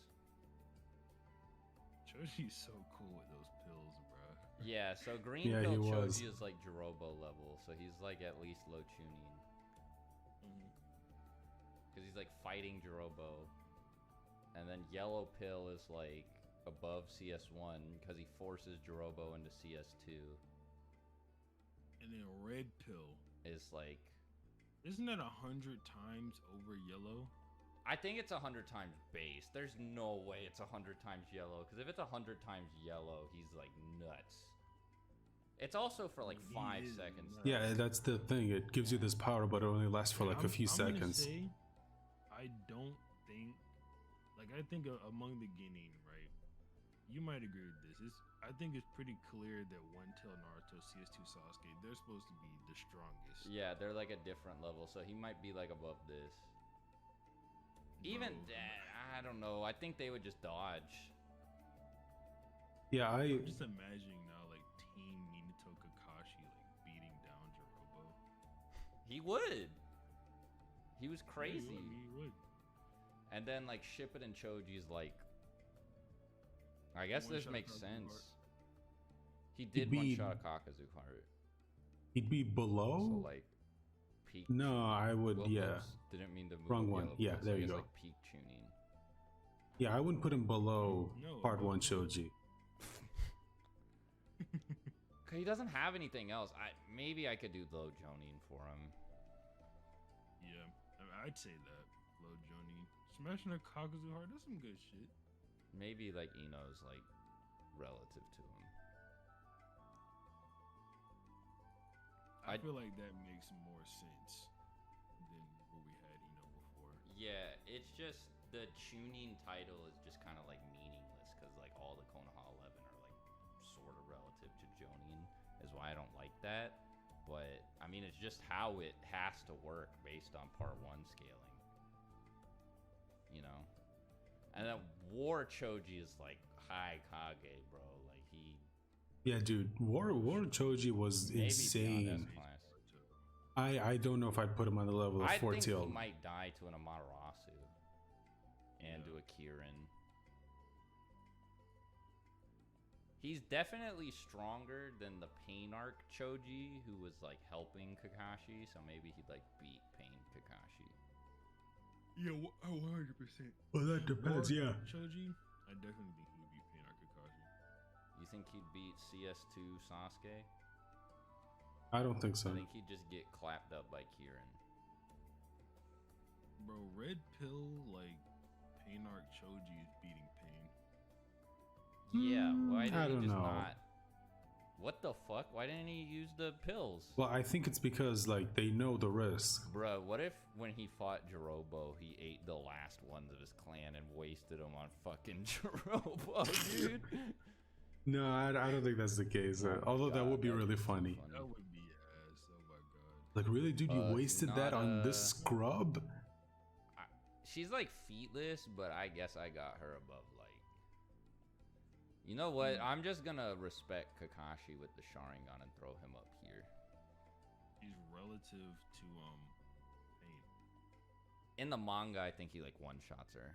Choji's so cool with those pills, bro. Yeah, so green Yeah, pill he was. Choji is like Jirobo level, so he's like at least low Chunin. Because he's like fighting Jirobo. And then yellow pill is like above CS1 because he forces Jirobo into CS2. And then red pill. Is like, Isn't that 100 times over yellow? I think it's 100 times base. There's no way it's 100 times yellow. Because if it's 100 times yellow, he's like nuts. It's also for like He 5 is seconds. nuts. Yeah, that's the thing. It gives you this power, but it only lasts for like a few I'm seconds. Gonna say, I don't think, like I think among the Genin, right? You might agree with this. I think it's pretty clear that One Tail Naruto, CS2 Sasuke, they're supposed to be the strongest. Yeah, they're like a different level. So he might be like above this. Even Bro, that, I don't know. I think they would just dodge. Yeah, I'm just imagining now, like Team Minato Kakashi, like beating down Jirobo. He would. He was Yeah, crazy. he would. And then like Shippuden Choji's like, I guess One this shot makes Kakuzu sense. heart. He did be- one shot Kakuzu heart. he'd be below. So like peak. No, I would. Well, Yeah, oops, didn't mean to move. Wrong up one. yellow, Yeah, but there I you guess, go. Like peak tuning. yeah, I wouldn't put him below No, Part I 1 wouldn't. Choji. Cause he doesn't have anything else. Maybe I could do low Jonin for him. Yeah, I mean, I'd say that. Low Jonin. Smashing a Kakuzu heart, that's some good shit. Maybe like Eno's like relative to him. I I- feel like that makes more sense than what we had Eno before. Yeah, it's just the Chunin title is just kind of like meaningless because like all the Konoha 11 are like sort of relative to Jonin, is why I don't like that. But I mean, it's just how it has to work based on Part 1 scaling, you know. And then War Choji is like high Kage, bro. Like he Yeah, dude, War Choji was maybe beyond insane. S class. I don't know if I'd put him on the level of I Four think Tail. he might die to an Amaterasu and Yeah. to a Kirin. He's definitely stronger than the Pain Arc Choji, who was like helping Kakashi, so maybe he'd like beat Pain Kakashi. Yeah, 100%. Well, that depends. Yeah. Choji, I definitely think he would beat Pain or Kakashi. You think he'd beat CS2 Sasuke? I don't think so. I think he'd just get clapped up by Kieran. Bro, Red Pill, like, Pain Arc Choji is beating Pain. Yeah, why did I he don't just know. not? What the fuck? Why didn't he use the pills? Well, I think it's because like they know the risk. Bruh, what if when he fought Jirobo, he ate the last ones of his clan and wasted them on fucking Jirobo, dude? No, I don't think that's the case. Although that would be really funny. That would be ass. Oh my god. Like, really, dude, you wasted that on this scrub? She's like feetless, but I guess I got her above light. You know what? I'm just gonna respect Kakashi with the Sharingan and throw him up here. He's relative to Pain. In the manga, I think he like one-shots her.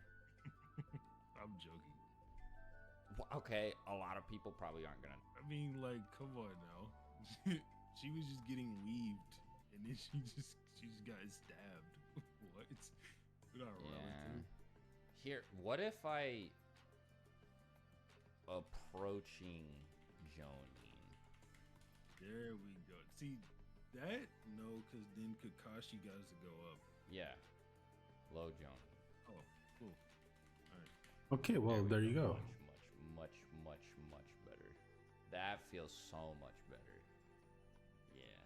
I'm joking. Okay, a lot of people probably aren't gonna. I mean, like, come on now. She was just getting weaved, and then she just got stabbed. What? We're not relative. Here, what if I approaching Jonin? There we go. See that? No, because then Kakashi got to go up. Yeah, low Jonin. Oh, cool. All right. Okay, well, there you go. Much better. That feels so much better. Yeah.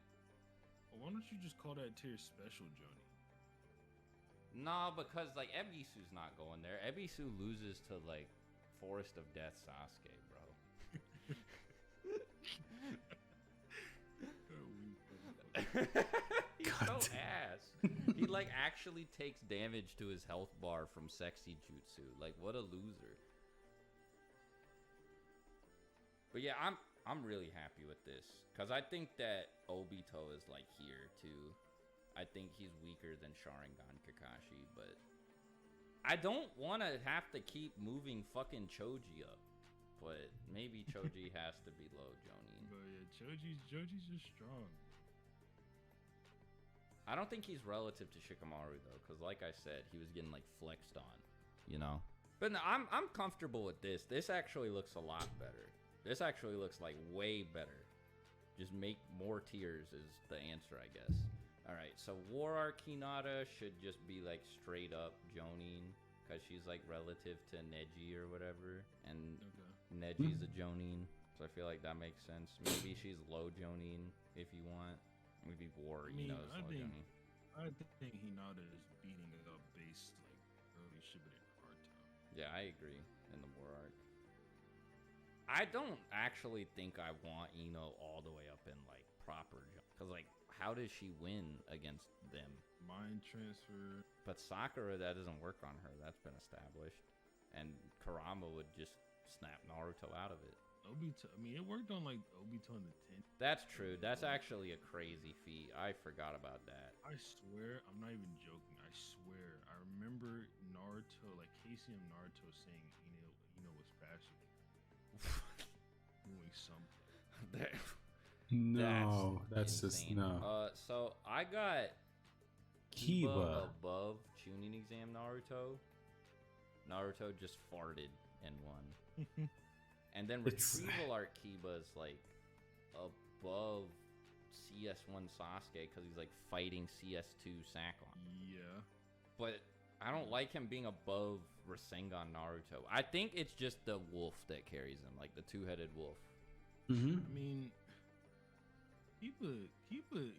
Well, why don't you just call that tier special, Joni? Nah, because like Ebisu's not going there. Ebisu loses to like Forest of Death Sasuke, bro. He's so ass. He like actually takes damage to his health bar from sexy jutsu. Like, what a loser. But yeah, I'm really happy with this because I think that Obito is like here too. I think he's weaker than Sharingan Kakashi, but I don't want to have to keep moving fucking Choji up. But maybe Choji has to be low Jonin. But yeah, Choji's just strong. I don't think he's relative to Shikamaru though, because like I said, he was getting like flexed on, you know. But no, I'm comfortable with this. This actually looks a lot better. This actually looks like way better. Just make more tiers is the answer, I guess. All right, so War Arc Hinata should just be like straight up Jonin, because she's like relative to Neji or whatever, and Neji's a Jonin, so I feel like that makes sense. Maybe she's low Jonin if you want. Maybe War, you know, is low Jonin. I think Hinata is beating up base like early Shippuden Naruto. Yeah, I agree in the War Arc. I don't actually think I want Ino all the way up in like proper, because like how does she win against them? Mind transfer. But Sakura, that doesn't work on her. That's been established. And Kurama would just snap Naruto out of it. Obito, I mean, it worked on like Obito in the 10th. That's true. That's actually a crazy feat. I forgot about that. I swear, I'm not even joking. I swear, I remember Naruto, like Casey and Naruto saying Ino was faster. Doing something. No, that's just insane. no. So I got Kiba above Chunin exam Naruto. Naruto just farted and won. And then Retrieval Arc Kiba is like above CS1 Sasuke because he's like fighting CS2 Sakon. Yeah. But I don't like him being above Rasengan Naruto. I think it's just the wolf that carries him, like the two-headed wolf. Mm-hmm. I mean, Kiba,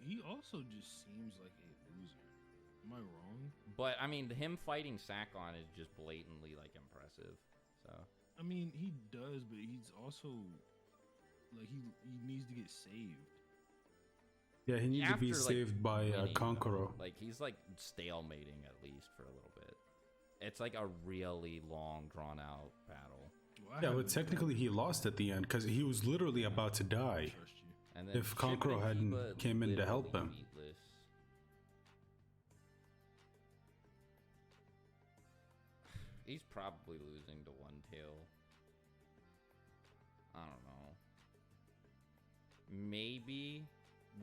he also just seems like a loser. Am I wrong? But I mean, him fighting Sakon is just blatantly like impressive. So I mean, he does, but he's also like he needs to get saved. Yeah, he needs to be saved by Kankuro. Like he's like stalemating at least for a little bit. It's like a really long, drawn out battle. Well, yeah, but technically he lost at the end because he was literally about to die. And then if Kankuro hadn't came in to help him. Beatless. He's probably losing to One Tail. I don't know. Maybe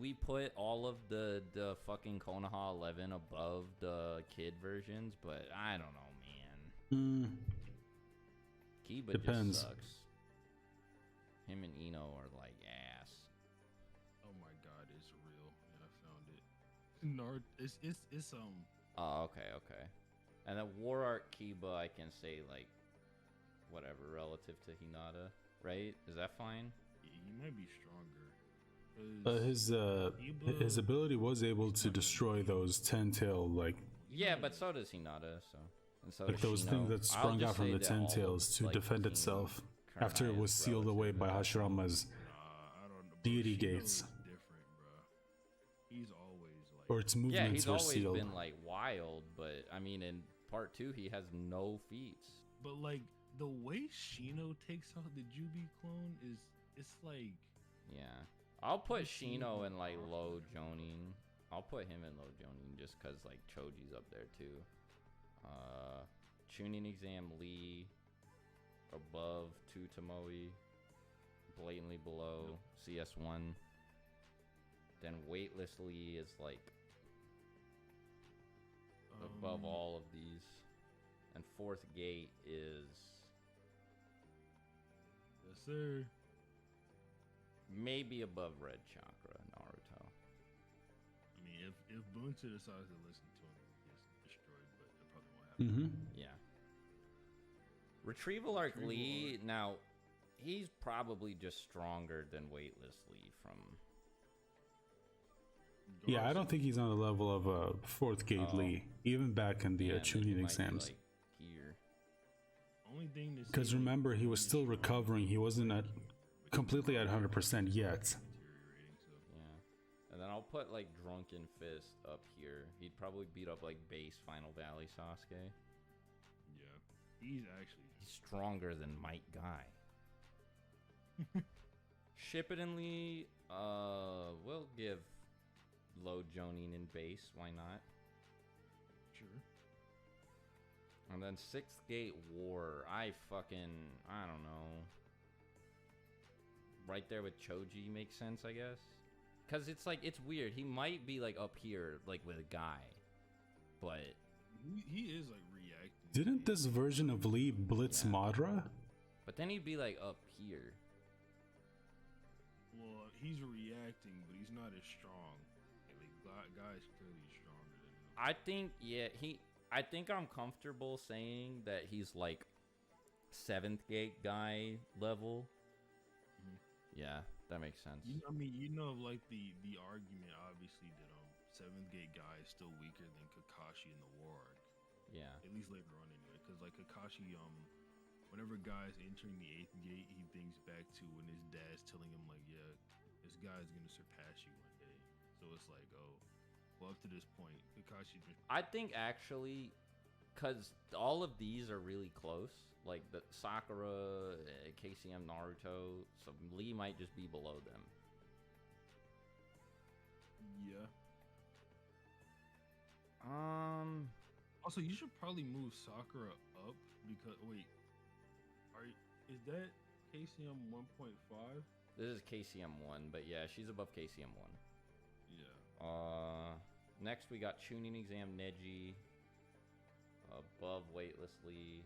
we put all of the fucking Konoha 11 above the kid versions, but I don't know, man. Kiba Depends. just sucks. Him and Ino are like ass. Oh my god, it's real. Yeah, I found it. Naruto, it's Oh, okay. And then War Art Kiba, I can say like whatever relative to Hinata, right? Is that fine? he might be stronger. His ability was able to destroy those 10-tail like But so does Hinata. So and so like does those Shino. things that I'll sprung just out from say the that all 10 tails of, to like, defend Team itself Kurenai after it was is sealed away by relative to that. Hashirama's Nah, I don't know. deity Shino gates. is different, bro. He's always like. or its Yeah, movements he's were always sealed. been like wild, but I mean, in part 2, he has no feats. But like the way Shino takes out the Jubi clone is, it's like. Yeah, I'll put I've seen Shino him in like powerful. low Jonin. I'll put him in low Jonin just cause like Choji's up there too. Chunin exam Lee above 2 Tomoe, blatantly below CS1. Then weightless Lee is like above all of these, and fourth gate is Yes, sir. maybe above Red Chakra Naruto. I mean, if Bunta decides to listen to him, he gets destroyed, but it probably won't happen. Mm-hmm. Yeah. Retrieval Arc Retrieval Lee, Arc. now he's probably just stronger than Weightless Lee from. Yeah, I Garza. don't think he's on the level of fourth gate Oh. Lee, even back in the Man, then he Chunin might be, exams. like, here. Only thing to Because say, like, remember, he was he's still strong, recovering. He wasn't at completely at 100% yet. deteriorating, so. Yeah. And then I'll put like Drunken Fist up here. He'd probably beat up like base Final Valley Sasuke. Yeah, he's actually. He's stronger than Might Guy. Shippuden Lee, we'll give low Jonin in base. Why not? Sure. And then Sixth Gate War. I don't know. Right there with Choji makes sense, I guess. Because it's like, it's weird. He might be like up here, like with a guy. But He is like reacting. Didn't this version of Lee blitz Yeah. Madara? then he'd be like up here. Well, he's reacting, but he's not as strong. Like, guy's clearly stronger than him. I think, I think I'm comfortable saying that he's like 7th Gate guy level. Mhm. Yeah, that makes sense. I mean, like the argument obviously that seventh gate guy is still weaker than Kakashi in the war arc. Yeah. At least later on, anyway. Because like Kakashi, whenever guy's entering the 8th gate, he thinks back to when his dad's telling him like, yeah, this guy's gonna surpass you one day. So it's like, oh, well, up to this point, Kakashi just. I think actually, because all of these are really close, like the Sakura, KCM, Naruto, so Lee might just be below them. Yeah. Also, Also, you should probably move Sakura up because is that KCM 1.5? this is KCM 1, but yeah, she's above KCM 1. Yeah. Next we got Chunin Exam Neji, above Weightless Lee.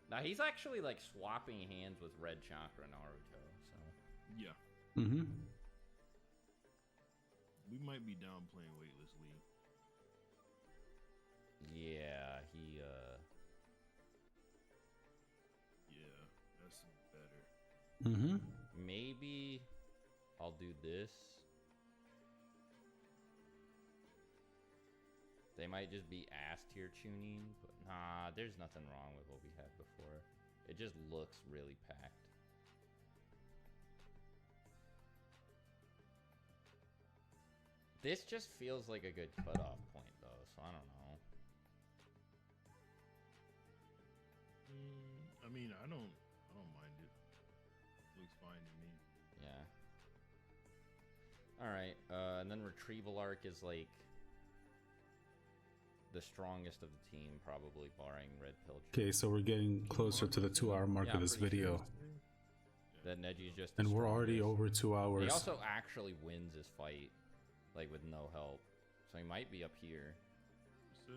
Now he's actually like swapping hands with Red Chakra Naruto, so Yeah. Mm-hmm. We might be downplaying Weightless Lee. yeah, Yeah, that's better. Mm-hmm. maybe I'll do this. They might just be ass tier tuning, but nah, there's nothing wrong with what we had before. It just looks really packed. This just feels like a good cutoff point, though, so I don't know. I mean, I don't mind it. Looks fine to me. Yeah. Alright, and then Retrieval Arc is like the strongest of the team, probably barring Red Pill. Okay, so we're getting closer to the 2-hour mark Yeah, of this pretty sure video. Yeah. that Neji's just. And we're already over 2 hours. He also actually wins this fight, like with no help. So he might be up here. So,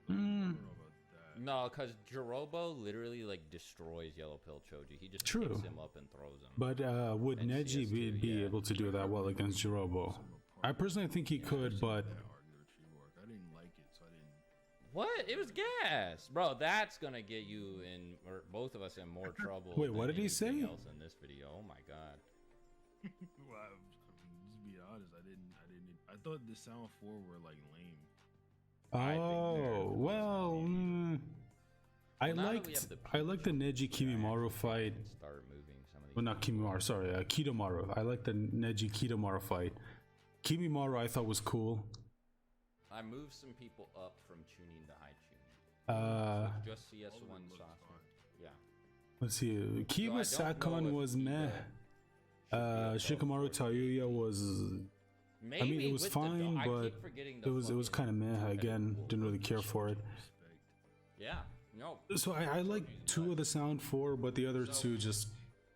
I don't know about that. No, because Jirobo literally like destroys Yellow Pill Choji. He just True. picks him up and throws him. But would And Neji CS2, be able to do that well against Jirobo? I personally think he could, but I didn't like it, so I didn't. What? It was gas, bro. That's gonna get you in, or both of us in more trouble. Wait, what than did he say? anything else in this video? Oh my god. Well, just be honest. I didn't. I thought the sound 4 were like lame. oh well. I Well, now that we liked have the the Neji Kimimaru fight. Start moving some of these. Well, not Kimimaru, sorry, Kidomaru. I like the Neji Kidomaru fight. Kimimaru I thought was cool. I moved some people up from Chunin to high Chunin. Just CS1 Sakura. Yeah. Let's see. Kiba Sakon was meh. Shikamaru Tayuya was. Maybe I mean, it was with fine, I but keep forgetting the it was kind of meh. Again, didn't really care for it. Yeah. No. So I like 2 of the sound 4, but the other 2 just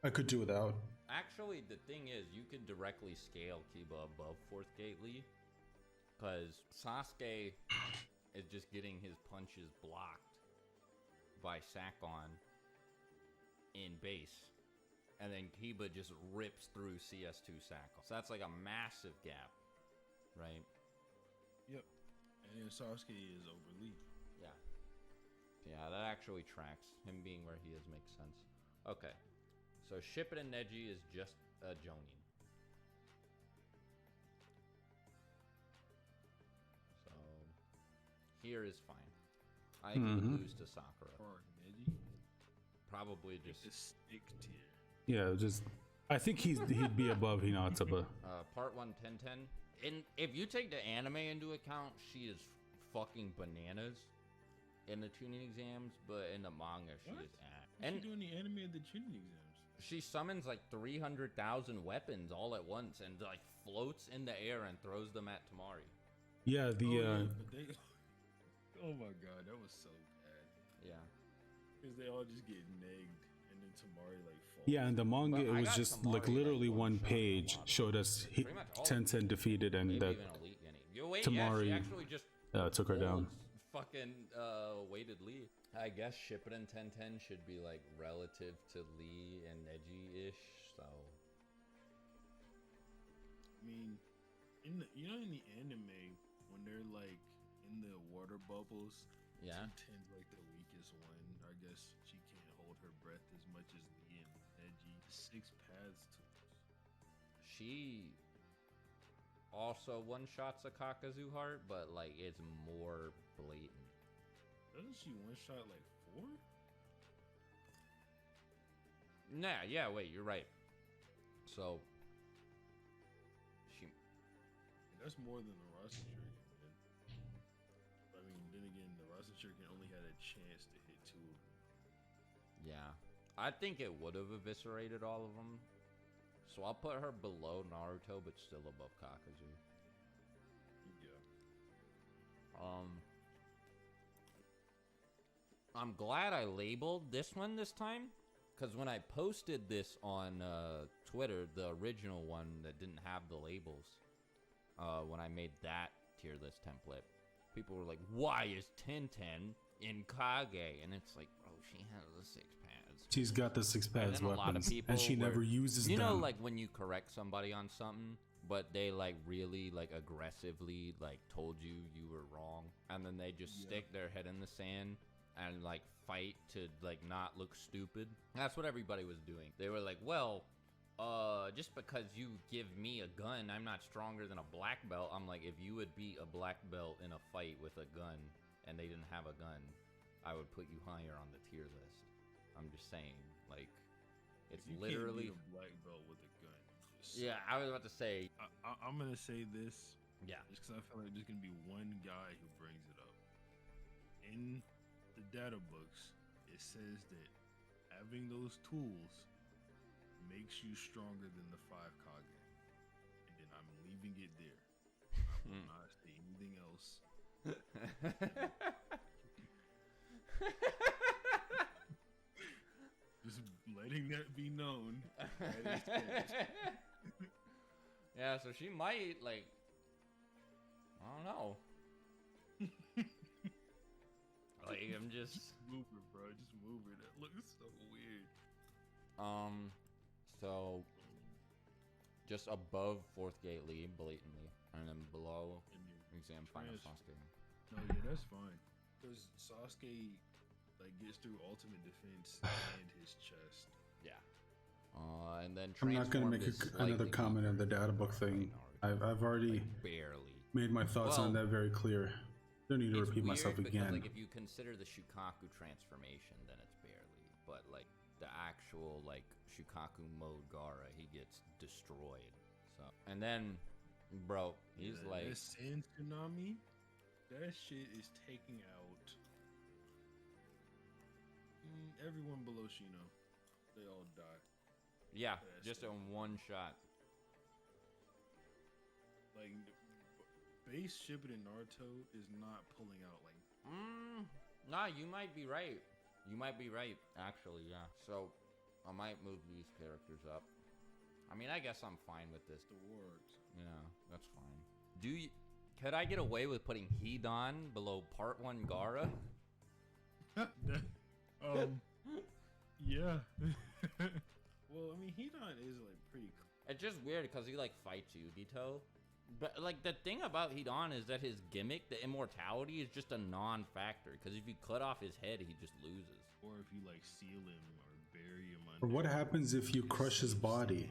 I could do without. Actually, the thing is, you could directly scale Kiba above 4th Gate Lee, because Sasuke is just getting his punches blocked by Sakon in base, and then Kiba just rips through CS2 Sakon. So that's like a massive gap, right? Yep. And then Sasuke is over Lee. Yeah. Yeah, that actually tracks. Him being where he is makes sense. Okay. So Shippuden Neji is just a Jonin. So here is fine. I can lose to Sakura. Or Neji. Probably just The stick tier. Yeah, just I think he'd be above Hinata, but part 1 1010. And if you take the anime into account, she is fucking bananas in the tuning exams, but in the manga she What? is at. What's she doing the anime of the Chunin exams? She summons like 300,000 weapons all at once and like floats in the air and throws them at Tamari. yeah, But they, oh my god, that was so bad. Yeah. Because they all just get negged, and then Tamari like falls. yeah, in the manga But it I was got just Tamari, like literally like, one one shot page a lot. showed us Pretty much all of them. Tencent defeated and Maybe that even Elite Guinea. Yo, wait, Tamari, yeah, she actually just took her down. fucking weighted Lee. I guess Shippuden 1010 should be like relative to Lee and Neji-ish, so I mean, in the in the anime when they're like in the water bubbles, yeah. Ten's like the weakest one. I guess she can't hold her breath as much as Lee and Neji. 6 paths to She also one-shots a Kakazu heart, but like it's more blatant. Doesn't she one shot like 4? Nah, yeah, wait, you're right. So she That's more than the Rasen Shuriken, man. I mean, then again, the Rasen Shuriken only had a chance to hit 2 of them. Yeah. I think it would have eviscerated all of them. So I'll put her below Naruto, but still above Kakazu. Yeah. I'm glad I labeled this one this time, because when I posted this on Twitter, the original one that didn't have the labels, when I made that tier list template, people were like, why is 1010 in Kage? And it's like, bro, she has the 6 pads. She's got the 6 pads then a lot of weapons, people and she were- never uses You them. know, like when you correct somebody on something, but they like really like aggressively like told you were wrong, and then they just stick their head in the sand and like fight to like not look stupid. That's what everybody was doing. They were like, well, just because you give me a gun, I'm not stronger than a black belt. I'm like, if you would beat a black belt in a fight with a gun and they didn't have a gun, I would put you higher on the tier list. I'm just saying, like, it's You literally. can't beat a black belt with a gun. Just- Yeah, I was about to say. I'm gonna say this. Yeah. Just because I feel like there's gonna be one guy who brings it up. In the data books, it says that having those tools makes you stronger than the 5 Kage. And then I'm leaving it there. I will not say anything else. Just letting that be known. That is cash. Yeah, so she might, like, I don't know. Like, I'm just move her, bro. Just move her. That looks so weird. So just above fourth gate lead, blatantly, and then below exam final Sasuke. No, yeah, that's fine. Because Sasuke, like, gets through ultimate defense and his chest. Yeah. And then I'm not gonna make another comment on the data book thing. I've already like, barely made my thoughts on that very clear. Don't need to repeat myself because, again. like, if you consider the Shukaku transformation, then it's barely. But like the actual like Shukaku mode Gaara, he gets destroyed. So and then, bro, he's like that Sand Tsunami. That shit is taking out everyone below Shino. They all die. Yeah, just in one shot. Like, base Shippuden Naruto is not pulling out like. Nah, you might be right. You might be right, actually, yeah. So, I might move these characters up. I mean, I guess I'm fine with this. The works. Yeah, that's fine. Could I get away with putting Hidan below Part 1 Gaara? Yeah. Well, I mean, Hidan is like pretty. It's just weird because he like fights Yugito. But like the thing about Hidan is that his gimmick, the immortality, is just a non-factor. Because if you cut off his head, he just loses. Or if you like seal him or bury him Or under. what happens if you crush his body?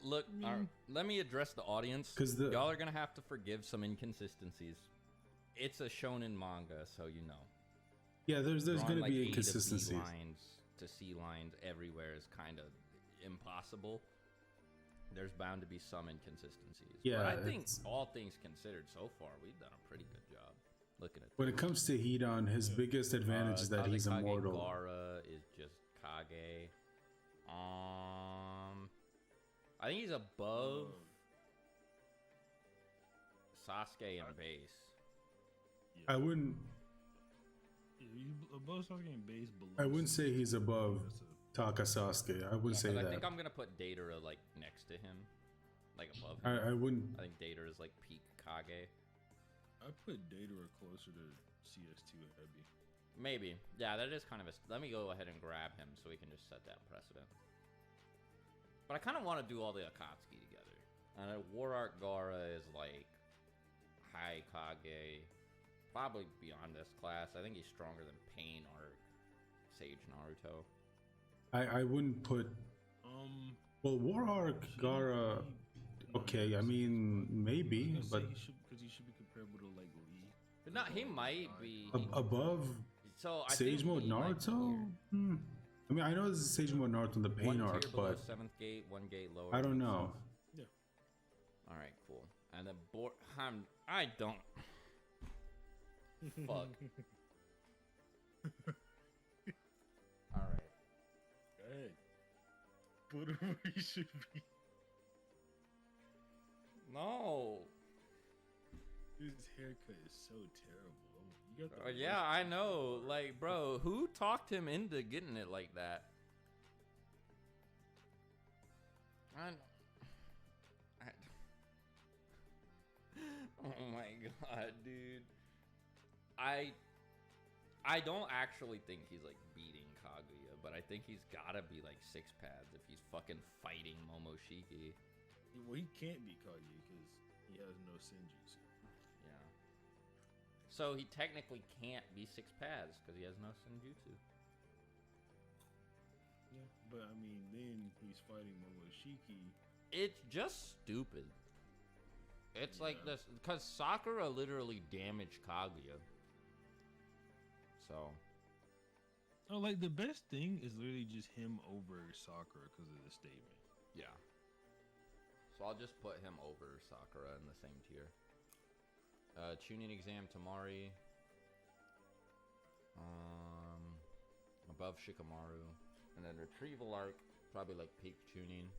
Let me address the audience. Because y'all are gonna have to forgive some inconsistencies. It's a shonen manga, so you know. Yeah, there's gonna like be A inconsistencies. to B lines to C lines everywhere is kind of impossible. There's bound to be some inconsistencies. Yeah, but I think all things considered, so far we've done a pretty good job. Looking at when it comes to Hidan, his biggest advantage is that he's Kazekage immortal. Gaara is just Kage. I think he's above Sasuke and base. Yeah. I wouldn't. Above Sasuke and base below. I wouldn't say he's above Taka Sasuke. I wouldn't say that. I think I'm gonna put Datara like next to him, like above him. I wouldn't. I think Datara is like peak Kage. I put Datara closer to CS2 heavy. Maybe. Yeah, that is kind of a... Let me go ahead and grab him so we can just set that precedent. But I kind of want to do all the Akatsuki together. And War Art Gaara is like high Kage. Probably beyond this class. I think he's stronger than Pain Arc Sage Naruto. I wouldn't put. Well, War Arc Gaara. Okay, I mean maybe, but because he should be comparable to like Lee. But not he might be above. So I Sage think Mode Naruto. I mean, I know this is Sage Mode Naruto in the Pain Arc, but 7th gate, 1 gate lower. I don't know. Yeah. All right, cool. And then I don't. Fuck. All right. Go ahead. Put him where he should be. No. His haircut is so terrible. You got the Yeah, I know. Like, bro, who talked him into getting it like that? Oh my god, dude. I don't actually think he's like beating Kaguya, but I think he's gotta be like 6 pads if he's fucking fighting Momoshiki. Well, he can't be Kaguya because he has no senjutsu. Yeah. So he technically can't be 6 pads because he has no senjutsu. Yeah, but I mean, then he's fighting Momoshiki. It's just stupid. It's like this because Sakura literally damaged Kaguya. So. Oh, like the best thing is literally just him over Sakura because of the statement. Yeah. So I'll just put him over Sakura in the same tier. Chunin exam Tamari. Above Shikamaru. And then retrieval arc, probably like peak Chunin.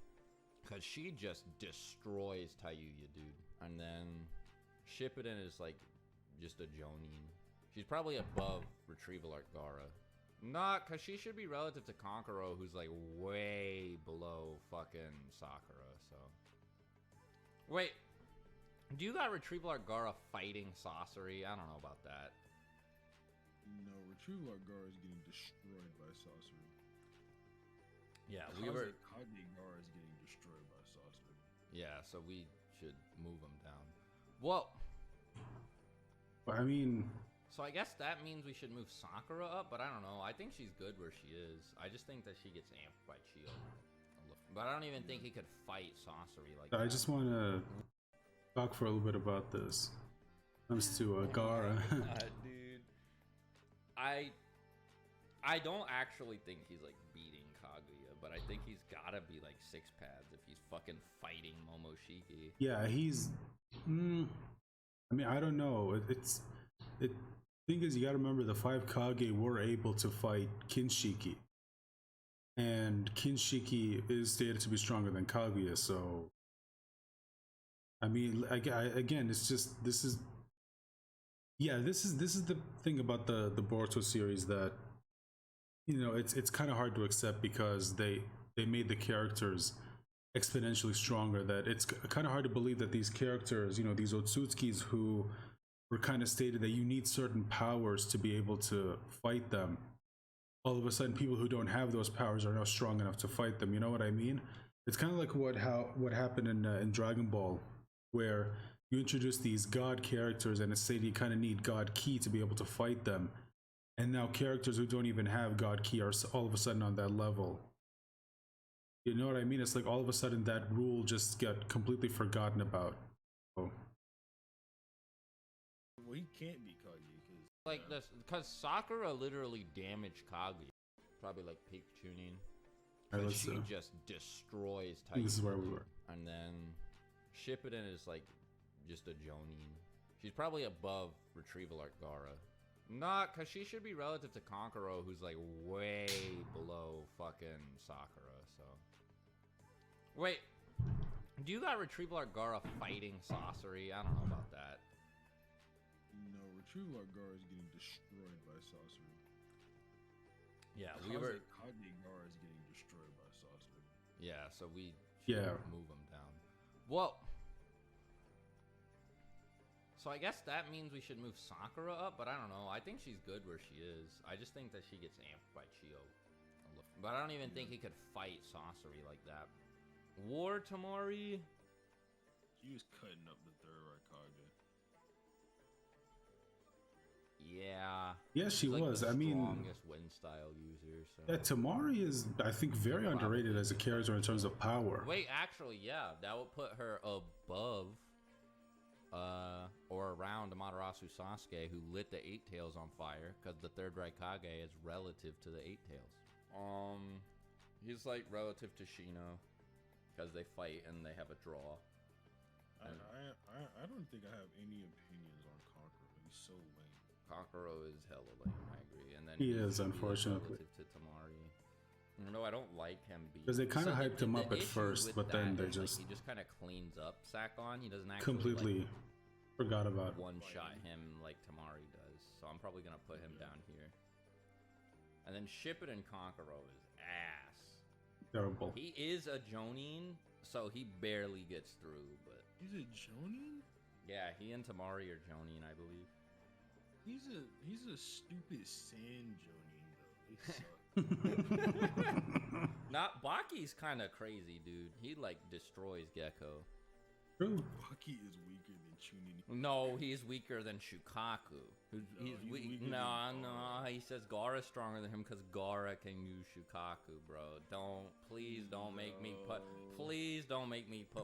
Because she just destroys Taiyuya, dude. And then Shippuden is like just a Jonin. She's probably above retrieval arc Gaara. Not, because she should be relative to Kankuro, who's like way below fucking Sakura, so. Wait, do you got Retrieval Art Gaara fighting Sasori? I don't know about that. No, Retrieval Art Gaara is getting destroyed by Sasori. Yeah, we were. Kage Gaara is getting destroyed by Sasori. Yeah, so we should move him down. Well, I mean, so I guess that means we should move Sakura up, but I don't know. I think she's good where she is. I just think that she gets amped by Chio. But I don't even think he could fight Sasori like that. I just want to talk for a little bit about this. Comes to Gaara. Dude, I don't actually think he's like beating Kaguya, but I think he's gotta be like 6 pads if he's fucking fighting Momoshiki. Yeah, he's. I mean, I don't know. Thing is, you gotta remember the 5 Kage were able to fight Kinshiki, and Kinshiki is stated to be stronger than Kaguya. So, I mean, again, it's just this is the thing about the Boruto series that, you know, it's kind of hard to accept because they made the characters exponentially stronger, that it's kind of hard to believe that these characters, you know, these Otsutskis who were kind of stated that you need certain powers to be able to fight them, all of a sudden people who don't have those powers are now strong enough to fight them. You know what I mean? It's kind of like what happened in Dragon Ball, where you introduce these god characters and it's said you kind of need god ki to be able to fight them, and now characters who don't even have god ki are all of a sudden on that level. You know what I mean? It's like all of a sudden that rule just got completely forgotten about. Oh. Well, he can't be Kage because Like this, because Sakura literally damaged Kaguya. Probably like peak Chunin. Alright, But let's, she just destroys I think this is where we Titan. were. And then Shippuden is like just a Jonin. She's probably above Retrieval Art Gaara. Not, because she should be relative to Kankuro, who's like way below fucking Sakura, so. Wait, do you got Retrieval Art Gaara fighting Sasori? I don't know about that. no, Retrieval Art Gaara is getting destroyed by Sasori. Yeah, we were. Kage Gaara is getting destroyed by Sasori. Yeah, so we should move him down. Well, so I guess that means we should move Sakura up, but I don't know. I think she's good where she is. I just think that she gets amped by Chio. But I don't even think he could fight Sasori like that. War Tamari? He was cutting up the third Raikage. Yeah. Yes, she She's like was. the I mean, strongest wind style user. So. yeah, Tamari is, I think, very underrated as a character in terms of power. Wait, actually, yeah, that would put her above, or around Amaterasu Sasuke, who lit the 8 Tails on fire, because the third Raikage is relative to the 8 Tails. He's like relative to Shino, because they fight and they have a draw. I don't think I have any opinions on Kankuro. He's so lame. Kankuro is hella lame, I agree. And then He is, unfortunately. relative to Tamari. No, I don't like him Because they kind of hyped him up at first, but then they just he just kind of cleans up Sakon. He doesn't actually completely forgot about it. one-shot him like Tamari does. So I'm probably gonna put him down here. And then Shippuden Kankuro is ass. Terrible. He is a Jonin, so he barely gets through. But He's a Jonin? yeah, he and Tamari are Jonin, I believe. He's a stupid sand Jonin though. They suck. Not Baki's kind of crazy, dude. He like destroys Gecko. True. Baki is weaker than Chunin. No, he's weaker than Shukaku. He's he's weak. weaker than No, Gaara. he says Gaara's stronger than him because Gaara can use Shukaku, bro. Please don't make me put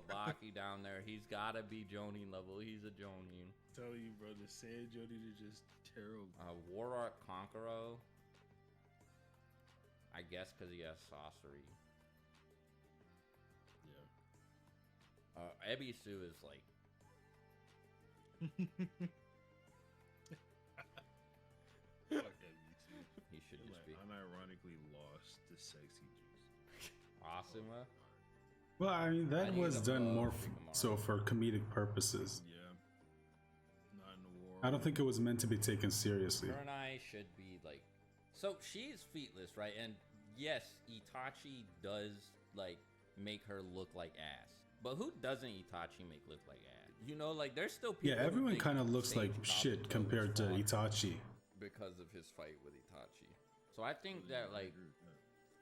Baki down there. He's gotta be Jonin level. He's a Jonin. Tell you, bro, the sand Jonin is just terrible. War Art Kankuro. I guess because he has Sasori. Yeah. Ebisu is like. Fuck that YouTube. He should just be. Unironically lost to Sexy Juice. Asuma? Well, I mean, I that think was he's done above more Shikamaru. so for comedic purposes. Yeah. Not in the war. I don't think it was meant to be taken seriously. Kurenai should be like So she's feetless, right? And yes, Itachi does like make her look like ass. But who doesn't Itachi make look like ass? You know, like there's still people. Yeah, who everyone think kind of looks Sage like Kabuto shit is compared to fought Itachi. because of his fight with Itachi. So I think that I like, agree with that.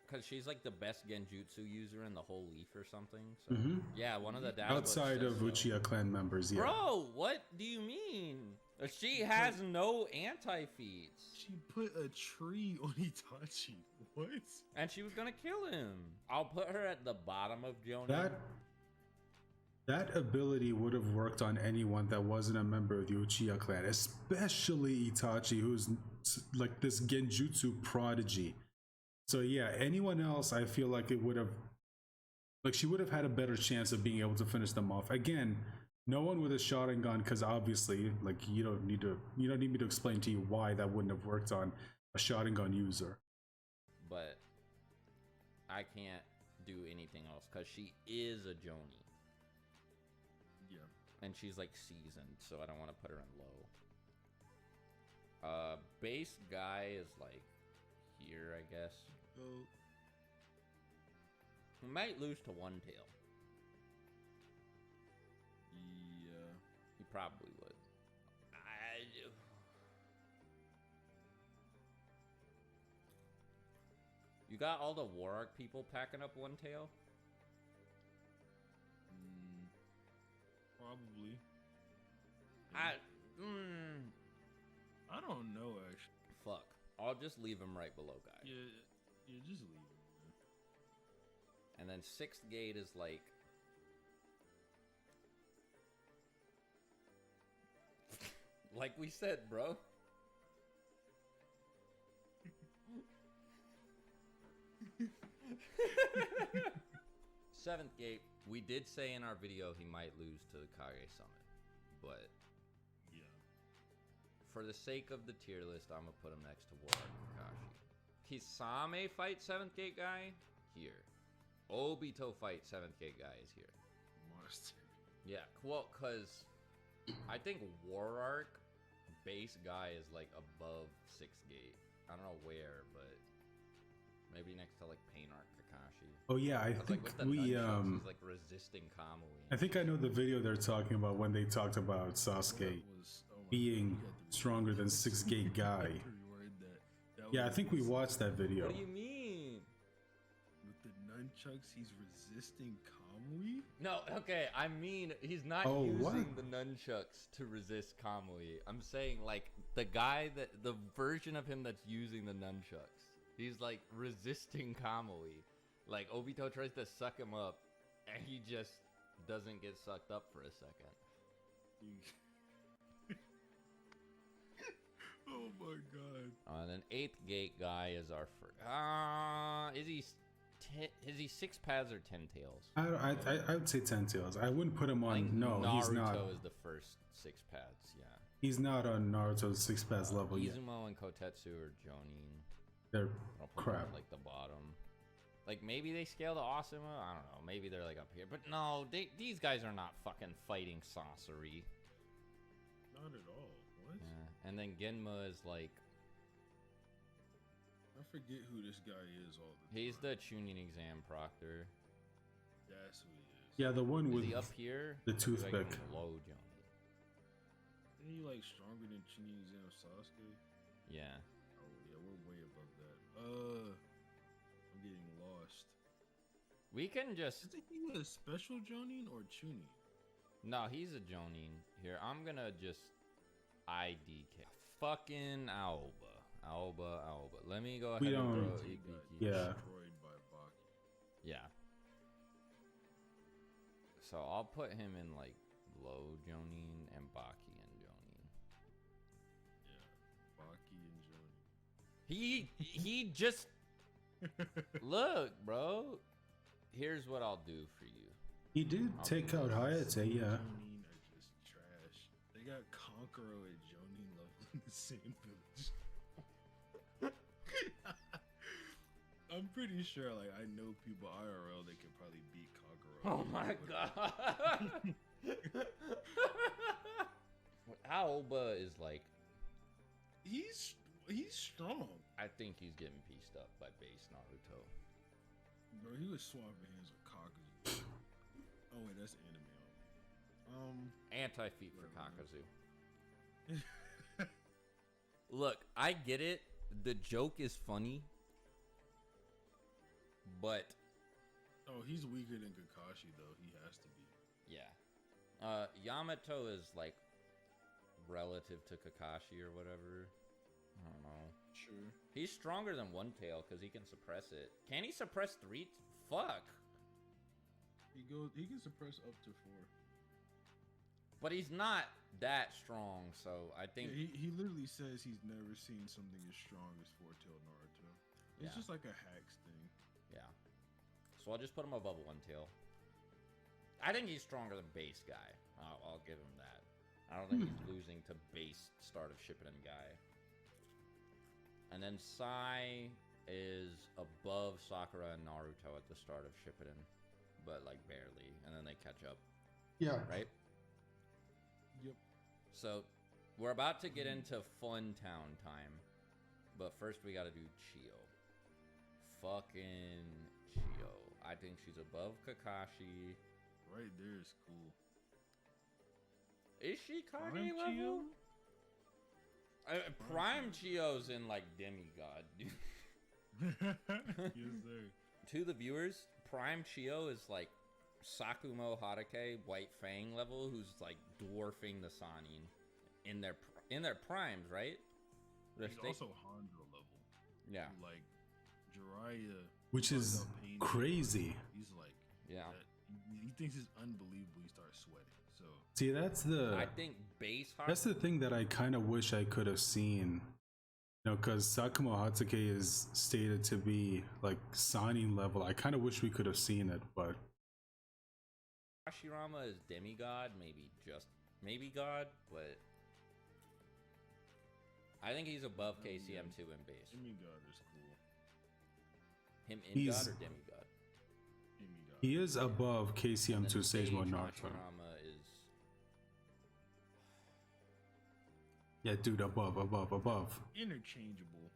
because she's like the best genjutsu user in the whole leaf or something. So Mhm. yeah, one of the data books Outside says of so. Uchiha clan members, yeah. Bro, what do you mean? She has no anti-feats. She put a tree on Itachi. What? And she was gonna kill him. I'll put her at the bottom of Jonin. That ability would have worked on anyone that wasn't a member of the Uchiha clan, especially Itachi, who's like this genjutsu prodigy. So yeah, anyone else, I feel like it would have, like she would have had a better chance of being able to finish them off. Again, no one with a Sharingan, because obviously, like you don't need me to explain to you why that wouldn't have worked on a Sharingan user. But I can't do anything else because she is a Jonin. Yeah. And she's like seasoned, so I don't want to put her in low. Base guy is like here, I guess. So We might lose to One Tail. yeah. He probably would. You got all the War Arc people packing up One Tail? Probably. I I don't know actually. fuck. I'll just leave him right below guy. Yeah, just leave it. Man. And then 6th gate is like like we said, bro. Seventh gate, we did say in our video he might lose to the Kage Summit, but Yeah. for the sake of the tier list, I'm gonna put him next to War Kakashi. Kisame fight 7th gate guy here. Obito fight 7th gate guy is here. Monster. Yeah, well, cause I think War Arc base guy is like above 6th gate. I don't know where, but maybe next to like Pain Arc Kakashi. Oh yeah, I 'Cause, think like, with the we nunchucks, he's like resisting Kamui. I think I know the video they're talking about when they talked about Sasuke That was, oh my being God, you had to stronger than reword 6th gate guy. reword that. That Yeah, I was think we insane. watched that video. What do you mean? With the nunchucks, he's resisting Kamui? No, okay, I mean he's not Oh, using what? the nunchucks to resist Kamui. I'm saying like the guy the version of him that's using the nunchucks. He's like resisting Kamui. Like Obito tries to suck him up and he just doesn't get sucked up for a second. Oh my God. And then 8th gate guy is our first. Is he 6 paths or 10 tails? I would say 10 tails. I wouldn't put him I think on. No, Naruto he's not. is the first 6 paths. Yeah. He's not on Naruto's 6 pass level yet. Izumo and Kotetsu are Jonin. They're I'll put them crap. at, like the bottom. Like maybe they scale to Asuma. I don't know. Maybe they're like up here. But no, these guys are not fucking fighting sorcery. Not at all. What? Yeah. And then Genma is like I forget who this guy is all the time. he's the Chunin exam proctor. That's who he is. Yeah, the one Is with he up here? the Or is he, like, toothpick. below Jonin. Isn't he like stronger than Chunin Exam Sasuke? Yeah. Oh yeah, we're way above that. I'm getting lost. We can just Is he a special Jonin or Chunin? no. He's a Jonin here. I'm gonna just IDK fucking Aoba. Let me go ahead We and don't- throw He Ibiki. got Yeah. destroyed by Baki. Yeah. So I'll put him in like low Jonin and Baki and Jonin. Yeah, Baki and Jonin. He just look, bro. Here's what I'll do for you. He did I'll take do out this. Hayate, yeah. Jonin are just trash. They got Konkoro and Jonin level in the same village. I'm pretty sure, like, I know people IRL that could probably beat Konkoro. Oh my god. Aoba is like He's He's strong. I think he's getting pieced up by base Naruto. Bro, he was swapping hands with Kakuzu. Oh wait, that's anime only. Anti-feet for Kakazu. Look, I get it. The joke is funny. But... Oh, he's weaker than Kakashi, though. He has to be. Yeah. Yamato is, like, relative to Kakashi or whatever. I don't know. Sure. He's stronger than One Tail because he can suppress it. Can he suppress 3? Fuck. He can suppress up to 4. But he's not that strong, so I think... Yeah, he literally says he's never seen something as strong as 4-tailed Naruto. It's just like a hacks thing. Yeah. So I'll just put him above One Tail. I think he's stronger than base guy. I'll give him that. I don't think he's losing to base start of Shippuden guy. And then Sai is above Sakura and Naruto at the start of Shippuden. But like barely. And then they catch up. Yeah. Right? Yep. So we're about to get into Fun Town time. But first we gotta do Chio. Fucking Chio. I think she's above Kakashi. Right there is cool. Is she Kage Prime level? Chio? Prime Chio's in like demigod, dude. Yes, sir. To the viewers, Prime Chio is like Sakumo Haruke, White Fang level, who's like dwarfing the Sanin in their primes, right? He's also Hanzo level. Yeah. Like Jiraiya, which is crazy. He's like, yeah. He thinks it's unbelievable. He starts sweating. So See, I think base. That's the thing that I kind of wish I could have seen. You know, because Sakumo Hatsuke is stated to be like Sanin level. I kind of wish we could have seen it, but Hashirama is demigod, maybe god, but I think he's above KCM2 in base. Demigod is cool. Him in god or demigod? Demigod. he is above KCM2 Sage Mode Naruto. Hashirama is... Yeah, dude, above. Interchangeable.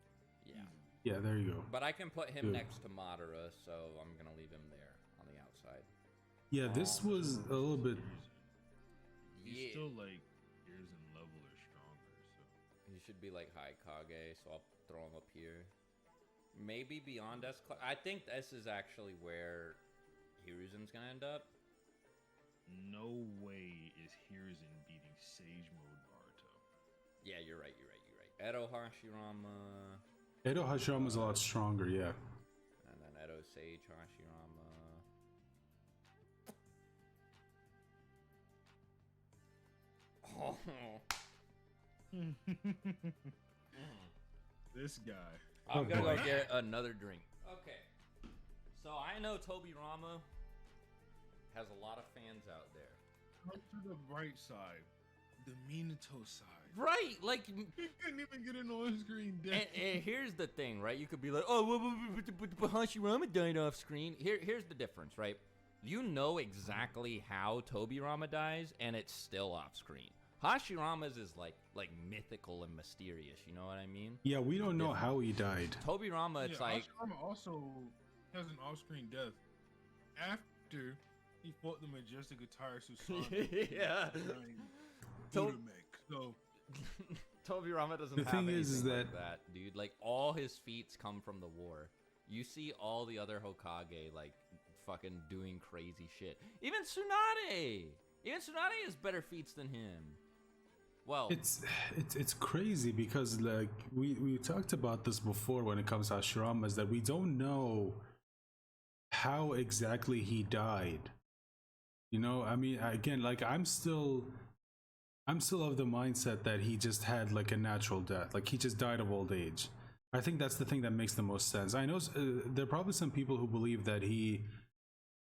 Yeah. Yeah, there you go. But I can put him Good. next to Madara, so I'm gonna leave him there on the outside. Yeah, this was a little bit. He's still like years in level or stronger, so He should be like High Kage, so I'll throw him up here. Maybe beyond S class. I think this is actually where Hiruzen's gonna end up. no way is Hiruzen beating Sage Mode Naruto. Yeah, you're right. Edo Hashirama. Edo Hashirama is a lot stronger, yeah. And then Edo Sage Hashirama. Oh. This guy. I'm gonna boy. go get another drink. Okay. So I know Toby Rama has a lot of fans out there. Come to the bright side. The Minato side. Right, like... He couldn't even get an on-screen death. And here's the thing, right? You could be like, oh, but Hashirama died off screen. Here's the difference, right? You know exactly how Toby Rama dies, and it's still off screen. Hashirama's is like mythical and mysterious. You know what I mean? Yeah, we don't know how he died. Toby Rama, it's like Hashirama also has an off-screen death after he fought the majestic attire Susanoo. yeah. So Toby Rama doesn't The have thing anything is like that, dude. Like all his feats come from the war. You see all the other Hokage like fucking doing crazy shit. Even Tsunade has better feats than him. Well, It's crazy because like we talked about this before when it comes to Hashirama, is that we don't know how exactly he died. You know, I mean, again, like I'm still of the mindset that he just had like a natural death, like he just died of old age. I think that's the thing that makes the most sense. I know there are probably some people who believe that he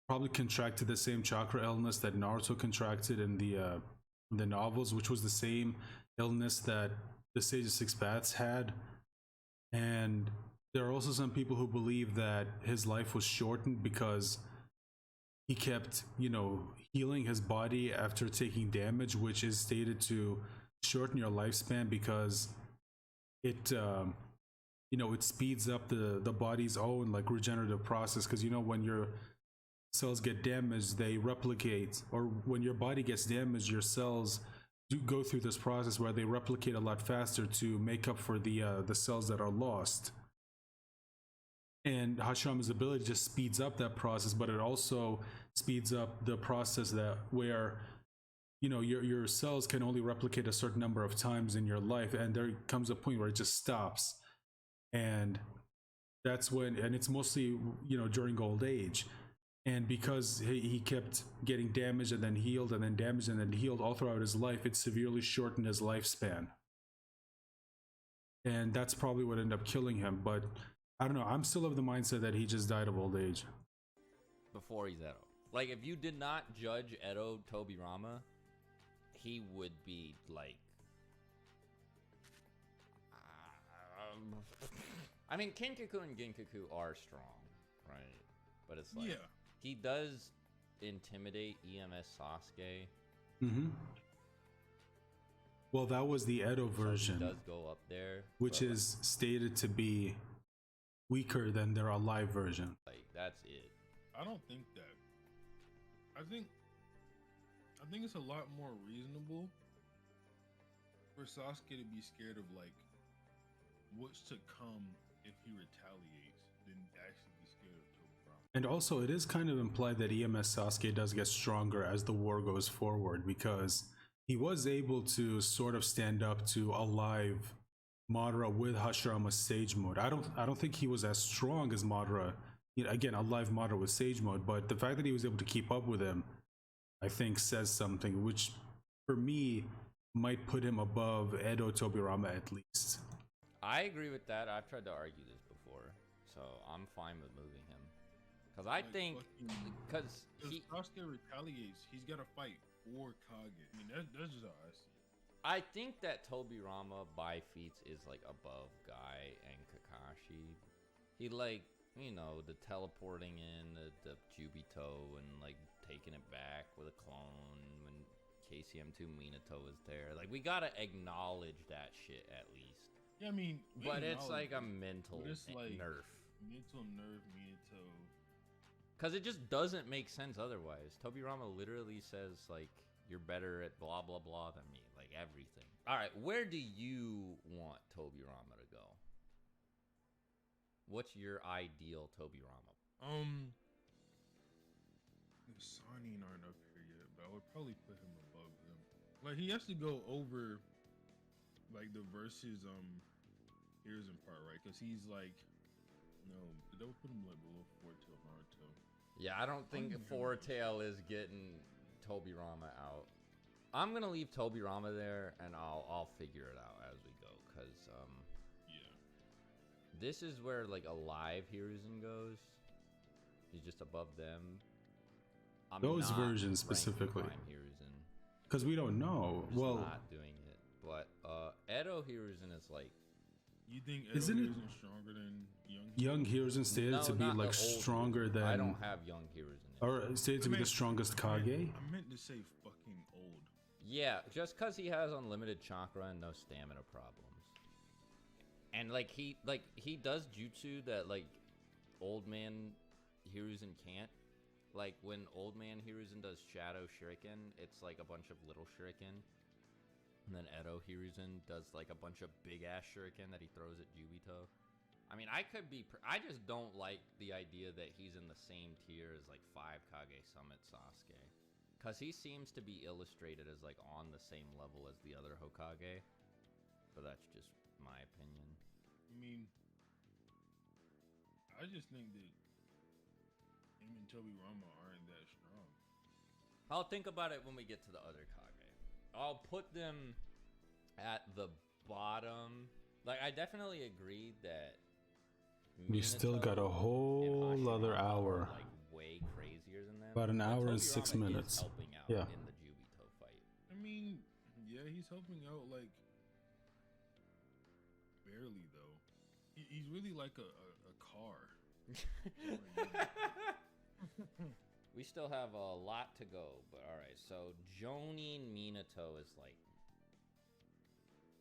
probably contracted the same chakra illness that Naruto contracted in the novels, which was the same illness that the Sage of Six Paths had. And there are also some people who believe that his life was shortened because he kept, you know, healing his body after taking damage, which is stated to shorten your lifespan because it it speeds up the body's own like regenerative process, because when your cells get damaged, they replicate, or when your body gets damaged, your cells do go through this process where they replicate a lot faster to make up for the cells that are lost. And Hashirama's ability just speeds up that process, but it also speeds up the process that where your cells can only replicate a certain number of times in your life, and there comes a point where it just stops. And that's when, and it's mostly during old age. And because he kept getting damaged and then healed and then damaged and then healed all throughout his life, it severely shortened his lifespan. And that's probably what ended up killing him. But I don't know, I'm still of the mindset that he just died of old age. Before he's Edo. Like, if you did not judge Edo Tobirama, he would be like... I mean, Kinkaku and Ginkaku are strong, right? But it's like... Yeah. He does intimidate EMS Sasuke. Mm-hmm. Well, that was the Edo version. So he does go up there. Which is stated to be weaker than their alive version. Like, that's it. I don't think that. I think it's a lot more reasonable for Sasuke to be scared of like what's to come if he retaliates than actually be scared of Tobirama. And also, it is kind of implied that EMS Sasuke does get stronger as the war goes forward, because he was able to sort of stand up to alive Madara with Hashirama's Sage Mode. I don't think he was as strong as Madara. Again, alive Madara with Sage Mode, but the fact that he was able to keep up with him, I think, says something, which for me might put him above Edo Tobirama at least. I agree with that. I've tried to argue this before, so I'm fine with moving him. Because I think, because Sasuke retaliates, he's got to fight for Kage. I mean, that's just how I see it. I think that Tobirama by feats is like above Guy and Kakashi. He like, the teleporting in, the Jubito, and like taking it back with a clone when KCM2 Minato is there. Like, we gotta acknowledge that shit at least. Yeah, I mean, but it's like a mental nerf. Mental nerf Minato. Because it just doesn't make sense otherwise. Tobirama literally says, like, you're better at blah, blah, blah than me. Like, everything. All right, where do you want Tobirama to go? What's your ideal Tobirama? The Sanin aren't up here yet, but I would probably put him above them. Like, he has to go over, like, the versus, Hiruzen part, right? Because he's, like, no, that would put him, like, below Fortail Naruto. Yeah, I don't think Fortail is getting Tobirama out. I'm gonna leave Tobirama there, and I'll figure it out as we go, cause yeah, this is where like alive Hiruzen goes. He's just above them. I'm those not versions specifically, Hiruzen, because we don't know. I'm well, not doing it, but Edo Hiruzen is like. You think Edo Hiruzen stronger than Young Hiruzen stated to be like stronger than. I don't have Young Hiruzen. Or stated to be the strongest Kage. I meant to say fucking old. Yeah, just because he has unlimited chakra and no stamina problems. And like he does jutsu that like old man Hiruzen can't. Like when old man Hiruzen does shadow shuriken, it's like a bunch of little shuriken. And then Edo Hiruzen does like a bunch of big ass shuriken that he throws at Jubito. I mean, I just don't like the idea that he's in the same tier as like 5 Kage Summit Sasuke. Because he seems to be illustrated as like on the same level as the other Hokage. But that's just my opinion. I mean, I just think that him and Tobirama aren't that strong. I'll think about it when we get to the other Kage. I'll put them at the bottom. Like, I definitely agree that we still got a whole other hour. Like, way crazier than them. About an hour and 6 minutes. Helping out yeah. In the Jubito fight. I mean, yeah, he's helping out like barely though. He's really like a car. We still have a lot to go, but all right. So Jonin Minato is like,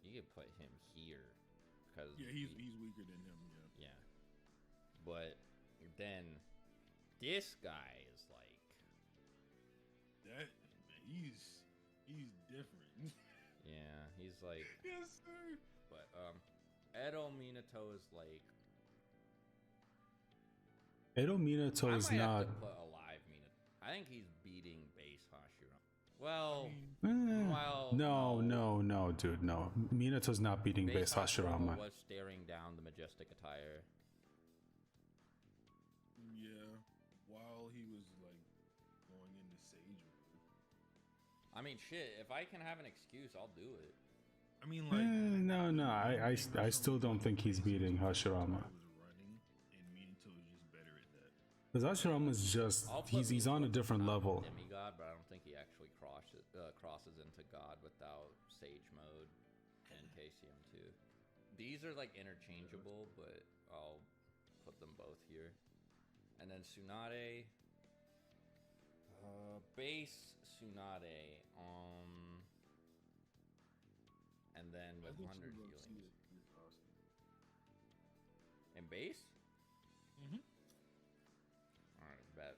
you could put him here because Yeah, he's weaker than him. Yeah. yeah. But then this guy is like, That he's different. yeah, he's like, Yes, sir. but Edo Minato is like, Edo Minato I is might not. have to put alive Minato. I think he's beating base Hashirama. Well, No, dude, no. Minato's not beating base Hashirama. was staring down the majestic attire. Yeah, while he was like going into Sage mode. I mean, shit. If I can have an excuse, I'll do it. I mean, like No, I still don't think he's beating Hashirama. Was running, and Minato is just better at that. Because Hashirama's just I'll put he's on a Minato different not level. Demigod, but I don't think he actually crosses into God without Sage mode and KCM too. These are like interchangeable, but I'll put them both here. And then Tsunade, base Tsunade, and then with 100 healing. And base? Mm-hmm. Alright, bet.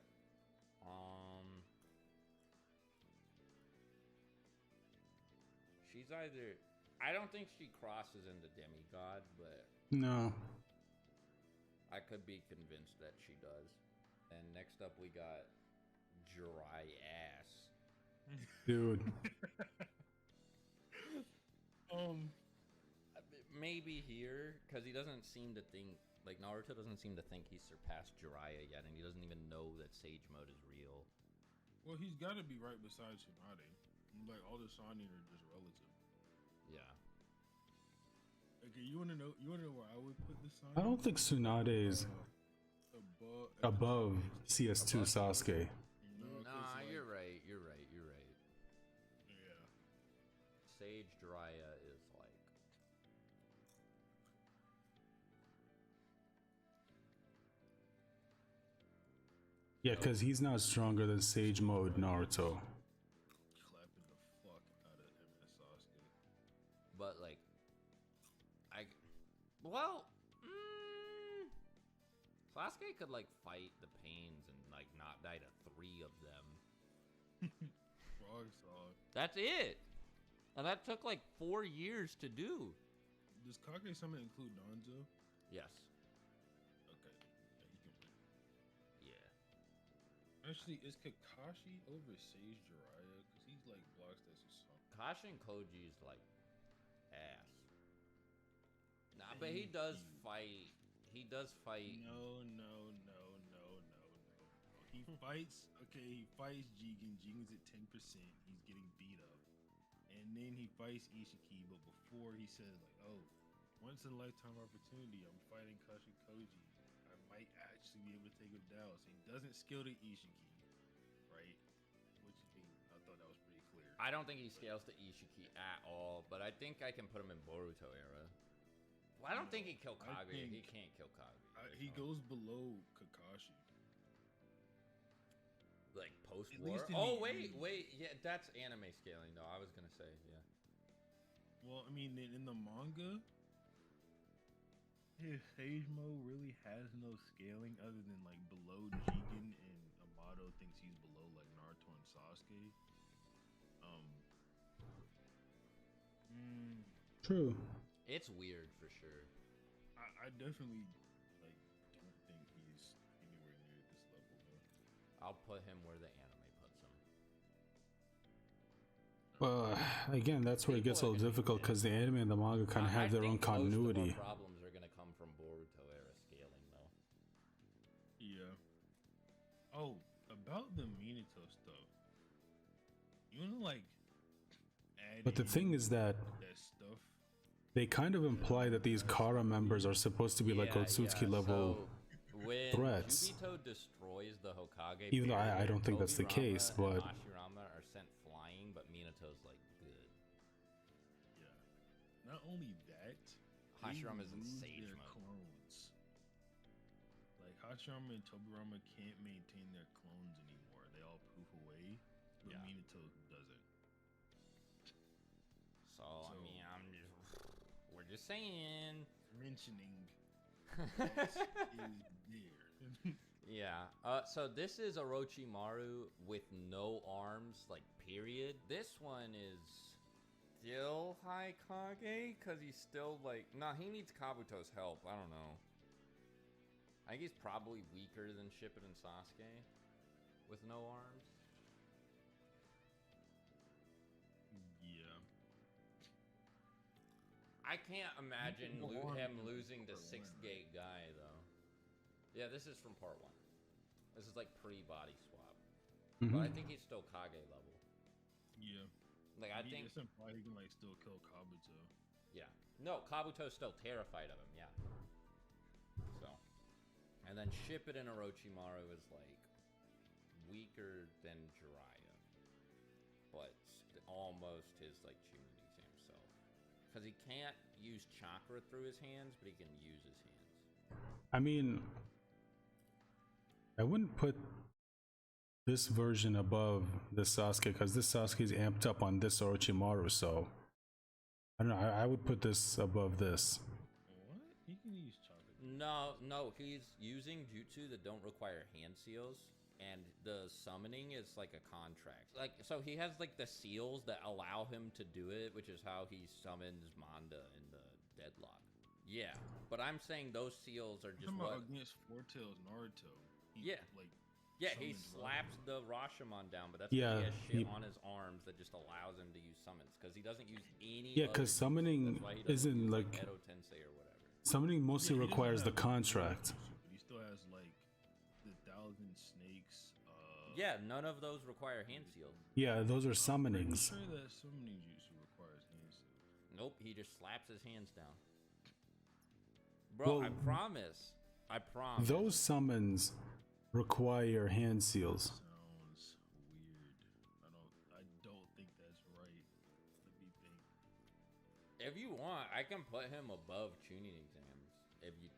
She's either... I don't think she crosses into Demigod, but No. I could be convinced that she does. And next up we got Dry Ass. Dude. Maybe here, because he doesn't seem to think... Like, Naruto doesn't seem to think he's surpassed Jiraiya yet, and he doesn't even know that Sage Mode is real. Well, he's got to be right beside Tsunade. Like, all the Shanin are just relative. Yeah. Okay, you wanna know where I would put the Shanin? I don't think Tsunade is above CS2 Sasuke. No, Nah, like, you're right. yeah. Sage Jiraiya is like... Yeah, because he's not stronger than Sage Mode Naruto. Clapping the fuck out of him and Sasuke. But like... Well... Sasuke could like fight the pains and like not die to 3 of them. Frog Saw. That's it! And that took like 4 years to do. Does Kage Summon include Danzo? Yes. Okay. Yeah, he can win. Yeah. Actually, is Kakashi over Sage Jiraiya? Because he's like blocks that Susanoo. Kashin Koji's like ass. Nah, but he does fight. He does fight. No. He fights. Okay, he fights Jigen. Jigen's at 10%. He's getting beat up, and then he fights Ishiki. But before he says like, "Oh, once in a lifetime opportunity, I'm fighting Kashi Koji. I might actually be able to take him down." So he doesn't skill to Ishiki, right? Which I thought that was pretty clear. I don't think he scales to Ishiki at all, but I think I can put him in Boruto era. Well, I don't think he killed Kage. He can't kill Kage. He goes below Kakashi. Like post At war. least in Oh the wait, yeah, that's anime scaling though. I was gonna say, yeah. Well, I mean, in the manga, his Sage Mode really has no scaling other than like below Jigen, and Amato thinks he's below like Naruto and Sasuke. True. It's weird for sure. I definitely like don't think he's anywhere near this level though. I'll put him where the anime puts him. Well, again, that's where it gets a little difficult because the anime and the manga kind of have their own continuity. Most of our problems are gonna come from Boruto era scaling though. Yeah. Oh, about the Minato stuff. You wanna like add But the thing is that stuff? they kind of imply that these Kara members are supposed to be like Otsutsuki level when threats. Yubito destroys the Hokage, Even though I don't think that's the case, but and Hashirama are sent flying, but Minato's like good. Yeah. Not only that, Hashirama's in lose Sage their mode. clones. Like Hashirama and Tobirama can't maintain their clones anymore. They all poof away, but Yeah. Minato doesn't. So I mean, we're just saying. mentioning this is there. Yeah. So this is Orochimaru with no arms, like period. This one is still Haikage because he's still like, nah, he needs Kabuto's help. I don't know. I think he's probably weaker than Shippuden Sasuke with no arms. Yeah. I can't imagine him losing to part Sixth one, Gate guy though. Yeah, this is from part 1. This is like pre-body swap. But I think he's still Kage level. Yeah. Like I think it's implied he can like still kill Kabuto. Yeah. No, Kabuto's still terrified of him, yeah. So. And then Shippuden Orochimaru is like weaker than Jiraiya. But almost his like Chunin himself. Because he can't use chakra through his hands, but he can use his hands. I mean, I wouldn't put this version above this Sasuke because this Sasuke is amped up on this Orochimaru, so I don't know. I would put this above this. What? He can use chakra. No, he's using jutsu that don't require hand seals, and the summoning is like a contract. Like, so he has like the seals that allow him to do it, which is how he summons Manda in the Deadlock. Yeah, but I'm saying those seals are just what against Four Tails Naruto. Yeah. He slaps the Rashomon down, but that's Yeah, he has shit on his arms that just allows him to use summons because he doesn't use any. Yeah, because summoning isn't like Edo Tensei or whatever. summoning mostly he requires the doesn't have contract. But he still has like the 1,000 snakes. Yeah, none of those require hand seals. Yeah, those are summonings. I'm sure that summoning jutsu requires hand seals. Nope, he just slaps his hands down. Bro, Well, I promise. Those summons require hand seals. Sounds weird. I don't think that's right. Let me think. If you want, I can put him above Chunin exams. If you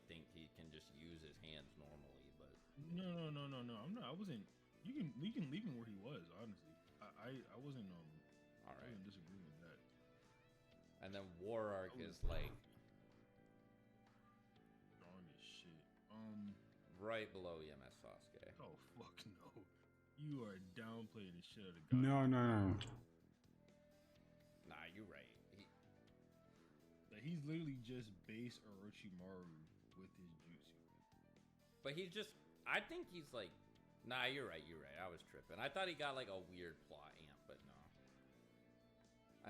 think he can just use his hands normally, but No. I'm not. I wasn't. We can leave him where he was. Honestly, I wasn't. All I right. wasn't disagreeing with that. And then War Arc is like Strong as shit. right below EMS Sasuke. Oh fuck no! You are downplaying the shit out of No. God. Nah, you're right. Like, he's literally just base Orochimaru with his jutsu. But he's just, I think he's like, nah, you're right. I was tripping. I thought he got like a weird plot amp, but no.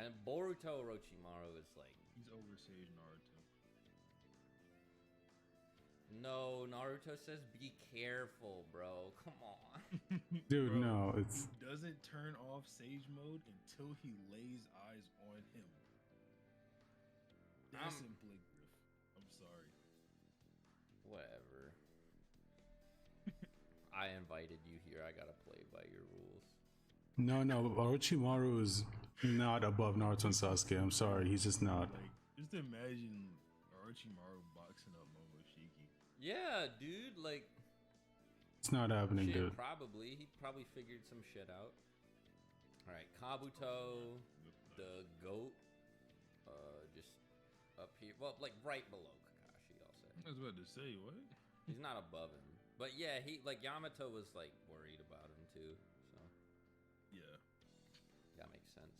And Boruto Orochimaru is like, He's over Sage Naruto. no, Naruto says be careful, bro. Come on. Dude, Bro, no, it's he doesn't turn off Sage mode until he lays eyes on him. That's simply Griff. I'm sorry. Whatever. I invited you here. I gotta play by your rules. no. Orochimaru is not above Naruto and Sasuke. I'm sorry, he's just not. Like, just imagine Orochimaru boxing up Momoshiki. Yeah, dude. Like, It's not happening, shit, dude. he probably figured some shit out. All right, Kabuto, the goat, just up here. Well, like right below Kakashi, I'll say. I was about to say, what? He's not above him, but yeah, he like Yamato was like worried about him too. So Yeah. that makes sense.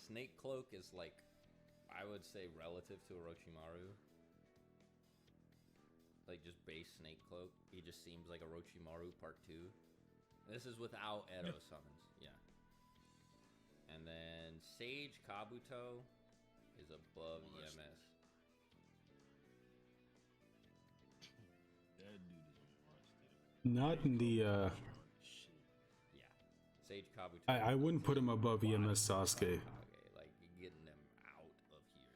Snake Cloak is like, I would say relative to Orochimaru. Like just base Snake Cloak, he just seems like Orochimaru Part 2. This is without Edo summons, yeah. And then Sage Kabuto is above EMS. That dude is a monster. Not in the. Shit. Yeah, Sage Kabuto. I wouldn't put him above EMS Sasuke. Like getting them out of here.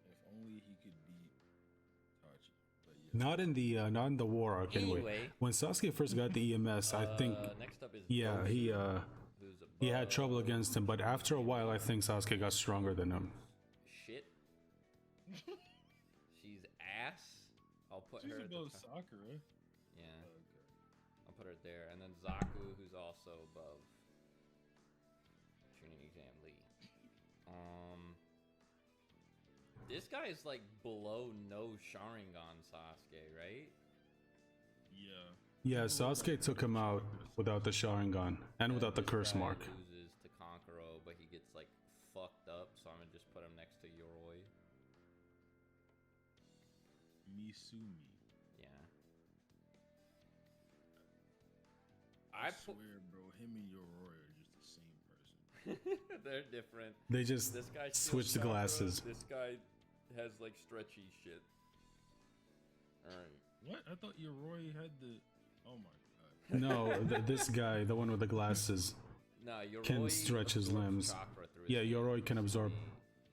If only he could beat Tachi. But yeah. Not in the war arc anyway. Anyway. When Sasuke first got the EMS, I think Next up is yeah, Boruto, who's he had above trouble against him, but after a while I think Sasuke got stronger than him. Shit. She's ass. I'll put She's her at the above top. Sakura. Yeah, Okay. I'll put her there, and then Zaku, who's also above Chunin Exam Lee. This guy is like below no Sharingan Sasuke, right? Yeah. Yeah, People like Sasuke took him out without the Sharingan and without the This curse guy mark. loses to Kankuro, but he gets like fucked up, so I'm gonna just put him next to Yoroi. Misumi. Yeah. I swear, bro, him and Yoroi are just the same person. They're different. They just This guy switched the chakra, glasses. This guy has like stretchy shit. Alright. What? I thought Yoroi had the. Oh my god. No, this guy, the one with the glasses, No, Yoroi can stretch his absorbs limbs. chakra through Yeah, his Yoroi veins. can absorb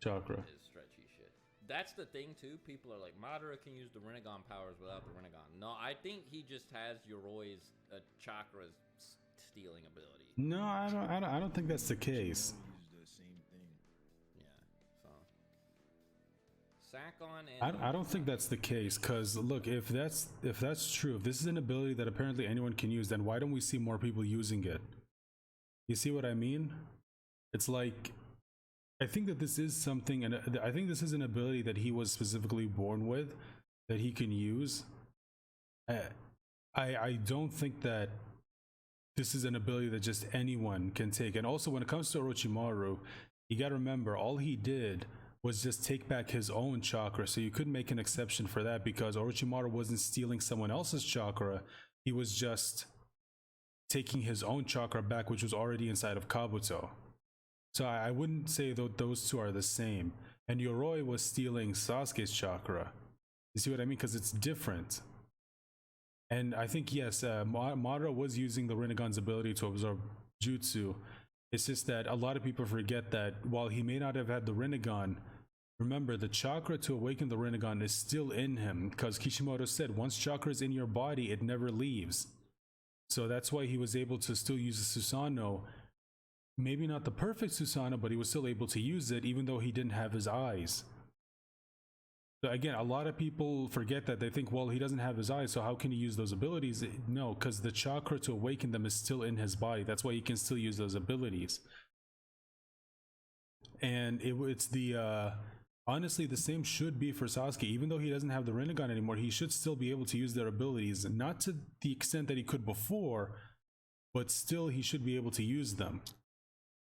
chakra. His stretchy shit. That's the thing too. People are like, Madara can use the Rinnegan powers without the Rinnegan. No, I think he just has Yoroi's chakra stealing ability. No, I don't think that's the case. Use the same thing. Yeah. So Sakon and I don't think that's the case, because look, if that's true, if this is an ability that apparently anyone can use, then why don't we see more people using it? You see what I mean? It's like, I think that this is something, and I think this is an ability that he was specifically born with, that he can use. I don't think that this is an ability that just anyone can take. And also, when it comes to Orochimaru, you gotta remember, all he did was just take back his own chakra, so you couldn't make an exception for that, because Orochimaru wasn't stealing someone else's chakra, he was just taking his own chakra back, which was already inside of Kabuto. So I wouldn't say that those two are the same. And Yoroi was stealing Sasuke's chakra. You see what I mean? Because it's different. And I think, yes, Madara was using the Rinnegan's ability to absorb jutsu. It's just that a lot of people forget that while he may not have had the Rinnegan, remember, the chakra to awaken the Rinnegan is still in him, because Kishimoto said, once chakra is in your body, it never leaves. So that's why he was able to still use the Susanoo. Maybe not the perfect Susanoo, but he was still able to use it even though he didn't have his eyes. So again, a lot of people forget that. They think, well, he doesn't have his eyes, so how can he use those abilities? No, because the chakra to awaken them is still in his body. That's why he can still use those abilities. And it's the honestly, the same should be for Sasuke. Even though he doesn't have the Rinnegan anymore, he should still be able to use their abilities, not to the extent that he could before, but still he should be able to use them.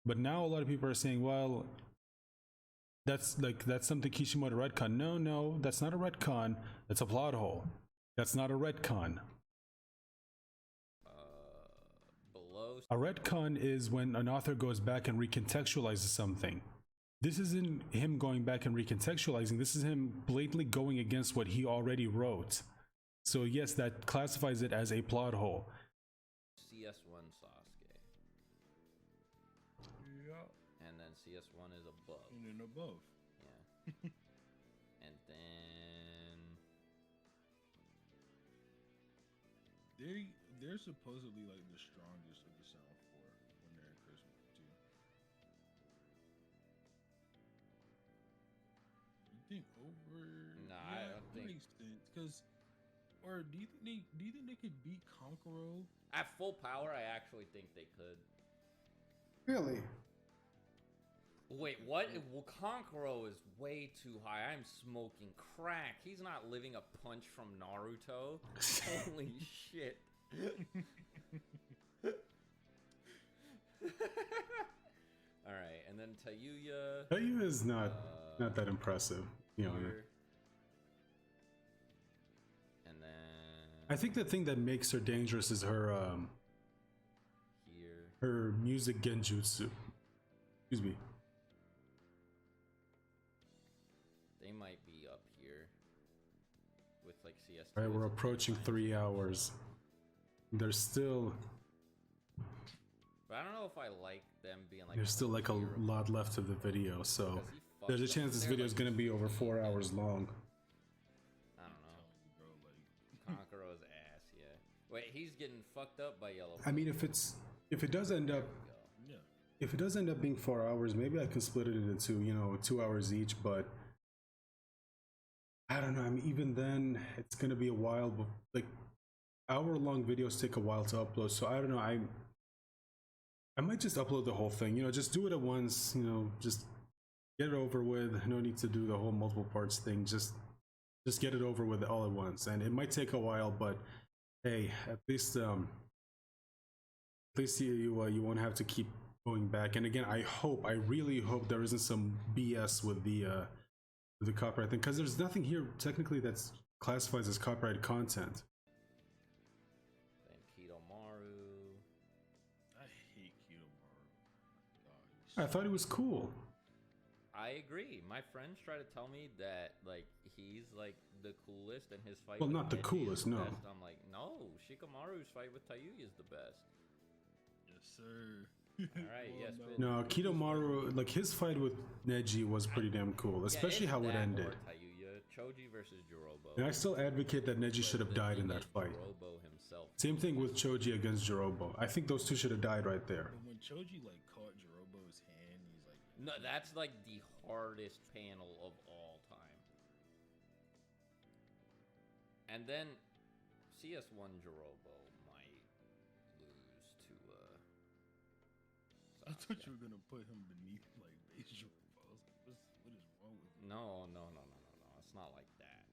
But now a lot of people are saying, well, that's something Kishimoto retcon. No, that's not a retcon. That's a plot hole. That's not a retcon. below. A retcon is when an author goes back and recontextualizes something. This isn't him going back and recontextualizing. This is him blatantly going against what he already wrote. So yes, that classifies it as a plot hole. CS1 Sasuke. Yeah. And then CS1 is above. And then above. Yeah. And then they're supposedly like the strongest of the Sound Four when they're in Christmas too. You think over? Nah, yeah, I don't that think- makes sense. Cause, or do you think they could beat Kankuro? at full power, I actually think they could. Really? Wait, what? Well, Kankuro is way too high. I'm smoking crack. He's not living a punch from Naruto. Holy shit. Alright, and then Tayuya. Tayuya is not that impressive, you know. Here. And then I think the thing that makes her dangerous is her here. her music genjutsu. Excuse me. They might be up here with like CS. All right, we're approaching 3 hours. There's still But I don't know if I like them being like. there's still like a here, lot left of the video, so because he fucked there's a up. chance this They're, video is like, gonna be over 4 hours long. I don't know. Telling you, bro, like Conqueror's ass, yeah. Wait, he's getting fucked up by Yellow. I mean, if it does end up yeah. if it does end up being 4 hours, maybe I can split it into, you know, 2 hours each, but I don't know. I mean, even then, it's gonna be a while. But like, hour-long videos take a while to upload, so I don't know. I might just upload the whole thing. You know, just do it at once. You know, just Get it over with. No need to do the whole multiple parts thing. Just get it over with all at once. And it might take a while, but hey, at least you won't have to keep going back. And again, I really hope there isn't some BS with the copyright thing, because there's nothing here technically that's classifies as copyrighted content. Then Kidomaru. I hate Kidomaru. God, I thought he was cool. I agree. My friends try to tell me that like he's like the coolest and his fight. Well, with not the Neji coolest, is the no. best. I'm like, no. Shikamaru's fight with Tayuya is the best. yes, sir. All right, yes, but No, Kidomaru, like his fight with Neji was pretty damn cool, especially yeah, how it that ended. or Tayuya, Choji versus Jirobo. And I still advocate that Neji should have The died in thing that is, fight. Jirobo himself. Same thing with Choji against Jirobo. I think those two should have died right there. But when Choji like caught Jirobo's hand, he's like, No, that's like the hardest panel of all time. And then CS1 Jirobo might lose to I thought Sasuke. you were gonna put him beneath like base Jirobo. I was like, what is wrong with you? No. It's not like that.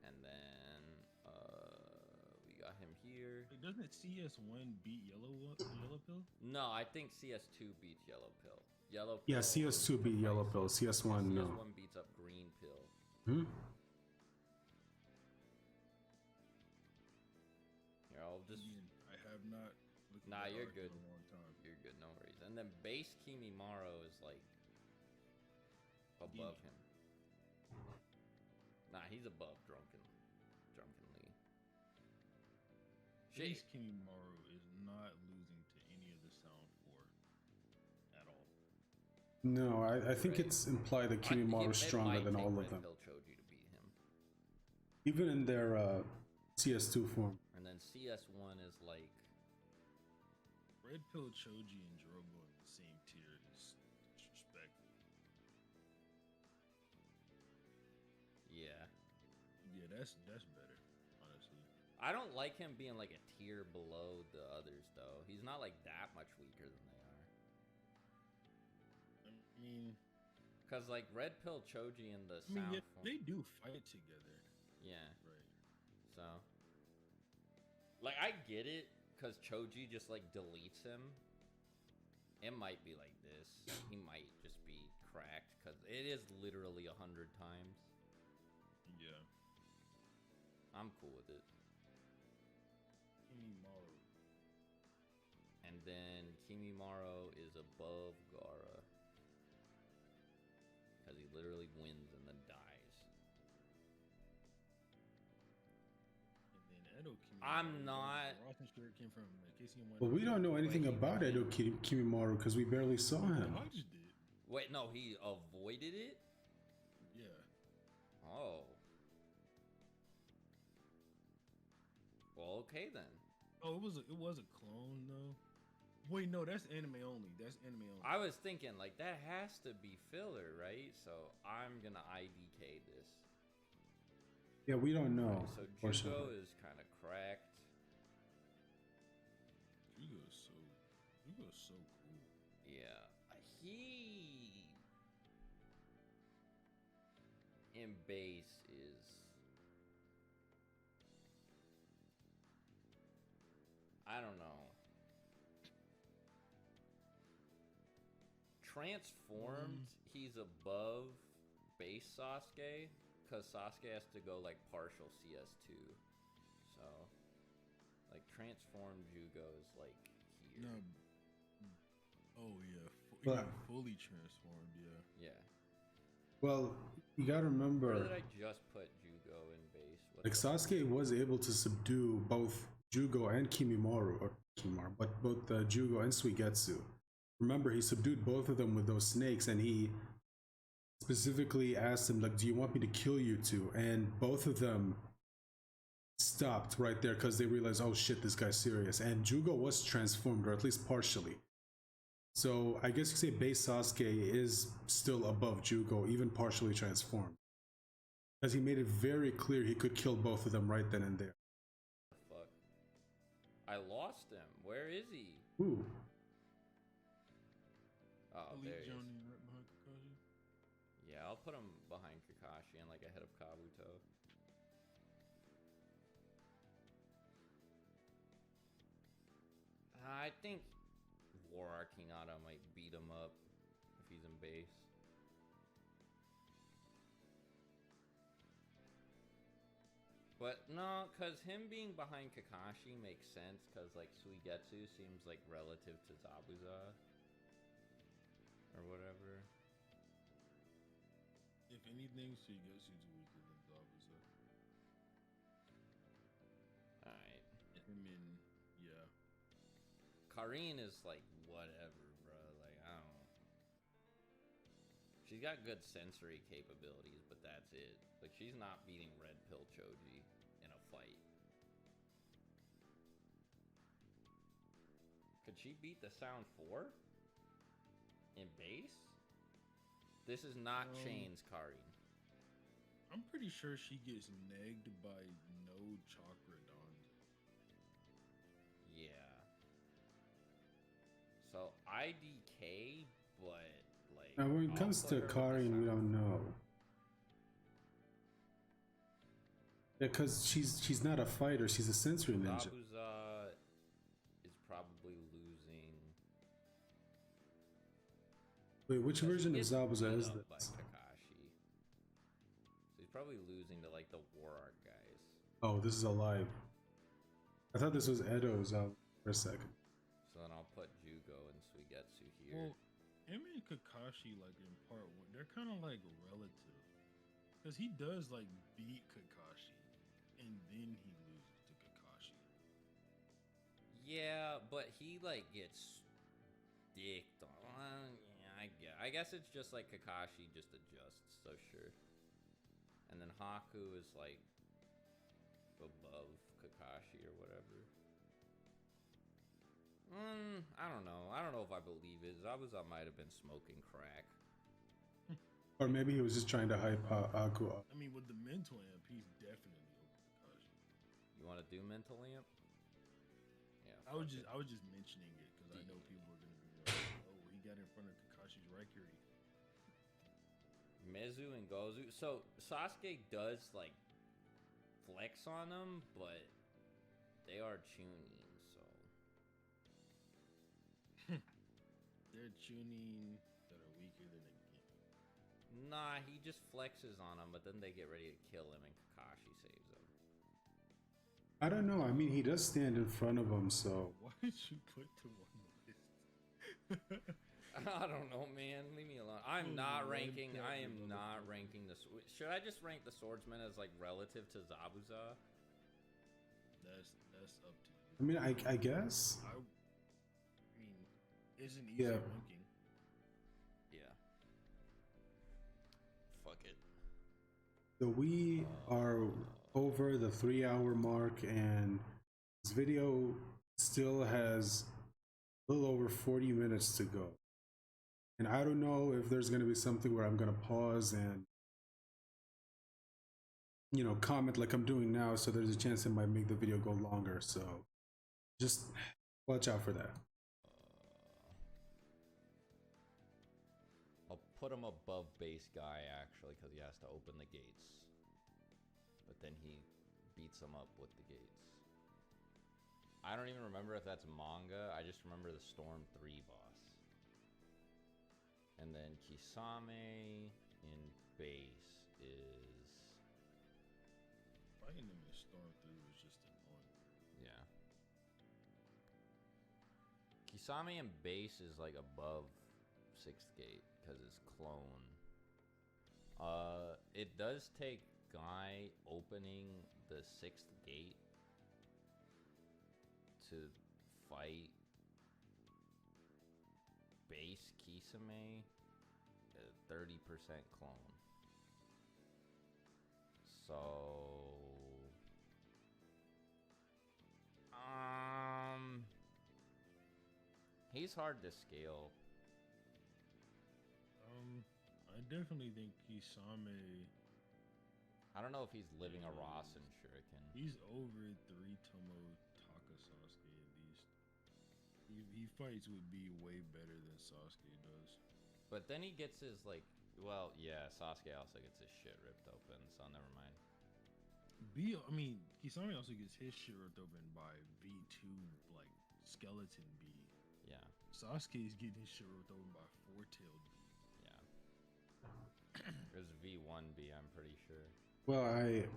And then we got him here. Wait, doesn't CS1 beat Yellow Pill? No, I think CS2 beats Yellow Pill. Yellow Pill. Yeah, CS2 beat Yellow Pill, CS1 no. CS1 beats up Green Pill. Hmm? Here, I'll just. Again, I have not. looked at Nah, the you're arc good. in a long time. You're good, no worries. And then base Kimimaro is like above him. Nah, he's above Drunkenly. Base Shit. Kimimaro is not losing to any of the Sound 4 at all. No, I think it's implied that Kimimaro is stronger than all of them. Red Pill Choji to beat him. Even in their CS2 form. And then CS1 is like Red Pill Choji and Jirobo in the same tier is disrespectful. yeah. Yeah, that's better, honestly. I don't like him being like a tier below the others though. He's not like that much weaker than they are. I mean, Cause like Red Pill Choji and the I mean, Sound yeah, form. they do fight together, Yeah. right? So, like, I get it, because Choji just, like, deletes him. It might be like this. He might just be cracked, because it is literally 100 times. Yeah. I'm cool with it. Kimimaro. And then Kimimaro is above Gaara. Because he literally wins and then dies. And then Edo Kimimaro. I'm not- Rotten shirt came from KC1. Well, we don't know anything about Edo Kimimaro because we barely saw him. I just did. Wait, no, he avoided it? Yeah. Oh. Well, okay then. Oh, it was a clone though. Wait, no, that's anime only. That's anime only. I was thinking, like, that has to be filler, right? So I'm gonna IDK this. Yeah, we don't know. So unfortunately. Jugo is kind of cracked. Jugo's so cool. Yeah, he in base is I don't know. Transformed, he's above base Sasuke, because Sasuke has to go like partial CS2. So, like, transformed Jugo is like here. No. Oh yeah, But- fully transformed. Yeah. Yeah. Well, you gotta Where remember, did I just put Jugo in base? What like the- Sasuke was able to subdue both Jugo and Kimimaro, but both Jugo and Suigetsu. Remember, he subdued both of them with those snakes, and he specifically asked him, like, "Do you want me to kill you two?" And both of them stopped right there because they realized, "Oh shit, this guy's serious." And Jugo was transformed, or at least partially. So I guess you could say base Sasuke is still above Jugo, even partially transformed, because he made it very clear he could kill both of them right then and there. Fuck. I lost him. Where is he? Ooh. Oh, Elite there he is. Johnny right behind Kakashi. put him behind Kakashi and like ahead of Kabuto. I think War Arc Hinata might beat him up if he's in base. But no, because him being behind Kakashi makes sense, because like Suigetsu seems like relative to Zabuza or whatever. If anything, Suigetsu's weaker than Zabuza. Alright. I mean, yeah. Karine is like whatever, bro. Like, I don't know. She's got good sensory capabilities, but that's it. Like, she's not beating Red Pill Choji in a fight. Could she beat the Sound 4? In base? This is not Chain's Karine. I'm pretty sure she gets negged by no chakra Donza. Yeah. So IDK, but like. Now, when it comes to Karin, we don't know. Yeah, because she's not a fighter; she's a sensory ninja. Zabuza is probably losing. Wait, which version of Zabuza is By this? Kakashi. So he's probably losing to like the War Arc guys. Oh, this is alive. I thought this was Edo Zabuza for a second. So then I'll put Jugo and Suigetsu here. Well, him and Kakashi, like in part 1, they're kind of like relative. Because he does like beat Kakashi, and then he loses to Kakashi. Yeah, but he like gets dicked on. Yeah, I guess it's just like Kakashi just adjusts, so sure. And then Haku is like above Kakashi or whatever. I don't know. I don't know if I believe it. Zabuza might have been smoking crack. Or maybe he was just trying to hype Haku up. I mean, with the mental amp, he's definitely over Kakashi. You want to do mental amp? Yeah. I was just mentioning it because I know people are gonna be like, "Oh, he got in front of Kakashi's Raikiri." Mizu and Gozu. So Sasuke does like flex on them, but they are Chunin, so They're Chunin that are weaker than a Gimp. nah. He just flexes on them, but then they get ready to kill him, and Kakashi saves him. I don't know. I mean, he does stand in front of him, so Why did you put them on the list? I don't know, man. Leave me alone. I'm not ranking. I am not ranking the. Should I just rank the swordsman as like relative to Zabuza? That's up to you. I mean, I guess. I mean, it's an easy Yeah. ranking. Yeah. Fuck it. So we are over the 3-hour mark, and this video still has a little over 40 minutes to go. And I don't know if there's going to be something where I'm going to pause and, you know, comment like I'm doing now, so there's a chance it might make the video go longer. So just watch out for that. I'll put him above base guy actually because he has to open the gates. But then he beats him up with the gates. I don't even remember if that's manga. I just remember the Storm 3 boss. And then Kisame in base is... Fighting him in Storm 3 was just annoying. Yeah. Kisame in base is like above 6th gate because it's clone. It does take Guy opening the 6th gate to fight base Kisame, 30% clone. So he's hard to scale. I definitely think Kisame. I don't know if he's living a Rasen Shuriken. He's over 3 Tomo Taka Sasuke at least. He fights with B way better than Sasuke does. But then he gets his like Well, yeah, Sasuke also gets his shit ripped open, so never mind. Kisame also gets his shit ripped open by V2, like skeleton B. Yeah, Sasuke's getting his shit ripped open by four-tailed B. yeah. It was V1B, I'm pretty sure. Well, Yeah,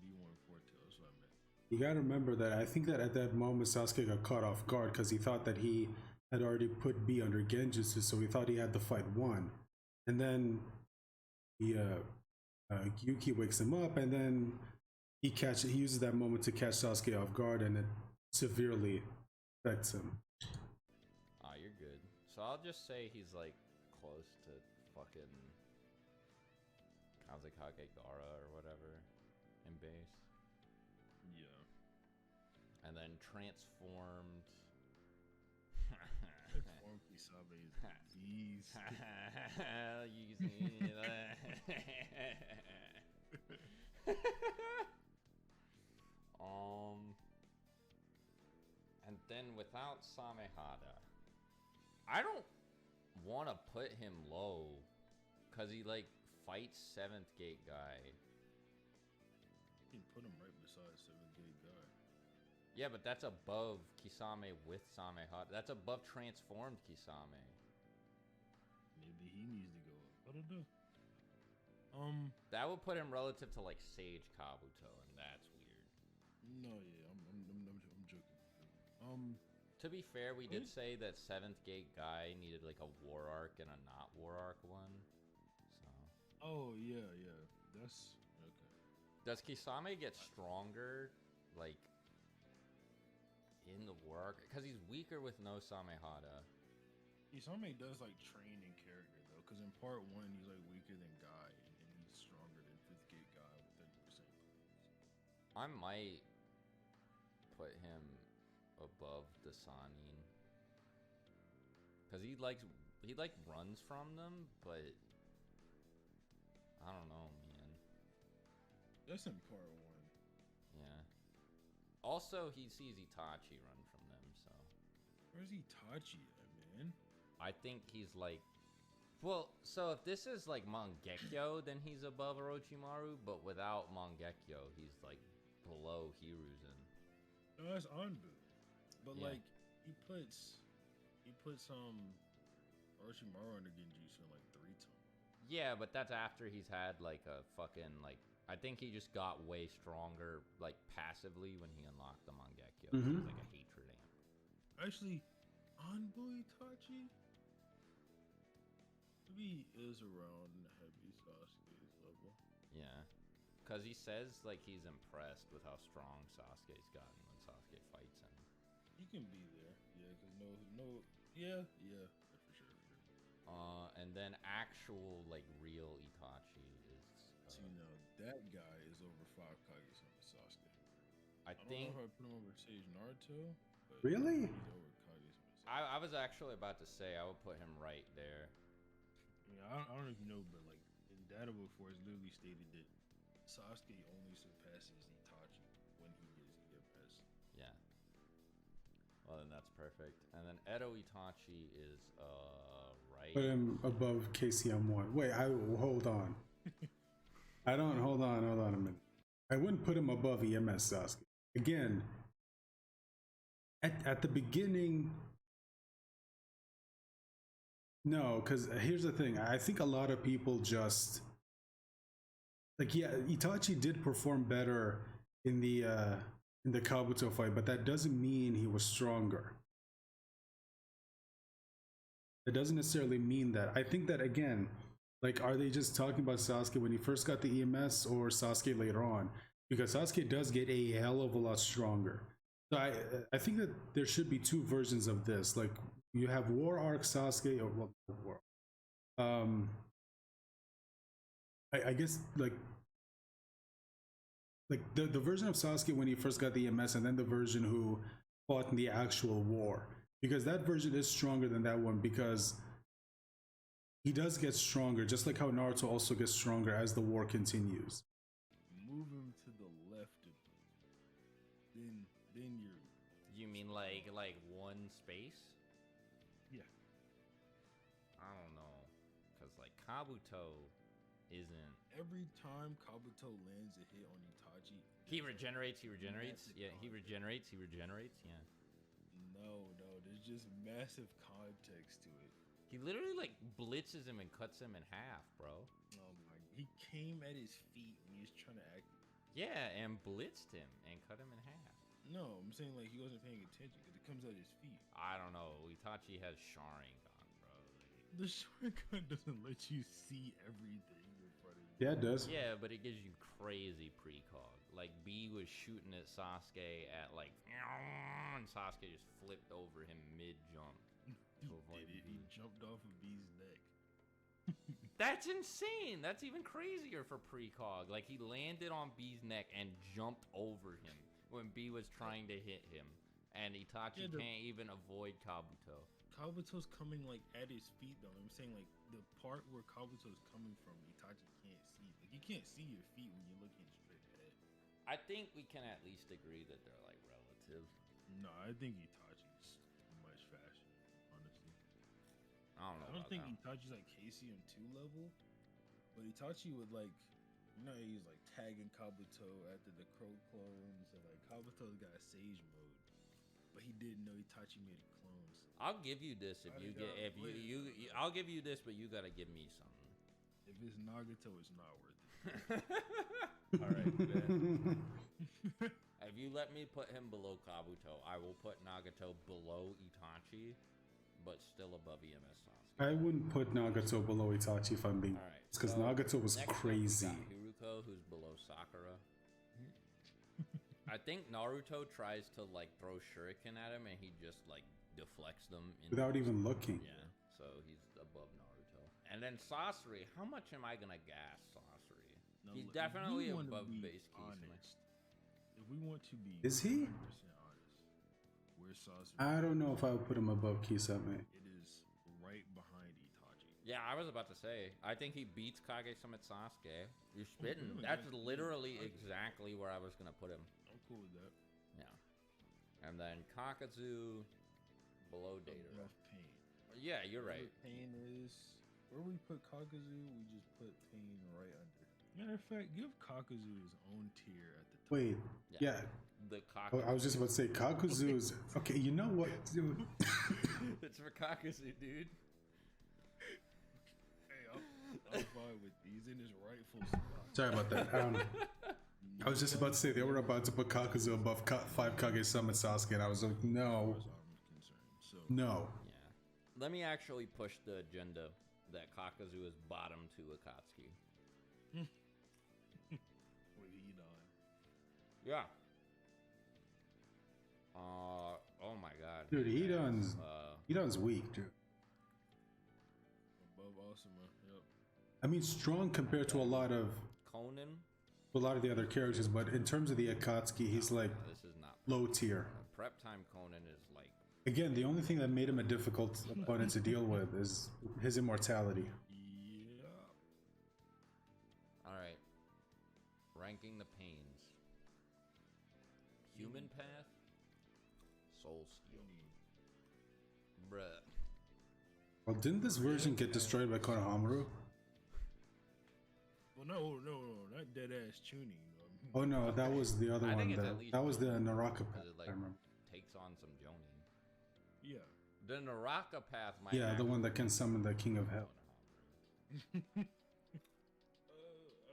V1 four-tailed. That's what I meant. you gotta remember that I think that at that moment Sasuke got caught off guard because he thought that he had already put B under Genjutsu, so he thought he had the fight won. And then Yuki wakes him up, and then he uses that moment to catch Sasuke off guard, and it severely affects him. Ah, you're good. So I'll just say he's like close to fucking Kazekage Gara or whatever in base. Yeah. And then transformed. Transform Kisame is a beast. And then without Samehada, I don't want to put him low because he like fights 7th gate guy. You can put him right beside 7th gate guy. Yeah, but that's above Kisame with Samehada. That's above transformed Kisame. Maybe he needs to go up. I don't know. That would put him relative to like Sage Kabuto, and that's weird. No, yeah, I'm joking. To be fair, we did say that 7th gate guy needed like a war arc and a not war arc one. So. Oh yeah, that's okay. Does Kisame get stronger, like in the war arc? Because he's weaker with no Samehada. Kisame does like train in character though, because in part 1 he's like weaker than Guy, and he's stronger than 5th gate Guy with 30% cleanse. I might put him above the Sanin because he runs from them, but I don't know, man. That's in part 1. Yeah. Also, he sees Itachi run from them, so Where's Itachi at, man? I think he's like, well, so if this is like Mangekyo, then he's above Orochimaru, but without Mangekyo, he's like below Hiruzen. No, that's Anbu. But Yeah. like he puts Orochimaru under Genjutsu in like 3 times. Yeah, but that's after he's had like a fucking like. I think he just got way stronger like passively when he unlocked the Mangekyo. Mhm. He's like a hatred amp. Actually, Anbu Itachi maybe is around heavy Sasuke's level. Yeah, because he says like he's impressed with how strong Sasuke's gotten when Sasuke fights him. He can be there, yeah. Cause yeah, for sure. And then actual like real Itachi is. See, now that guy is over 5 Kage-sama Sasuke. I don't think. know if I put him over Sage Naruto. But Really? He's over Kage-sama Sasuke. I was actually about to say I would put him right there. Yeah, I don't know if you know, but like in Data Book 4, it's literally stated that Sasuke only surpasses Itachi when he gets EMS. Yeah. Well, then that's perfect. And then Edo Itachi is right. Put him above KCM1. Wait, hold on. Hold on a minute. I wouldn't put him above EMS Sasuke. Again, at the beginning, no, because here's the thing. I think a lot of people just like, yeah, Itachi did perform better in the Kabuto fight, but that doesn't mean he was stronger. It doesn't necessarily mean that. I think that, again, like, are they just talking about Sasuke when he first got the EMS or Sasuke later on? Because Sasuke does get a hell of a lot stronger. So I think that there should be 2 versions of this. Like, you have War Arc Sasuke, or well, War. I guess like the version of Sasuke when he first got the EMS, and then the version who fought in the actual war, because that version is stronger than that one, because he does get stronger, just like how Naruto also gets stronger as the war continues. Move him to the left of you. Then you're. You mean like one space? Yeah. I don't know, because is like Kabuto isn't. Every time Kabuto lands a hit on Itachi, He regenerates. He regenerates. massive Yeah, he context. regenerates. He regenerates. Yeah. No, there's just massive context to it. He literally like blitzes him and cuts him in half, bro. Oh my! He came at his feet when he was trying to act. Yeah, and blitzed him and cut him in half. No, I'm saying like he wasn't paying attention because it comes at his feet. I don't know. Itachi has Sharingan, bro. The Sharingan doesn't let you see everything in front of you. Yeah, it does. Yeah, but it gives you crazy precog. Like B was shooting at Sasuke at like, and Sasuke just flipped over him mid jump. He did it. He jumped off of B's neck. That's insane. That's even crazier for precog. Like he landed on B's neck and jumped over him when B was trying to hit him, and Itachi can't even avoid Kabuto. Kabuto's coming like at his feet though. I'm saying like the part where Kabuto's coming from, Itachi can't see. Like you can't see your feet when you're looking straight ahead. I think we can at least agree that they're like relative. No, I think Itachi's much faster. Honestly, I don't know. I don't about think that. Itachi's like KCM2 level, but Itachi would like, you know, he's like tagging Kabuto after the Crow clones, and like Kabuto's got Sage mode, but he didn't know Itachi made clones. I'll give you this if you get if you I'll give you this, but you gotta give me something. If it's Nagato, it's not worth it. All right, man. If you let me put him below Kabuto, I will put Nagato below Itachi, but still above EMS Sasuke. I wouldn't put Nagato below Itachi if I'm being. All right, It's because so Nagato was next up, we crazy. got Hiruko, who's below Sakura. I think Naruto tries to like throw shuriken at him, and he just like deflects them Without even looking. Yeah, so he's above Naruto. And then Sasori, how much am I gonna gas Sasori? Now, He's look, if definitely we wanna above be base Kisame. honest, if we want to be Is he? 100% honest, where's Sasori? I don't know if I would put him above Kisame. It is right behind Itachi. Yeah, I was about to say. I think he beats Kage-sama Sasuke. You're spitting. really? That's Yeah. literally Okay. exactly where I was gonna put him. I'm cool with that. Yeah. And then Kakazu below Datara. Above Pain. Yeah, you're right. Wherever Pain is, where we put Kakazu, we just put Pain right under. Matter of fact, give Kakazu his own tier at the top. Wait, yeah. The I Kakazu. was just about to say Kakuzu is okay. You know what? Dude? It's for Kakazu, dude. Hey, I'm fine with these in his rightful spot. Sorry about that. I was just about to say they were about to put Kakuzu above 5 Kage-sama Sasuke, and I was like, As no, far as I'm concerned. So no. Yeah. Let me actually push the agenda that Kakazu is bottom to Akatsuki. with Edon. Yeah. Oh my god. Dude, Edon's weak, dude. Above Asuma. Yep. I mean, strong compared to a lot of Conan. the other characters, but in terms of the Akatsuki, he's like This is not low tier. Prep time Conan is like Again, the only thing that made him a difficult opponent to deal with is his immortality. Yeah. alright. Ranking the pains. Human path. Soul steel. Bruh. Well, didn't this version get destroyed by Konohamaru? Well, no, not dead ass Chunin. Oh no, that was the other I think one. it's at least That was the Jonin, Naraka path, because it like I remember. takes on some Jonin. Yeah. The Naraka path might Yeah, the one that can summon the King of Hell. I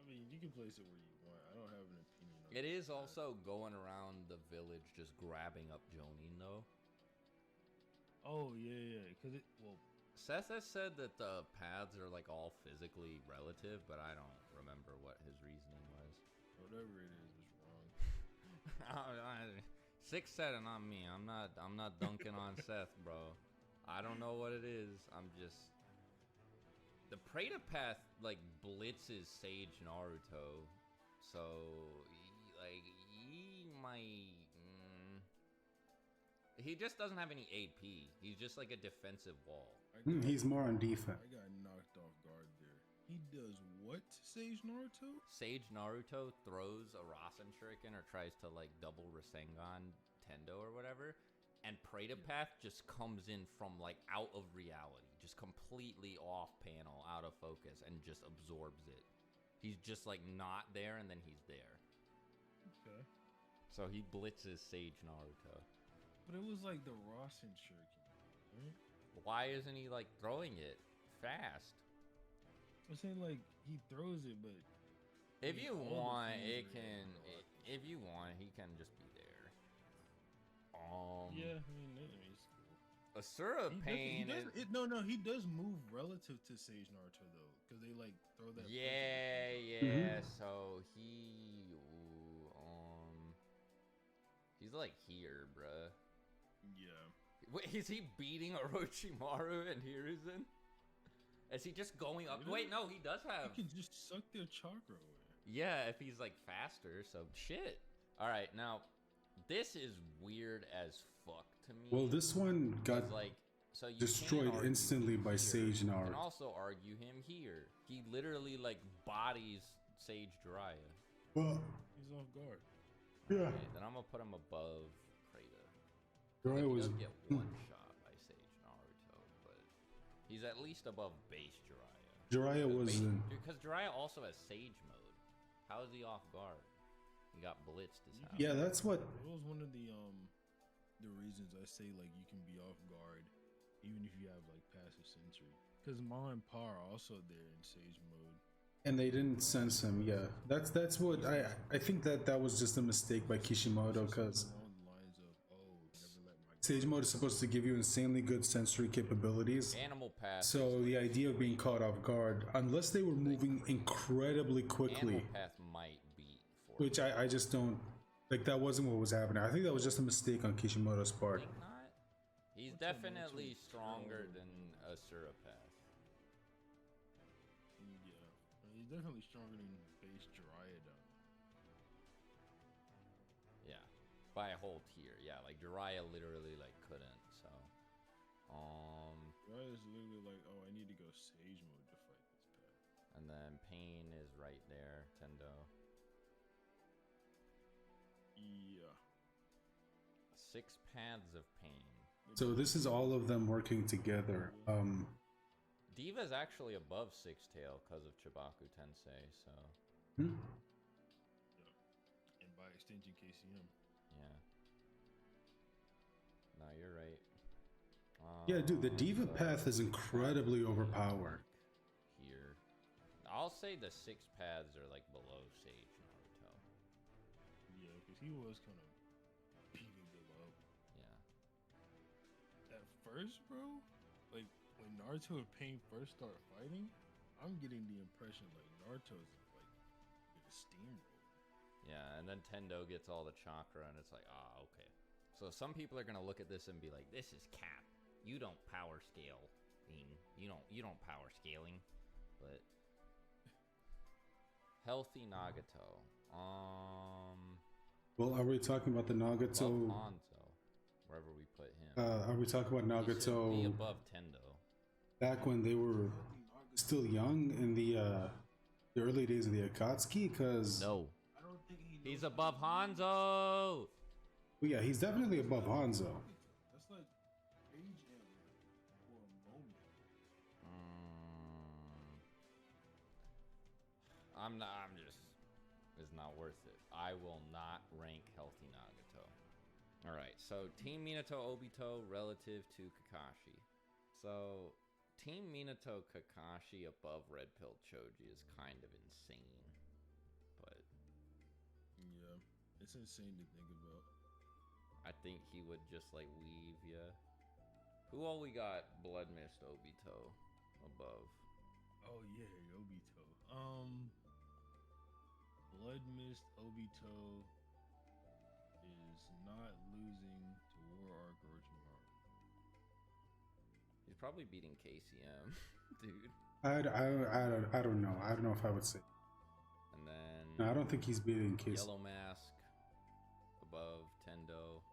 mean, you can place it where you want. I don't have an opinion on It is also going around the village just grabbing up Jonin though. Oh yeah, because it. Well, Seth has said that the paths are like all physically relative, but I don't remember what his reasoning was. whatever it is wrong. Six said it, not me. I'm not dunking on Seth, bro. I don't know what it is. I'm just the Preta path like blitzes Sage Naruto, so he might. He just doesn't have any AP. He's just like a defensive wall. He's more on defense. I got knocked off guard there. He does what? Sage Naruto? Sage Naruto throws a Rasen Shuriken or tries to like double Rasengan Tendo or whatever, and Pratapath just comes in from like out of reality, just completely off panel, out of focus, and just absorbs it. He's just like not there, and then he's there. Okay. So he blitzes Sage Naruto. But it was like the Rasen shuriken, right? Why isn't he like throwing it fast? I'm saying like he throws it, but If like, you all the want, things it are can. like If you want, he can just be there. yeah, I mean it's cool. Asura Pain He does move relative to Sage Naruto though, because they like throw that. Yeah. So he's like here, bruh. Yeah. Wait, is he beating Orochimaru and Hiruzen? Is he just going up? Really? Wait, no, he does have. He can just suck their chakra away. Yeah, if he's like faster. So shit. All right, now this is weird as fuck to me. Well, this one got like so you destroyed can't argue instantly him by here. Sage You can Naruto. also argue him here. He literally like bodies Sage Jiraiya. Well, He's off guard. yeah. Okay, then I'm gonna put him above Krata. Jiraiya He was. does get one shot by Sage Naruto, but he's at least above base Jiraiya. Jiraiya was in. Because Jiraiya also has Sage mode. How is he off guard? He got blitzed as hell. Yeah, that's what. That was one of the reasons I say like you can be off guard even if you have like passive sensory. Because Ma and Pa are also there in Sage mode. And they didn't sense him. Yeah, that's what I think that was just a mistake by Kishimoto, because Along the lines of, never let my Sage mode is supposed to give you insanely good sensory capabilities. Animal Path. So the idea of being caught off guard, unless they were moving incredibly quickly, Animal Path might beat for which I just don't like. That wasn't what was happening. I think that was just a mistake on Kishimoto's part. Think not? He's What's up, man? definitely What's stronger up? than Asura Path. Yeah, he's definitely stronger than base Jiraiya though. Yeah, by a whole tier. Yeah, like Jiraiya literally like couldn't. So, Jiraiya's literally like, oh, I need to go Sage mode to fight this path. and then Pain is right there. Tendo. Yeah. 6 paths of Pain. So this is all of them working together. Diva's actually above Six Tail because of Chibaku Tensei. So, Hmm? And by extension, KCM. yeah. No, you're right. Yeah, dude, the Diva So- path is incredibly overpowered. Here, I'll say the 6 paths are like below Sage Naruto. Yeah, because he was kind of beating them up. Yeah. At first, bro, like when Naruto and Pain first start fighting, I'm getting the impression like Naruto's like in a steamroll. Yeah, and then Tendo gets all the chakra, and it's like, ah, okay. So some people are gonna look at this and be like, "This is cap. You don't power scale, you don't power scaling." But healthy Nagato. Well, are we talking about the Above Nagato? Hanzo, wherever we put him. Are we talking about He should be Nagato above Tendo. back when they were still young in the early days of the Akatsuki? Because No, I don't think he's above Hanzo. well, yeah, he's definitely above Hanzo. That's like age M for a moment. I'm not. I'm just. It's not worth it. I will not rank healthy Nagato. All right. So Team Minato Obito relative to Kakashi. So Team Minato Kakashi above Red Pill Choji is kind of insane, but Yeah, it's insane to think about. I think he would just like leave ya. Who all we got? Blood Mist Obito above. Oh yeah, Obito. Blood Mist Obito is not losing to War Arc Orochimaru. He's probably beating KCM, dude. I don't know. I don't know if I would say. And then No, I don't think he's beating Case. Yellow Mask above Tendo,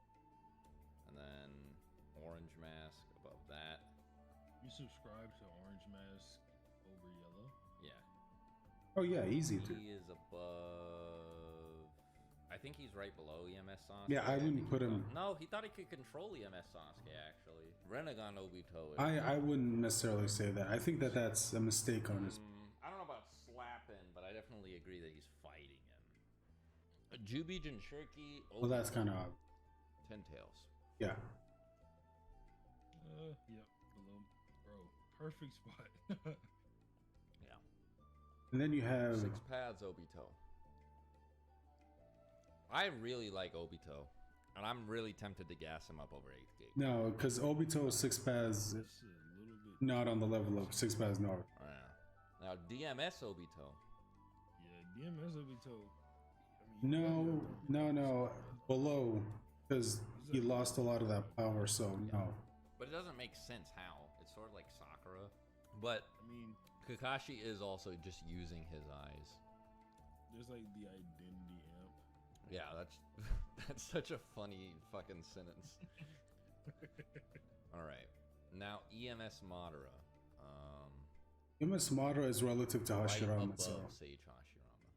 and then Orange Mask above that. You subscribe to Orange Mask over Yellow? Yeah, Oh yeah, easy, dude. he is above. I I think he's right below EMS Sasuke. Yeah, I wouldn't put him. No, he thought he could control EMS Sasuke, actually. Renegon Obito is... I wouldn't necessarily say that. I think that that's a mistake on his. I don't know about slapping, but I definitely agree that he's fighting him. Jubi Jinchuriki, Well, that's kind of odd. 10 Tails. Yeah. Yep. Below, bro. Perfect spot. Yeah. And then you have 6 paths Obito. I really like Obito, and I'm really tempted to gas him up over 8th gate. no, because Obito 6 paths That's a little bit. not on the level of 6 paths Naruto. Yeah. Now DMS Obito. Yeah, DMS Obito. I mean, No, below, because he lost a lot of that power. So no. But it doesn't make sense how. It's sort of like Sakura. But I mean, Kakashi is also just using his eyes. there's like the identity amp. Yeah, that's such a funny fucking sentence. All right. Now EMS Madara. EMS Madara is relative to Right Hashirama. above So Sage Hashirama.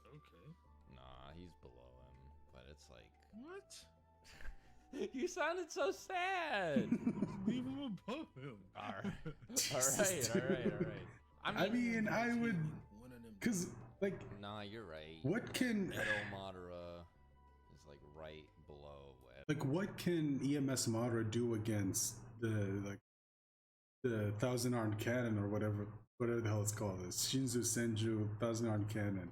Okay. Nah, he's below him. But it's like... What? You sounded so sad. Leave him above him. Alright. I mean, I would, One of them. because like, Nah, you're right. what can Edo Madara is like right below. what can EMS Madara do against the Thousand Armed Cannon or whatever the hell it's called? This Shinzu Senju Thousand Armed Cannon.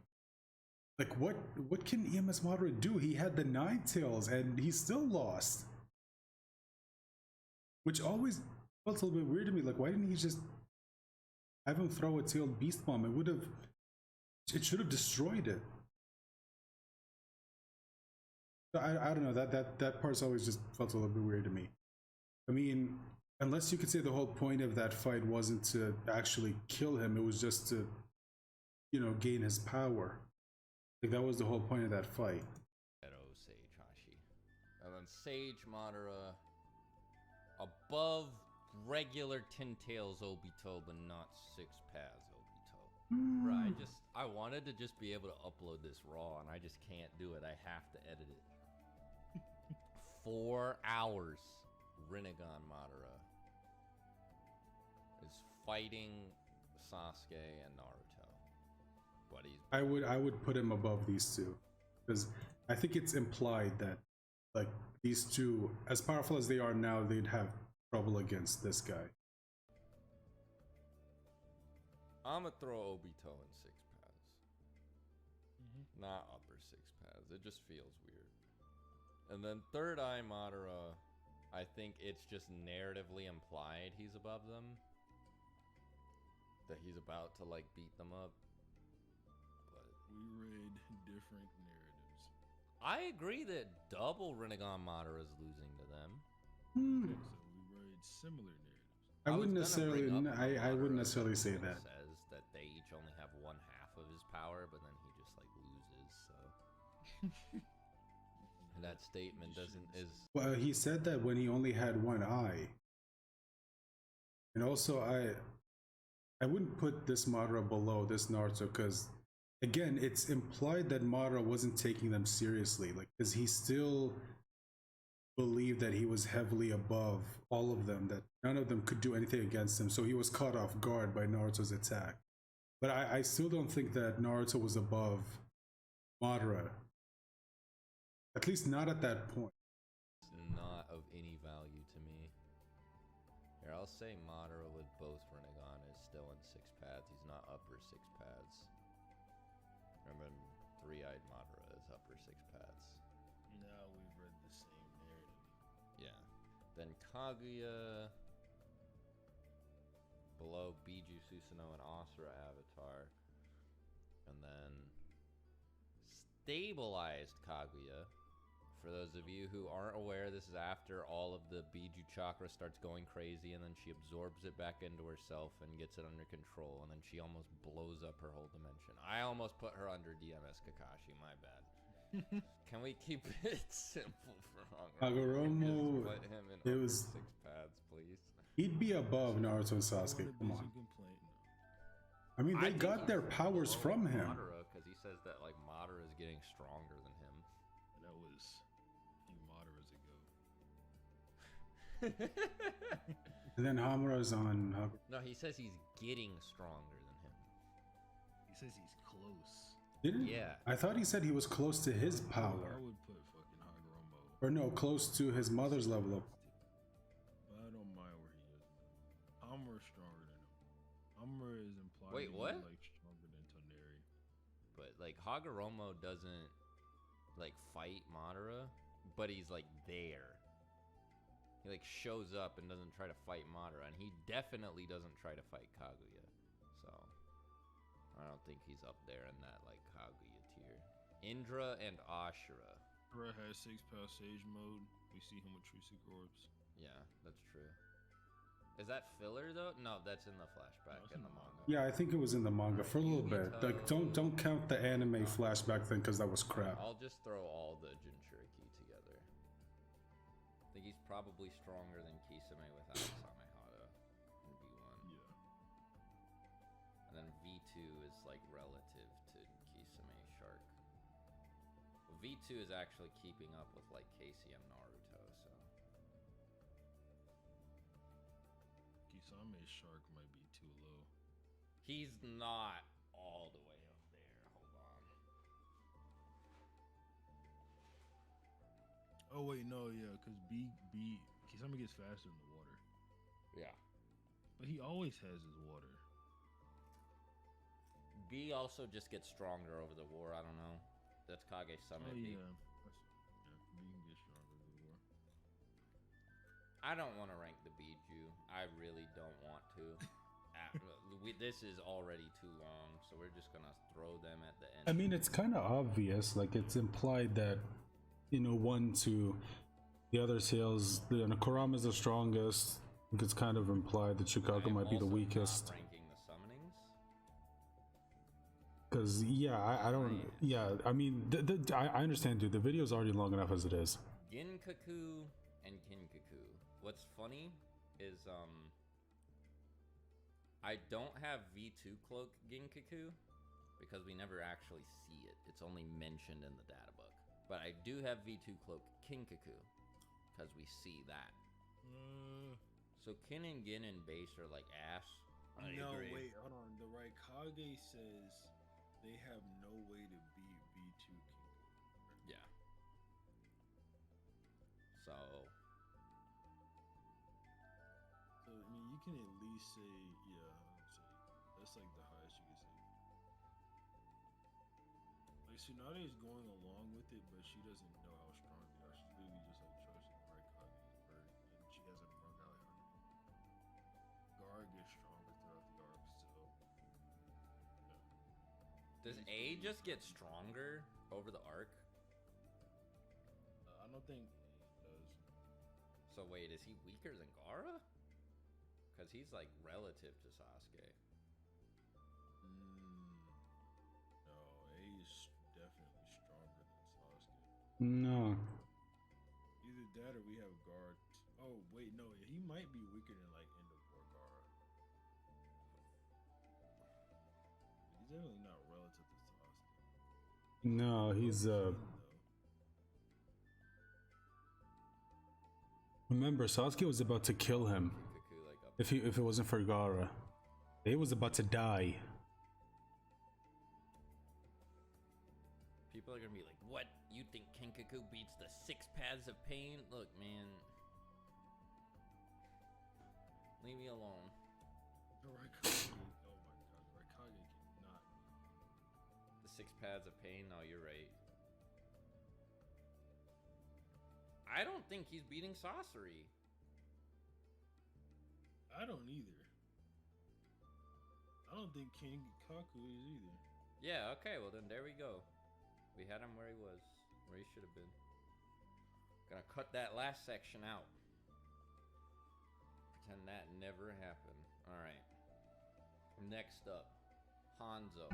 Like what can EMS Madara do? He had the 9 tails and he still lost. Which always felt a little bit weird to me. Like, why didn't he just have him throw a tailed beast bomb? It should have destroyed it. I don't know, that part's always just felt a little bit weird to me. I mean, unless you could say the whole point of that fight wasn't to actually kill him, it was just to, gain his power. Like, that was the whole point of that fight. Edo Sage Hashi. And then Sage Madara above regular 10 Tails Obito, but not 6 paths Obito. Bro, I wanted to just be able to upload this raw, and I just can't do it. I have to edit it. 4 hours. Rinnegan Madara is fighting Sasuke and Naruto. But he's... I would put him above these two, because I think it's implied that, like, these two, as powerful as they are now, they'd have trouble against this guy. I'm gonna throw Obito in 6 paths. Not upper 6 paths. It just feels weird. And then Third Eye Madara, I think it's just narratively implied he's above them. That he's about to, like, beat them up. But We read different narratives. I agree that double Rinnegan Madara is losing to them. Okay, so we read similar narratives. I wouldn't was gonna bring necessarily. up I Madara wouldn't necessarily say that that. says that they each only have 1/2 of his power, but then he just like loses. So and that statement is Well, he said that when he only had one eye. And also, I wouldn't put this Madara below this Naruto, because again, it's implied that Madara wasn't taking them seriously, like, because he still believed that he was heavily above all of them, that none of them could do anything against him, so he was caught off guard by Naruto's attack. But I still don't think that Naruto was above Madara, at least not at that point. not of any value to me. Here, I'll say Madara with both Rinnegan is still in 6 paths. He's not upper 6 paths. And then Three-Eyed Madara is upper 6 paths. Now we've read the same narrative. Yeah. Then Kaguya below Biju Susanoo and Asura Avatar. And then stabilized Kaguya. For those of you who aren't aware, this is after all of the Biju chakra starts going crazy, and then she absorbs it back into herself and gets it under control, and then she almost blows up her whole dimension. I almost put her under DMS Kakashi, my bad. Can we keep it simple for Hagoromo, Just put him in it upper was- 6 paths, please. He'd be above Naruto and Sasuke. Wanna Come be on. some complaint, no. I mean, they think got their he's powers below from him. Madara, because he says that like Madara is getting stronger than him. That was a few Madaras ago. And then Hamura's on. No, he says he's getting stronger than him. He says he's close. Didn't? Yeah. I thought he said he was close to his I power. would put fucking Hagoromo. Or no, close to his mother's level up. But I don't mind where he is. Hamura's stronger than him. Hamura is implied Wait, to be, what? like stronger than Toneri. But like Hagoromo doesn't like fight Madara, but he's like there. He like shows up and doesn't try to fight Madara, and he definitely doesn't try to fight Kaguya. So I don't think he's up there in that like Kaguya tier. Indra and Ashura. Sakura has 6-pound Sage mode. We see him with True Secret Orbs. Yeah, that's true. Is that filler though? No, that's in the flashback No, it's in in the the manga. Yeah, I think it was in the manga for a little bit. Like, don't count the anime flashback thing because that was crap. I'll just throw all the Jinchuriki together. I think he's probably stronger than Kisame without Samehada in V1. Yeah. And then V2 is like relative to Kisame Shark. Well, V2 is actually keeping up with like KCM Naruto, so. Kisame Shark might be too low. He's not all the way up there. Hold on. Oh wait, no, yeah, because Kisame gets faster in the water. Yeah. But he always has his water. B also just gets stronger over the war. I don't know. That's Kage Summit. Oh B. yeah. B can get stronger in the war. I don't want to rank the Biju. I really don't want to. This is already too long, so we're just gonna throw them at the end. I mean, it's kind of obvious. Like, it's implied that, you know, one to the other sales, you know, Kurama's the strongest. I think it's kind of implied that Chicago I am might be the also weakest. not ranking the summonings. Because, yeah, I don't. Yeah, I mean, I understand, dude. The video's already long enough as it is. Ginkaku and Kinkaku. What's funny is I don't have V2 cloak Ginkaku because we never actually see it. It's only mentioned in the data book. But I do have V2 cloak Kinkaku because we see that. So Kin and Gin and base are like ass. I No, agree. wait, hold on. The Raikage says they have no way to beat V2 King. Yeah. So So I mean, you can at least say, yeah, that's like the highest you can say. Like Tsunade is going along with it, but she doesn't know how strong they are. She's literally just like trusting Raikage and she hasn't brung out her. Gar gets stronger throughout the arc, so yeah. does A just get stronger over the arc? I don't think it does. So wait, is he weaker than Gaara? Because he's like relative to Sasuke. No, A is definitely stronger than Sasuke. No. Either that or we have Guard. Oh wait, no, he might be weaker than like End of War Gaara. He's definitely not relative to Sasuke. No, he's Remember, Sasuke was about to kill him Kinkaku like up. if it wasn't for Gaara. He was about to die. People are gonna be like, "What? You think Kinkaku beats the 6 paths of pain?" Look, man. Leave me alone. The Raikage, oh my god, Raikage cannot. The 6 paths of pain? No, you're right. I don't think he's beating Sasori. I don't either. I don't think King Kaku is either. Yeah, okay, well then there we go. We had him where he was, where he should have been. Gonna cut that last section out. Pretend that never happened. Alright. Next up, Hanzo.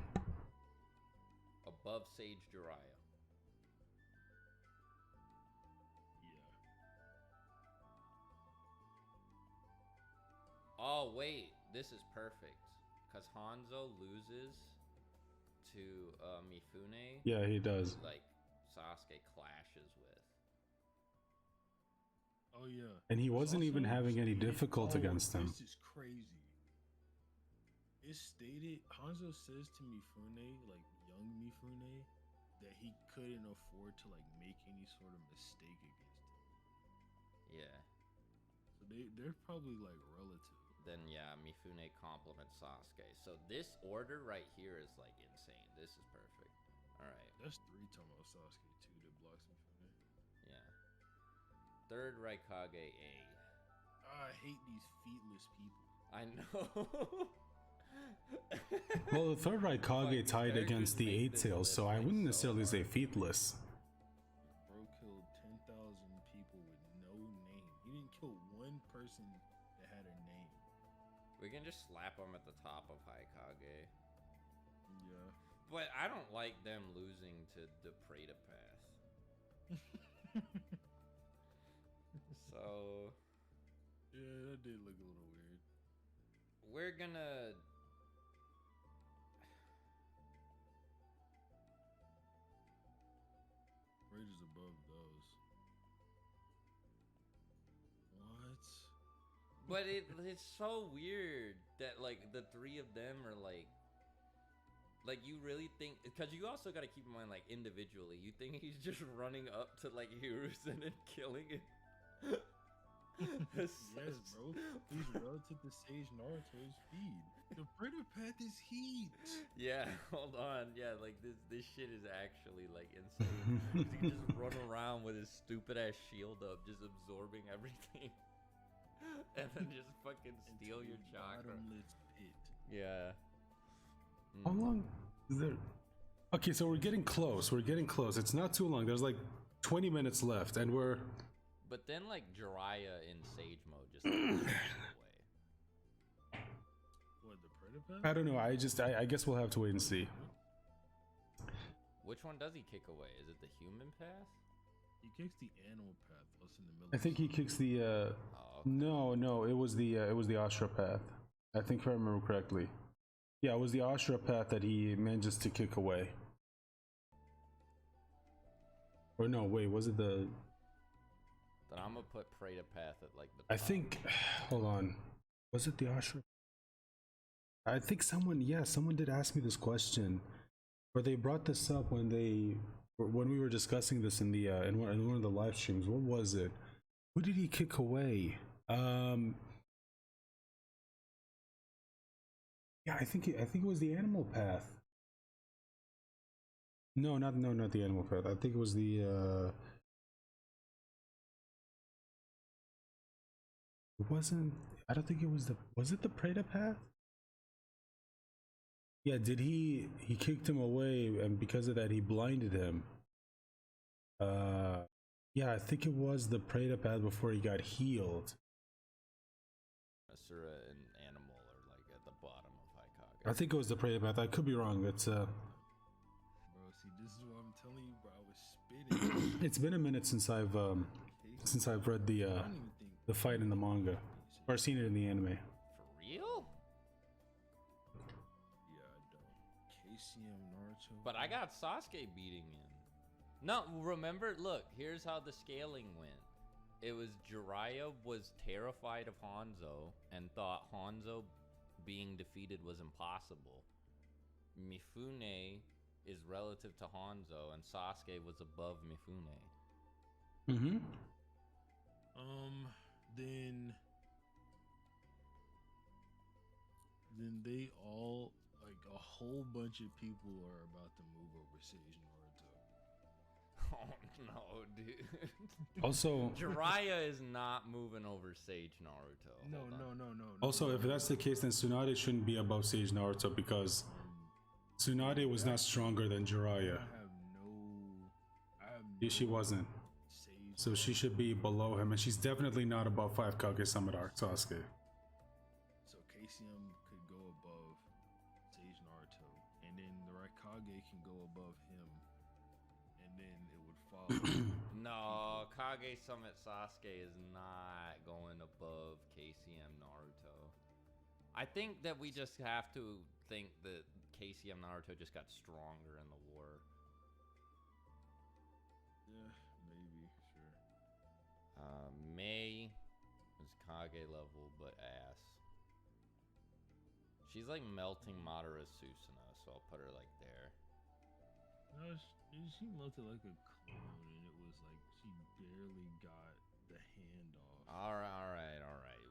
Above Sage Jiraiya. Oh wait, this is perfect. because Hanzo loses to Mifune. Yeah, he does. Like Sasuke clashes with. Oh yeah. And he wasn't It's even also having any stated- difficult against him. This is crazy. It's stated Hanzo says to Mifune, like young Mifune, that he couldn't afford to like make any sort of mistake against him. Yeah. So they're probably like relative. Then yeah, Mifune compliments Sasuke. So this order right here is like insane. This is perfect. All right. That's 3 talking about Sasuke too that blocks Mifune. Yeah. Third Raikage A. I hate these feetless people. I know. Well, the third Raikage tied Better against just the make Eight this Tails, so list, I like, wouldn't so necessarily say hard. featless. Bro killed 10,000 people with no name. He didn't kill one person that had a name. We can just slap him at the top of Haikage. Yeah. But I don't like them losing to the Preta Path. So Yeah, that did look a little weird. we're gonna Raiders above those. What? But it's so weird that like the three of them are like you really think, because you also got to keep in mind like individually, you think he's just running up to like Hiruzen and killing it. Yes, bro. He's relative to Sage Naruto's speed. The Predator Path is heat. Yeah, hold on. Yeah, like this shit is actually like insane. He can just run around with his stupid ass shield up, just absorbing everything, and then just fucking steal Into your the chakra. bottomless pit. Yeah. How long is there? Okay, so we're getting close. We're getting close. It's not too long. There's like 20 minutes left, and we're. But then like Jiraiya in Sage mode just like, away. What, the Predator Path? I don't know. I guess we'll have to wait and see. Which one does he kick away? Is it the human path? He kicks the animal path. Us in the middle. I think he kicks the. Oh, okay. No, it was the Ashra path. I think if I remember correctly. Yeah, it was the Ashra path that he manages to kick away. Or no, wait, was it the? Then I'm gonna put Preta Path at like the I top. think. Hold on. Was it the Ashra? I think someone did ask me this question, or they brought this up when we were discussing this in the in one of the live streams. What was it? Who did he kick away? Yeah, I think it was the animal path. No, not the animal path. I think it was the. It wasn't. I don't think it was the. Was it the Preda path? Yeah. Did he kicked him away, and because of that, he blinded him. Yeah, I think it was the Preda path before he got healed. Asura and Animal are like at the bottom of Haikage. I think it was the Preda path. I could be wrong. It's Bro, see, this is what I'm telling you, bro. I was spitting. it's been a minute since I've read the I don't even think fight in the manga or seen it in the anime. For real? Yeah, I don't. KCM Naruto. But I got Sasuke beating him. No, remember? Look, here's how the scaling went. It was Jiraiya was terrified of Hanzo and thought Hanzo being defeated was impossible. Mifune is relative to Hanzo, and Sasuke was above Mifune. Mm-hmm. Then they all, like a whole bunch of people are about to move over Sage Naruto. Oh no, dude. Also, Jiraiya is not moving over Sage Naruto. No. Also, if that's the case, then Tsunade shouldn't be above Sage Naruto because Tsunade was not stronger than Jiraiya. I have no She wasn't. Sage. So she should be below him, and she's definitely not above 5 Kage-sama Sasuke. So KCM could go above Sage Naruto, and then the Raikage can go above him, and then it would follow. No, Kage Summit Sasuke is not going above KCM Naruto. I think that we just have to think that KCM Naruto just got stronger in the war. Yeah, maybe, sure. Mei is Kage level, but ass. She's like melting Madara Susanoo, so I'll put her like there. No, she melted like a clone, and it was like she barely got the hand off. All right.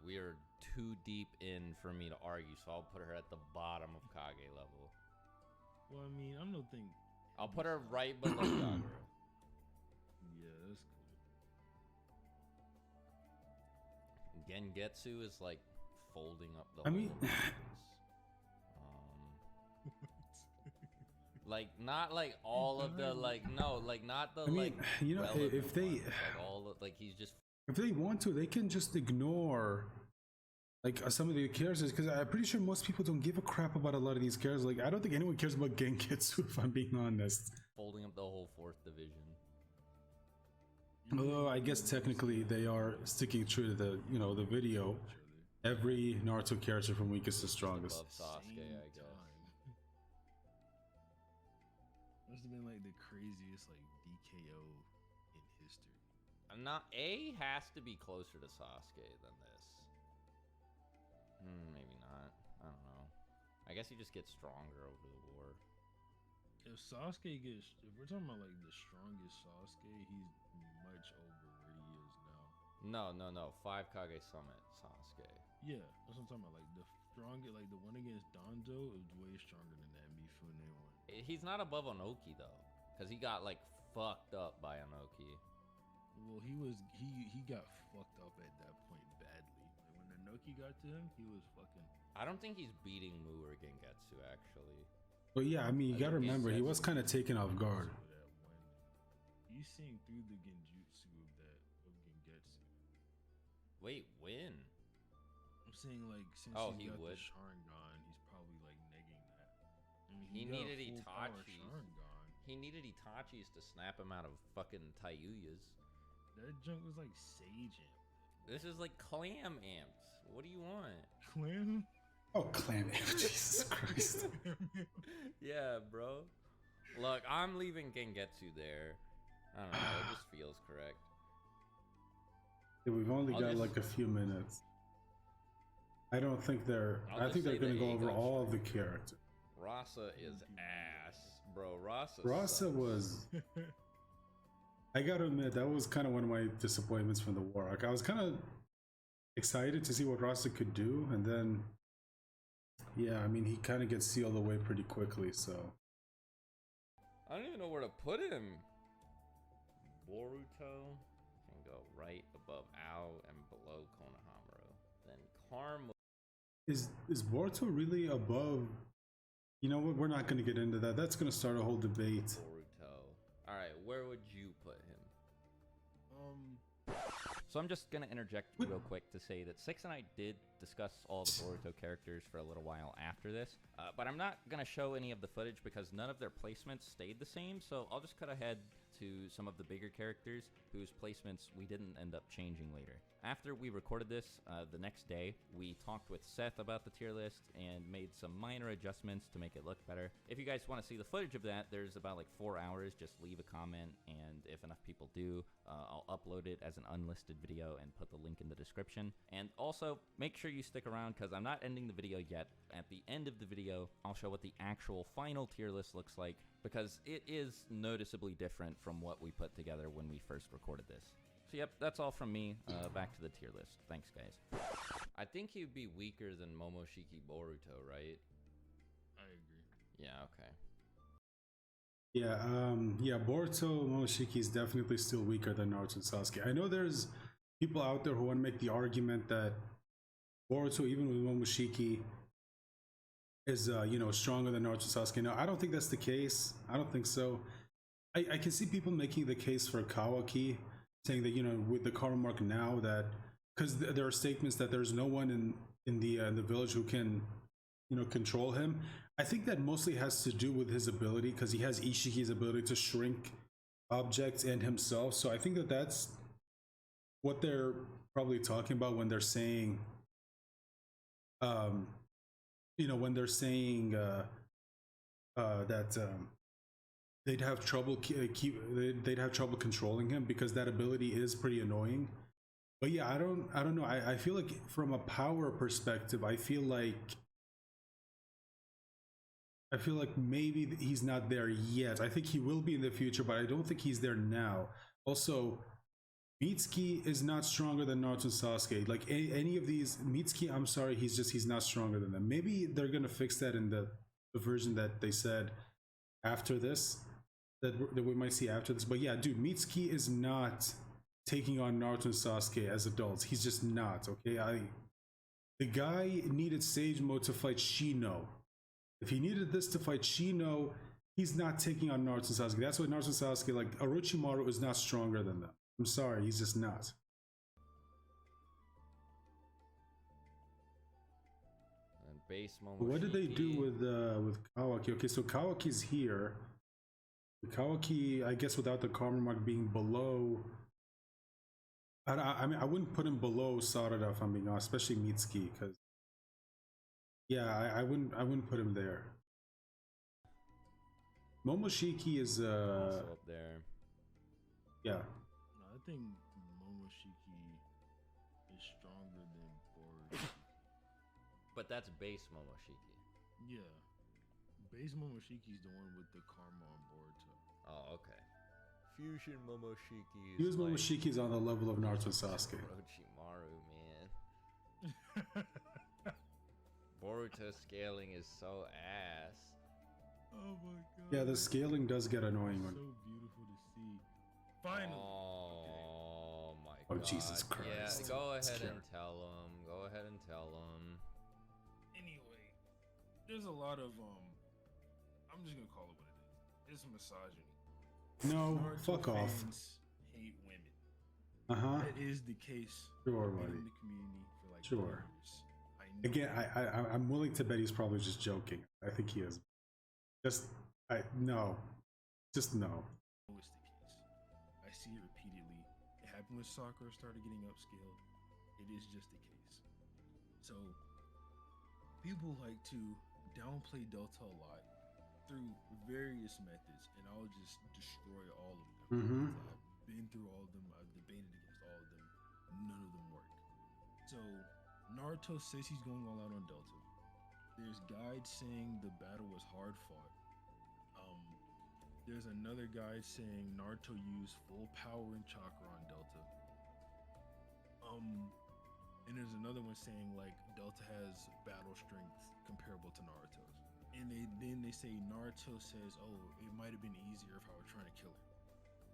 We are too deep in for me to argue, so I'll put her at the bottom of Kage level. Well, I mean, I don't think. I'll put her right below Sakura. Yeah, that's cool. Gengetsu is like folding up the. I mean, like not like all of the like no like not the I mean, like you know, if they ones, like all of, like he's just if they want to, they can just ignore like some of the characters, because I'm pretty sure most people don't give a crap about a lot of these characters. Like I don't think anyone cares about Gengetsu, if I'm being honest. folding up the whole 4th division. Although I guess technically they are sticking true to the the video. Every Naruto character from weakest to strongest. Above Sasuke, I guess. Must have been like the craziest like DKO in history. Not A has to be closer to Sasuke than this. Maybe not. I don't know. I guess he just gets stronger over the war. If we're talking about like the strongest Sasuke, he's much over where he is now. No. 5 Kage Summit Sasuke. Yeah, that's what I'm talking about. Like the strongest, like the one against Danzo is way stronger than that Mifune one. He's not above Onoki though, because he got like fucked up by Onoki. Well, he got fucked up at that point badly. Like when Inoki got to him, he was fucking. I don't think he's beating Mu or Gengetsu actually. But yeah, I mean, you gotta remember he was kind of taken off guard. He's seeing through the genjutsu of Gengetsu. Wait, when? I'm saying like since he got would. the Sharingan, he's probably like negging that. I mean, He got a needed full power Itachi's. Sharingan. He needed Itachi's to snap him out of fucking Taiyuyas. That junk was like Sage Amp. This is like clam amps. What do you want? Clam? Oh, clam! Jesus Christ! Yeah, bro. Look, I'm leaving Gengetsu there. I don't know. It just feels correct. Yeah, we've only I'll got just- like a few minutes. I don't think they're. I'll I just think they're say gonna the go A over goes all of the first. characters. Rasa is ass, bro. Rasa Rasa sucks. was. I gotta admit, that was kind of one of my disappointments from the war arc. I was kind of excited to see what Rasa could do, and then, yeah, I mean, he kind of gets sealed away pretty quickly. So I don't even know where to put him. Boruto can go right above Ao and below Konohamaru. Then Karma. is Boruto really above? You know what? We're not going to get into that. That's going to start a whole debate. Boruto. All right, where would you put him? So I'm just gonna interject real quick to say that Six and I did discuss all the Boruto characters for a little while after this, but I'm not gonna show any of the footage because none of their placements stayed the same. So I'll just cut ahead to some of the bigger characters whose placements we didn't end up changing later. After we recorded this, the next day, we talked with Seth about the tier list and made some minor adjustments to make it look better. If you guys want to see the footage of that, there's about like 4 hours. Just leave a comment, and if enough people do, I'll upload it as an unlisted video and put the link in the description. And also, make sure you stick around because I'm not ending the video yet. At the end of the video, I'll show what the actual final tier list looks like because it is noticeably different from what we put together when we first recorded this. So yep, that's all from me. Back to the tier list. Thanks, guys. I think he'd be weaker than Momoshiki Boruto, right? I agree. Yeah, okay. Yeah, Boruto Momoshiki is definitely still weaker than Naruto and Sasuke. I know there's people out there who want to make the argument that Boruto, even with Momoshiki, is stronger than Naruto and Sasuke. No, I don't think that's the case. I don't think so. I can see people making the case for Kawaki, saying that with the karma mark now, that because there are statements that there's no one in the village who can control him. I think that mostly has to do with his ability, because he has Ishiki's ability to shrink objects and himself. So I think that that's what they're probably talking about when they're saying you know, when they're saying that they'd have trouble they'd have trouble controlling him because that ability is pretty annoying. But yeah, I don't know. I feel like from a power perspective, I feel like maybe he's not there yet. I think he will be in the future, but I don't think he's there now. Also, Mitsuki is not stronger than Naruto and Sasuke. Like any of these, Mitsuki, I'm sorry, he's not stronger than them. Maybe they're gonna fix that in the version that they said after this, that we might see after this. But yeah, dude, Mitsuki is not taking on Naruto and Sasuke as adults. He's just not. Okay, the guy needed Sage Mode to fight Shino. If he needed this to fight Shino, he's not taking on Naruto and Sasuke. That's why Naruto and Sasuke, like Orochimaru, is not stronger than them. I'm sorry, he's just not. And base Momoshiki. What did they do with Kawaki? Okay, so Kawaki's here. Kawaki, I guess, without the karma mark being below. I mean, I wouldn't put him below Sarada if I'm being honest, especially Mitsuki, because yeah, I wouldn't put him there. Momoshiki is Also up there. yeah. No, I think Momoshiki is stronger than Boruto. But that's base Momoshiki. Yeah. Base Momoshiki's the one with the karma on Boruto. Oh, okay. Fusion Momoshiki is Fuse like Momoshiki's on the level of Naruto and Sasuke. Orochimaru, man. Boruto scaling is so ass. Oh my god. Yeah, the scaling does get annoying So when. beautiful to see. Finally. Oh my Oh, god. Jesus Yeah, Christ. go It's ahead and scary. tell him. Go ahead and tell him. Anyway, there's a lot of I'm just gonna call it what it is. It's misogyny. No, Naruto fuck off. fans hate women. Uh-huh. That is the case. Sure, Been buddy. in the community for like Sure. years. I know. Again, I'm willing to bet he's probably just joking. I think he is. Just no. Just no. know it's the case. I see it repeatedly. It happened when Sakura started getting upscaled. It is just the case. So people like to downplay Delta a lot through various methods, and I'll just destroy all of them. Mm-hmm. I've been through all of them. I've debated against all of them. None of them work. So Naruto says he's going all out on Delta. There's guides saying the battle was hard fought. There's another guide saying Naruto used full power and chakra on Delta. And there's another one saying like Delta has battle strength comparable to Naruto's. And then they say Naruto says, oh, it might have been easier if I were trying to kill her.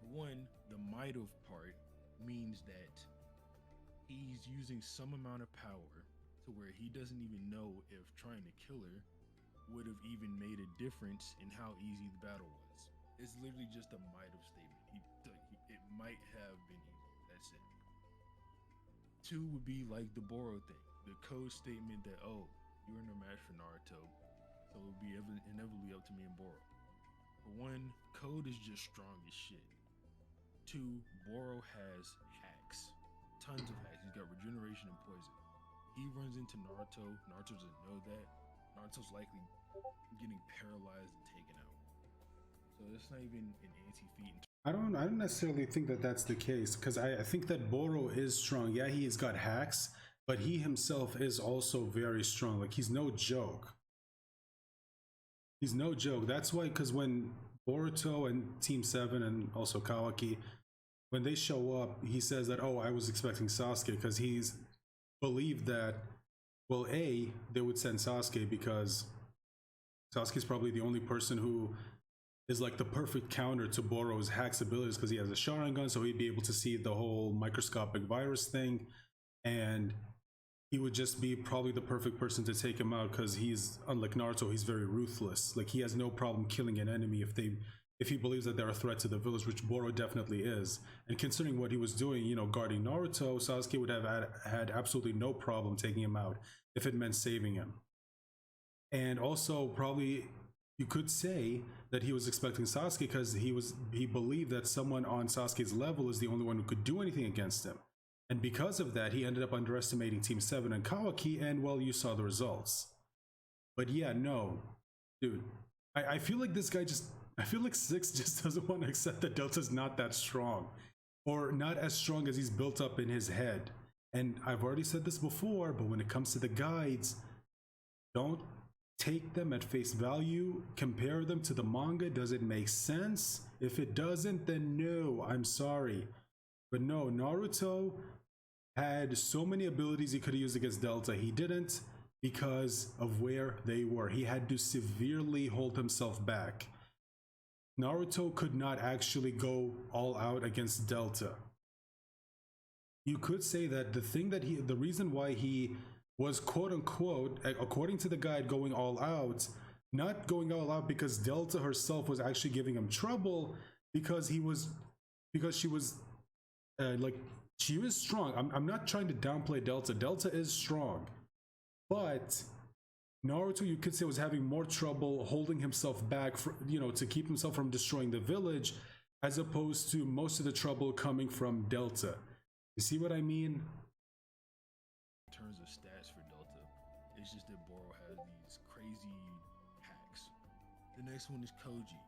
For one, the might of part means that he's using some amount of power to where he doesn't even know if trying to kill her would have even made a difference in how easy the battle was. It's literally just a might of statement. It might have been easy. That's it. Two would be like the Boro thing, the code statement that, oh, you're no match for Naruto, so it would be inevitably up to me and Boro. For one, code is just strong as shit. Two, Boro has hacks, tons of hacks. He's got regeneration and poison. He runs into Naruto. Naruto doesn't know that. Naruto's likely getting paralyzed and taken out. So it's not even an anti-feat. I don't necessarily think that that's the case, because I think that Boro is strong. Yeah, he's got hacks, but he himself is also very strong. Like, he's no joke. He's no joke. That's why, because when Boruto and Team 7 and also Kawaki, when they show up, he says that, oh, I was expecting Sasuke, because he's believed that, well, A, they would send Sasuke because Sasuke's probably the only person who is like the perfect counter to Boro's hacks abilities, because he has a Sharingan, so he'd be able to see the whole microscopic virus thing, and he would just be probably the perfect person to take him out, because he's, unlike Naruto, he's very ruthless. Like, he has no problem killing an enemy if he believes that they're a threat to the village, which Boro definitely is. And considering what he was doing, you know, guarding Naruto, Sasuke would have had absolutely no problem taking him out if it meant saving him. And also, probably, you could say that he was expecting Sasuke because he believed that someone on Sasuke's level is the only one who could do anything against him. And because of that, he ended up underestimating Team 7 and Kawaki, and well, you saw the results. But yeah, no, dude. I feel like this guy just. I feel like Six just doesn't want to accept that Delta's not that strong, or not as strong as he's built up in his head. And I've already said this before, but when it comes to the guides, don't take them at face value. Compare them to the manga. Does it make sense? If it doesn't, then no, I'm sorry. But no, Naruto had so many abilities he could have used against Delta. He didn't because of where they were. He had to severely hold himself back. Naruto could not actually go all out against Delta. You could say that the reason why he was quote unquote, according to the guide, going all out, not going all out because Delta herself was actually giving him trouble, because she was she was strong. I'm not trying to downplay Delta. Delta is strong, but Naruto, you could say, was having more trouble holding himself back, to keep himself from destroying the village, as opposed to most of the trouble coming from Delta. You see what I mean? In terms of stats for Delta, it's just that Boro has these crazy hacks. The next one is Koji,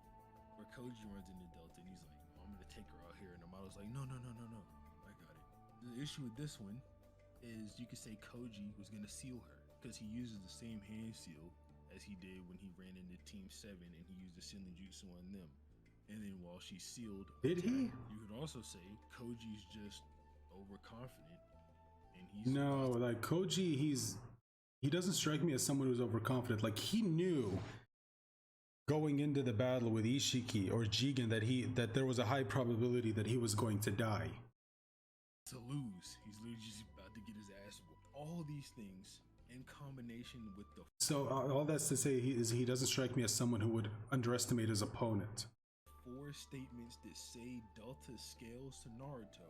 where Koji runs into Delta and he's like, oh, I'm gonna take her out here, and the model's like, no, I got it. The issue with this one is you could say Koji was gonna seal her, because he uses the same hand seal as he did when he ran into Team 7 and he used the sealing jutsu on them. And then while she's sealed, did he? You could also say Koji's just overconfident, and he's no, like Koji, he doesn't strike me as someone who's overconfident. Like, he knew going into the battle with Ishiki or Jigen that there was a high probability that he was going to die. To lose, he's literally just about to get his ass whooped. All these things in combination with the all that's to say, he doesn't strike me as someone who would underestimate his opponent. 4 statements that say Delta scales to Naruto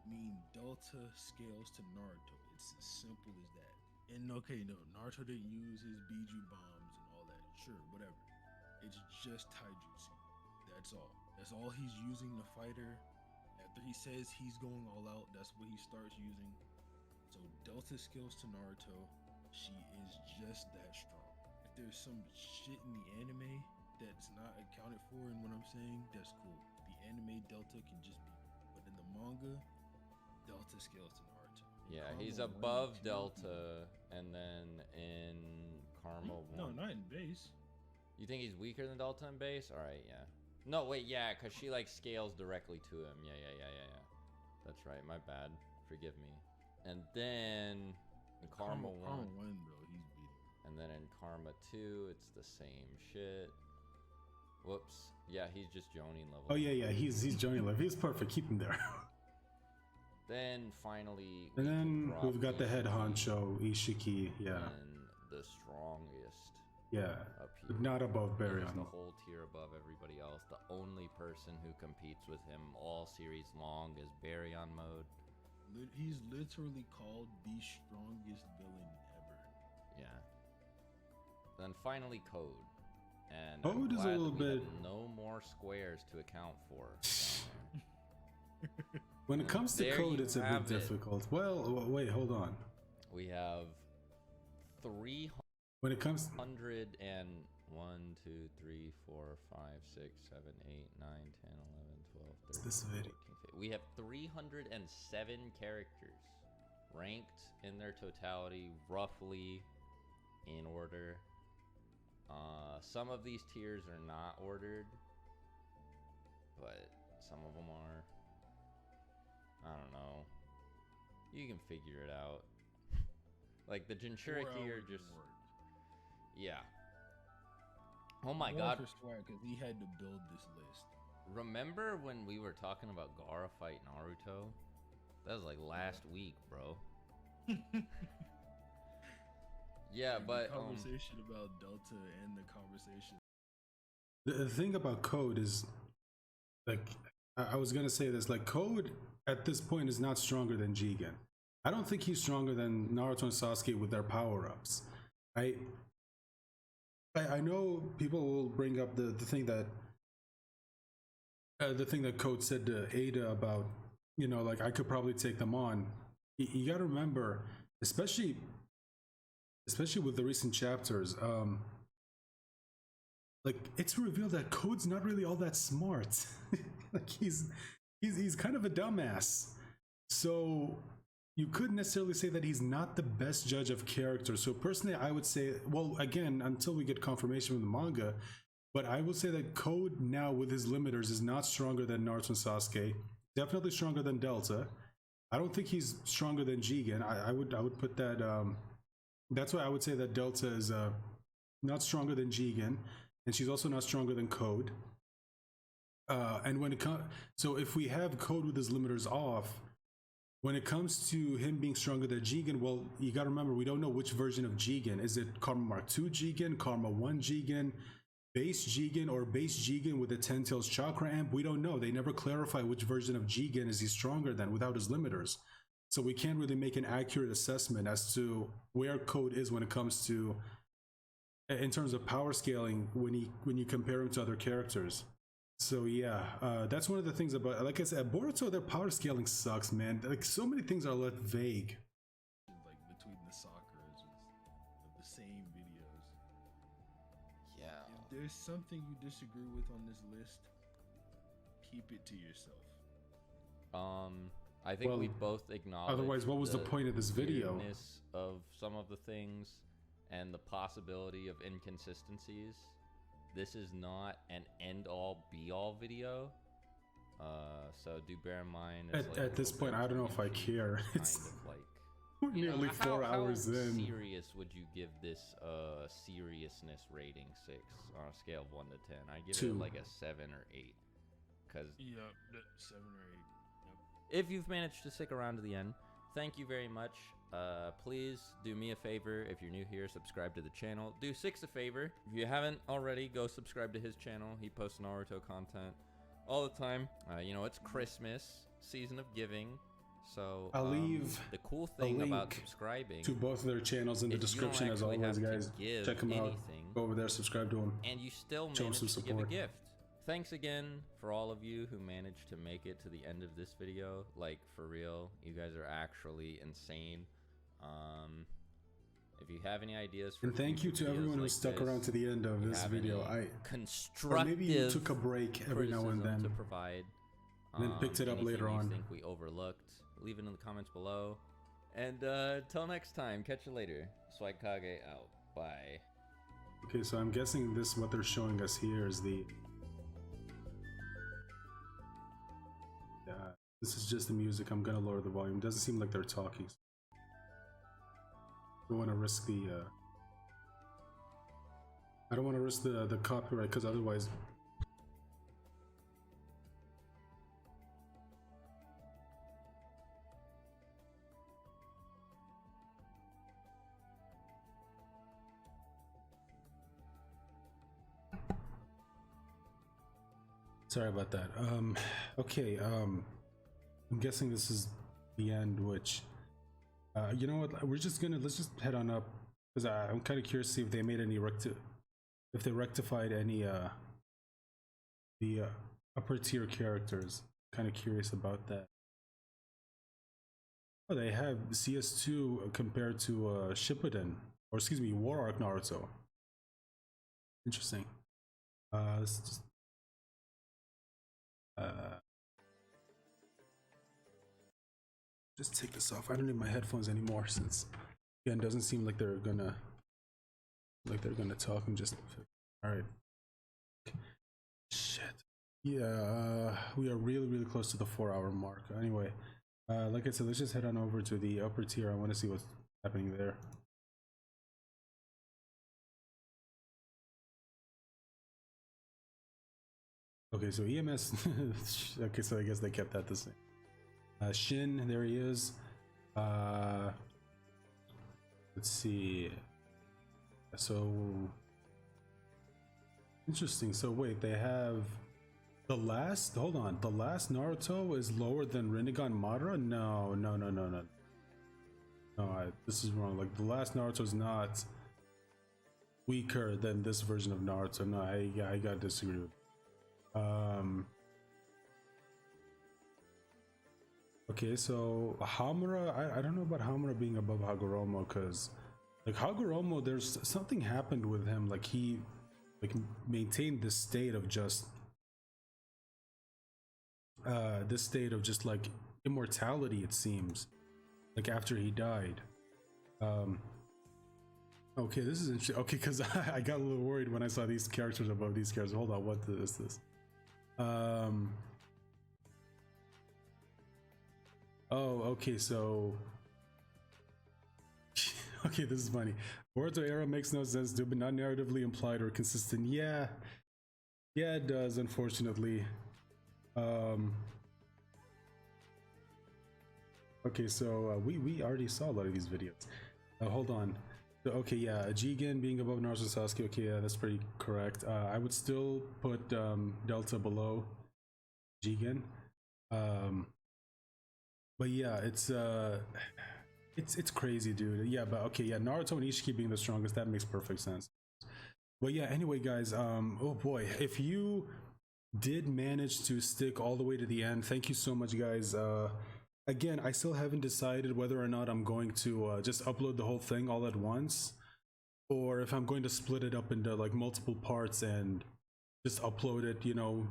mean Delta scales to Naruto. It's as simple as that. And okay, no, Naruto didn't use his Biju bombs and all that. Sure, whatever. It's just taijutsu. That's all. That's all he's using to fight her. After he says he's going all out, that's what he starts using. So Delta scales to Naruto. She is just that strong. If there's some shit in the anime that's not accounted for in what I'm saying, that's cool. The anime Delta can just be, but in the manga, Delta scales to Naruto. Yeah, Karma he's 1 above and 2, Delta, and then in Karma 1. No, not in base. You think he's weaker than Delta in base? All right, yeah. No, wait, yeah, because she like scales directly to him. Yeah. That's right. My bad. Forgive me. And then in Karma 1. Karma 1 though, he's beating. And then in Karma 2, it's the same shit. Whoops. Yeah, he's just Jonin level. Oh yeah, he's Jonin level. He's perfect. Keep him there. Then finally, and then we've got the head honcho, Ishiki. Yeah. And the strongest. Yeah. Up here. Not above Baryon. The whole tier above everybody else. The only person who competes with him all series long is Baryon mode. He's literally called the strongest villain ever. Yeah. Then finally Code. And Code is a little bit. No more squares to account for. When it comes to Code, it's a bit difficult. Well, wait, hold on. We have 300. When it comes 100 and 1, 2, 3, 4, 5, 6, 7, 8, 9, 10, 11, 12, 13, this video. 14, 15. We have 307 characters ranked in their totality, roughly in order. Some of these tiers are not ordered, but some of them are. I don't know. You can figure it out. Like the Jinchuriki are just. Yeah. Oh my god. Because he had to build this list. Remember when we were talking about Gaara fight Naruto? That was like last week, bro. Yeah, but the conversation about Delta and the conversation. The thing about Code is, like, I was gonna say this, like, Code at this point is not stronger than Jigen. I don't think he's stronger than Naruto and Sasuke with their power-ups. I know people will bring up the thing that Code said to Ada about, like, I could probably take them on. You gotta remember, especially especially with the recent chapters, like it's revealed that Code's not really all that smart. Like he's kind of a dumbass. So you couldn't necessarily say that he's not the best judge of character. So personally, I would say, well, again, until we get confirmation from the manga, but I would say that Code now with his limiters is not stronger than Naruto and Sasuke. Definitely stronger than Delta. I don't think he's stronger than Jigen. I would put that. That's why I would say that Delta is not stronger than Jigen, and she's also not stronger than Code. And when it comes, so if we have Code with his limiters off, when it comes to him being stronger than Jigen, well, you gotta remember, we don't know which version of Jigen. Is it Karma Mark II Jigen, Karma 1 Jigen, Base Jigen, or Base Jigen with the 10 Tails Chakra Amp? We don't know. They never clarify which version of Jigen is he stronger than without his limiters. So we can't really make an accurate assessment as to where Code is when it comes to, in terms of power scaling, when you compare him to other characters. So yeah, that's one of the things about, like I said, Boruto, their power scaling sucks, man. Like so many things are left vague. Like between the Sakuras of the same videos. Yeah. If there's something you disagree with on this list, keep it to yourself. I think Well, we both acknowledge. otherwise, what was the point of this video? weirdness of some of the things and the possibility of inconsistencies. This is not an end-all, be-all video. So do bear in mind. At this point, I don't know if I care. It's we're nearly 4 hours in. How serious would you give this seriousness rating 6 on a scale of 1 to 10? I give 2. it like a 7 or 8. Because 7 or 8. if you've managed to stick around to the end, thank you very much. Please do me a favor. If you're new here, subscribe to the channel. Do Six a favor. If you haven't already, go subscribe to his channel. He posts Naruto content all the time. You know, it's Christmas, season of giving. So I'll leave the cool thing a about link subscribing to both of their channels in the is you don't description as actually always, have to guys. give Check them out. anything, Go over there, subscribe to them. and you still Show 'em manage some to give a support. gift. Thanks again for all of you who managed to make it to the end of this video. Like, for real, you guys are actually insane. If you have any ideas for And thank you to future everyone videos who like stuck this, around to the end of you this have video. any Or constructive maybe you took a break every now and criticism then. to provide, and then picked it up anything later you on. think we overlooked, leave it in the comments below. And till next time, catch you later. Swag Kage out. Bye. Okay, so I'm guessing this, what they're showing us here is the... Yeah, this is just the music. I'm gonna lower the volume. Doesn't seem like they're talking. I don't want to risk the... I don't want to risk the copyright, because otherwise... Sorry about that. Okay, I'm guessing this is the end, which, you know what, let's just head on up, because I'm kind of curious to see if they made any if they rectified any, the upper tier characters. Kind of curious about that. Oh, they have CS2 compared to Shippuden, or excuse me, War Arc Naruto. Interesting. Let's just take this off. I don't need my headphones anymore, since again, doesn't seem like they're gonna talk. I'm just all right. Shit. Yeah, we are really close to the 4-hour mark. Anyway, like I said, let's just head on over to the upper tier. I want to see what's happening there. Okay, so EMS. Okay, so I guess they kept that the same. Shin, there he is. Let's see. So interesting. So wait, they have the last. Hold on, the last Naruto is lower than Rinnegan Madara. No. This is wrong. Like the last Naruto is not weaker than this version of Naruto. No, I gotta disagree with. Okay, so Hamura, I don't know about Hamura being above Hagoromo, because Like Hagoromo, there's something happened with him. Like he like maintained this state of just like immortality, it seems, like after he died. Okay, this is interesting. Okay, because I got a little worried when I saw these characters above these characters. Hold on, what is this? Oh, okay, so okay, this is funny. Boruto era makes no sense, dude, but not narratively implied or consistent. Yeah, it does, unfortunately. Okay, so we already saw a lot of these videos. Hold on. So, okay, yeah, Jigen being above Naruto and Sasuke. Okay, yeah, that's pretty correct. I would still put Delta below Jigen. But yeah, it's crazy, dude. Yeah, but okay, yeah, Naruto and Ishiki being the strongest, that makes perfect sense. But yeah, anyway, guys, oh boy, if you did manage to stick all the way to the end, thank you so much, guys. Again, I still haven't decided whether or not I'm going to just upload the whole thing all at once, or if I'm going to split it up into like multiple parts and just upload it, you know,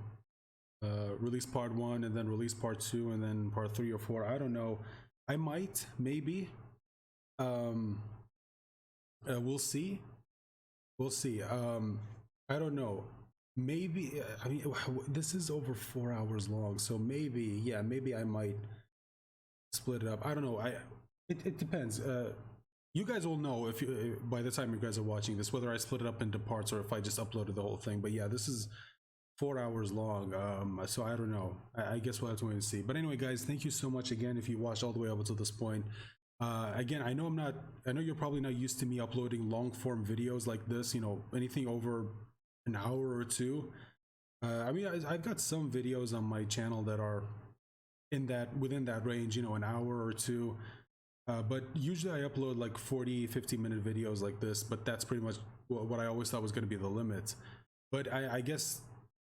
release part 1 and then release part 2 and then part 3 or 4. I don't know. I might, maybe. We'll see. We'll see. I don't know. Maybe, I mean, this is over 4 hours long, so maybe, yeah, maybe I might split it up. I don't know. It depends. You guys will know if you, by the time you guys are watching this, whether I split it up into parts or if I just uploaded the whole thing. But yeah, this is 4 hours long, so I don't know. I guess we'll have to wait and see. But anyway, guys, thank you so much again if you watched all the way up until this point. Again, I know you're probably not used to me uploading long form videos like this, you know, anything over an hour or two. I mean, I've got some videos on my channel that are within that range, you know, an hour or two. But usually I upload like 40-50 minute videos like this, but that's pretty much what I always thought was going to be the limit. But I guess,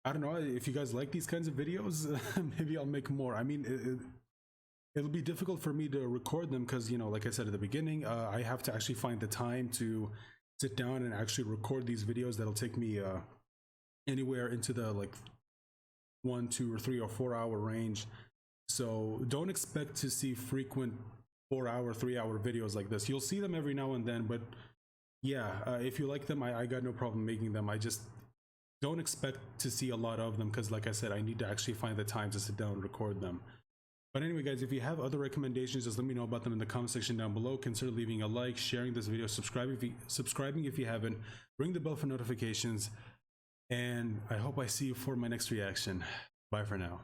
I don't know, if you guys like these kinds of videos, maybe I'll make more. I mean, it'll be difficult for me to record them because, you know, like I said at the beginning, I have to actually find the time to sit down and actually record these videos. That'll take me anywhere into the like 1, 2, or 3 or 4 hour range. So don't expect to see frequent 4 hour, 3 hour videos like this. You'll see them every now and then, but yeah, if you like them, I got no problem making them. I just don't expect to see a lot of them because, like I said, I need to actually find the time to sit down and record them. But anyway, guys, if you have other recommendations, just let me know about them in the comment section down below. Consider leaving a like, sharing this video, subscribing if you haven't, ring the bell for notifications, and I hope I see you for my next reaction. Bye for now.